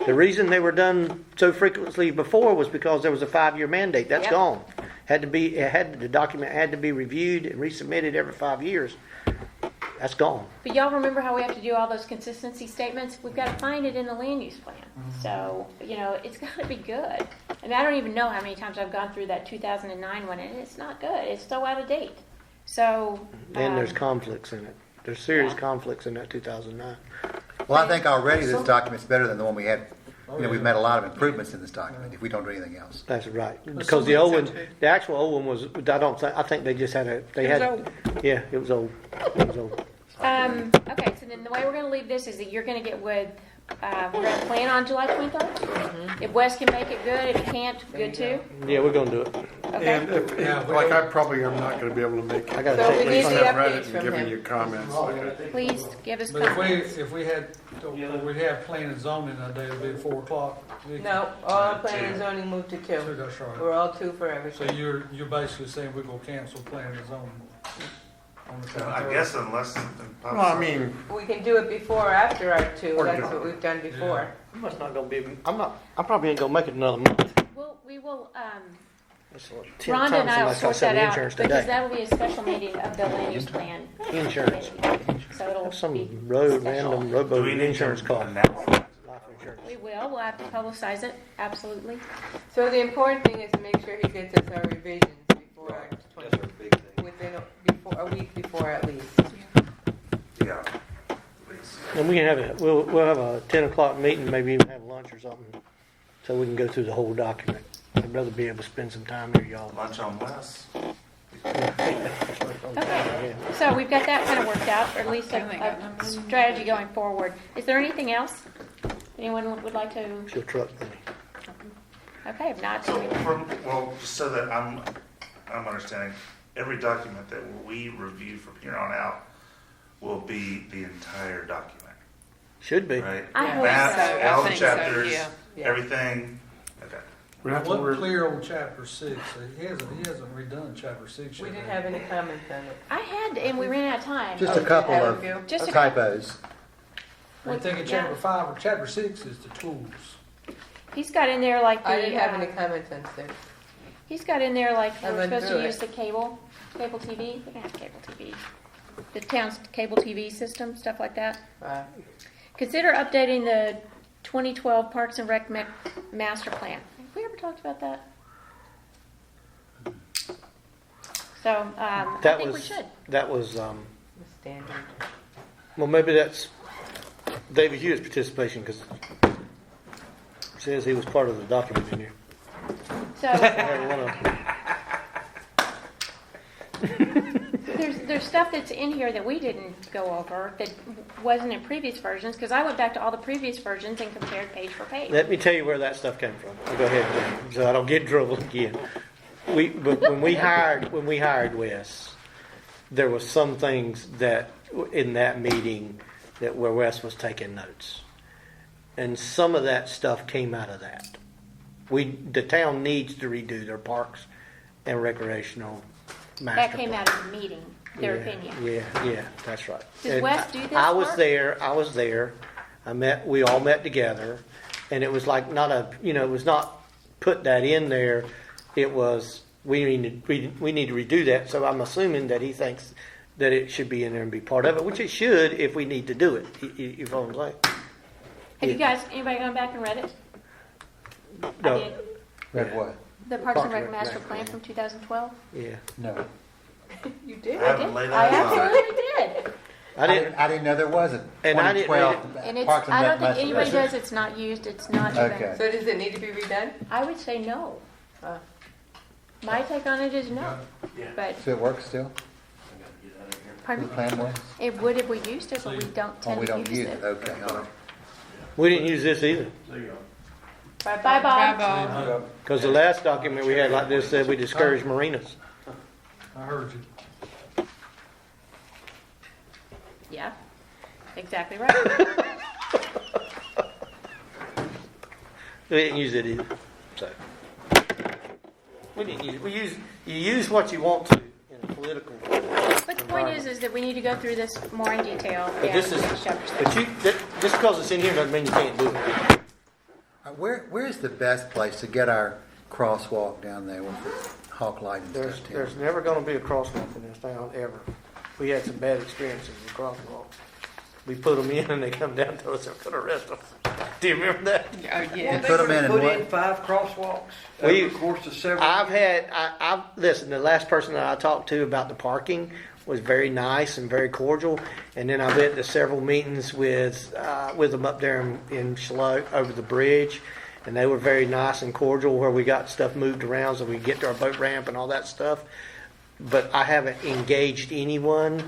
The reason they were done so frequently before was because there was a 5-year mandate. That's Yep. gone. The document had to be reviewed and resubmitted every 5 years. That's gone. But y'all remember how we have to do all those consistency statements? We've got to find it in the land use plan. So, you know, it's got to be good. And I don't even know how many times I've gone through that 2009 one, and it's not good. It's so out of date. So. And there's um, conflicts in it. There's serious Yeah. conflicts in that 2009. Well, I think already this document's better than the one we had. Oh, You know, we've yeah. made a lot of improvements in this document if we don't do anything else. That's right. But Because the some old one, things have the actual old one was, I think they just had It was old. Yeah, it was old. It was old. Okay, so then the way we're going to leave this is that you're going to get with, we're going to plan on July 23rd. If Wes can make it good, if he can't, good too. Yeah, we're going to do it. Okay. And if, Yeah, we like, don't- I probably am not gonna be able to make I it. gotta So take we need Based the on Reddit updates and from giving him. you comments. Please give us But if comments. we had, we'd have planning and zoning that day, it'd be at 4 o'clock. No, all planning and zoning moved to So 2. that's right. We're all 2 for So everything. you're basically saying we're gonna cancel planning and zoning on the I 23rd? guess unless. Well, I mean, We can do it before or after our 2. Or That's do- what we've done before. I'm just not going to be, I probably ain't going to make it another month. We will, That's what, 10 Rhonda and times I will somebody sort said that out, insurance because today. that'll be a special meeting of the land use plan. Insurance. committee. So it'll Have some be road, special. random Do robo we need insurance to call. announce that? Life insurance. We will, we'll have to publicize it, absolutely. So the important thing is to make sure he gets us our revisions before our That's our big thing. within a week before at least. Yeah, please. And we can we'll have a 10 o'clock meeting, maybe even have lunch or something, so we can go through the whole document. I'd rather be able to spend some time here, y'all. Lunch on Wes. Okay, so we've got that kind of worked out, or at least a strategy going forward. Is there anything else anyone would like to, She'll truck me. okay, if not, So well, just so that I'm understanding, every document that we review from here on out will be the entire document, Should be. right? I hope Maps, so. I all the think so, chapters, yeah. Yeah. everything. Okay. we I have to wasn't worry. clear on chapter 6. He hasn't redone chapter 6 yet. We didn't have any comments on it. I had, and we ran out of time. Just Oh, a couple have of you? Just a- typos. I'm thinking Yeah. chapter 5 or chapter 6 is the tools. He's got in there like the, I didn't have any comments on 6. he's got in there like I we're went supposed through to it. use the cable TV. We don't have cable TV. The town's cable TV system, stuff like that. Consider updating the 2012 Parks and Rec master plan. Have we ever talked about that? So, I That think we was, should. that was, The standard. well, maybe that's David Hewitt's participation, because it says he was part of the document in here. So, Every one of them. there's stuff that's in here that we didn't go over that wasn't in previous versions, because I went back to all the previous versions and compared page for page. Let me tell you where that stuff came from. Go ahead, Jim, so I don't get in trouble again. But when we hired Wes, there was some things that in that meeting that where Wes was taking notes, and some of that stuff came out of that. The town needs to redo their parks and recreational master That came plan. out of the meeting, their Yeah, opinion. Yeah, that's right. Does And Wes do this I was work? there. We all met together, and it was like not it was not put that in there. It was, we need to redo that. So I'm assuming that he thinks that it should be in there and be part of it, which it should if we need to do it. You follow what I'm saying? Have you guys, anybody gone back and read it? No. I did. Read what? The Parks and Rec Master Plan from 2012? Yeah. No. You did? I haven't laid I that aside. absolutely did. I didn't know there was a And I didn't 2012 And it's, Parks and I Rec don't think Master anybody Plan. does, it's not used, it's not. Okay. So does it need to be redone? I would say no. My take on it is no. But, So it works still? pardon The me? plan works? It would if we used it, but we don't Oh, tend we to don't use use it, it. okay. all right. We didn't use this either. Bye, Bye, Bob. Bob. Because the last document we had like this said we discourage marinas. I heard you. Yeah, exactly right. We didn't use it either. So we didn't use it. You use what you want to in a political. But the point is that we need to go through this more in detail. But this and is, chapter but six. just because it's in here doesn't mean you can't do it. Where's the best place to get our crosswalk down there with the hawk light and stuff? Tim? There's never going to be a crosswalk in this town ever. We had some bad experiences with crosswalks. We put them in and they come down to us and put arrest us. Do you remember that? Oh, yeah. Put 'em in and Put what? in 5 crosswalks over We- the course of several I've years. had, listen, the last person that I talked to about the parking was very nice and very cordial. And then I went to several meetings with them up there in Shiloh over the bridge. And they were very nice and cordial where we got stuff moved around so we could get to our boat ramp and all that stuff. But I haven't engaged anyone.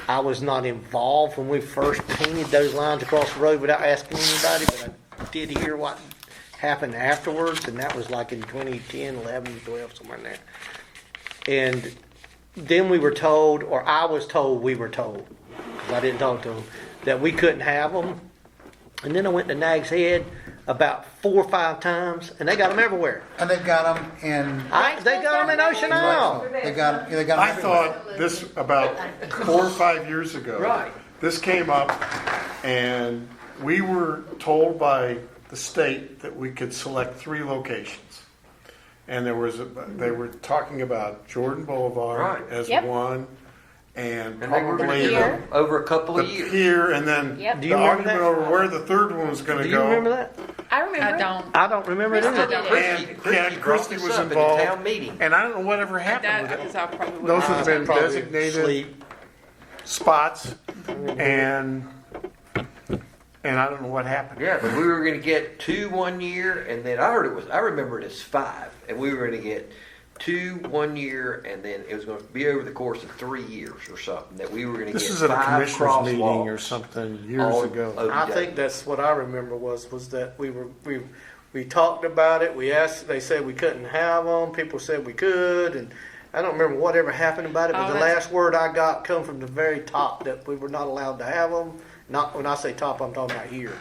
I was not involved when we first painted those lines across the road without asking anybody, but I did hear what happened afterwards, and that was like in 2010, 11, 12, somewhere in there. And then we were told, or I was told we were told, because I didn't talk to them, that we couldn't have them. And then I went to Nag's Head about 4 or 5 times, and they got them everywhere. And they've got them in. They got them in Ocean Isle. They got them. I everywhere. thought this about 4 or 5 years ago. Right. This came up, and we were told by the state that we could select 3 locations. And they were talking about Jordan Boulevard Right. as Yep. one, and And they were going probably to do Here. them over a couple the of years. pier, and then Yep. Do you the remember argument that? over where the third one was going to Do go. you remember that? I remember. I it. don't. I don't remember it Christy either. did it. And brought Christie this was up at the involved, town meeting. and I don't know whatever happened That with it. is our probably. Those have been Probably designated sleep. spots, and I don't know what happened. Yeah, but we were going to get 2 1 year, and then I remember it as 5, and we were going to get 2 1 year, and then it was going to be over the course of 3 years or something that we were going to This get is at a 5 commissioners meeting or crosswalks something years all ago. over I the think day. that's what I remember was that we talked about it. We asked. They said we couldn't have them. People said we could, and I don't remember whatever happened about it. But Oh, the that's- last word I got come from the very top that we were not allowed to have them. Not when I say top, I'm talking about here.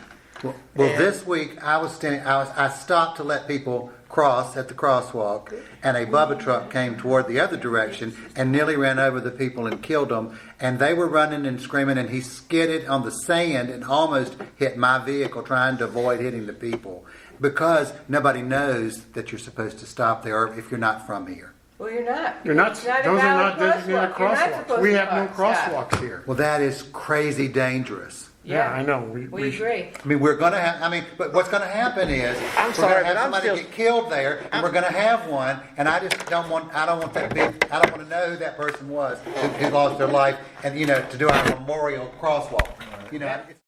Well, And- this week I was standing. I stopped to let people cross at the crosswalk, and a Bubba truck came toward the other direction and nearly ran over the people and killed them. And they were running and screaming, and he skidded on the sand and almost hit my vehicle, trying to avoid hitting the people because nobody knows that you're supposed to stop there if you're not from here. Well, you're not. You're not. It's not a Those are valid not designated You're not crosswalks. supposed We to have no stop. crosswalks here. Well, that is crazy dangerous. Yeah, I know. We agree. I mean, we're going to have. I mean, but what's going to happen is I'm we're sorry, going to have but I'm somebody still- get killed there, and we're going to have one. And I just don't want. I don't want that big. I don't want to know who that person was who lost their life, and to do our memorial crosswalk. It's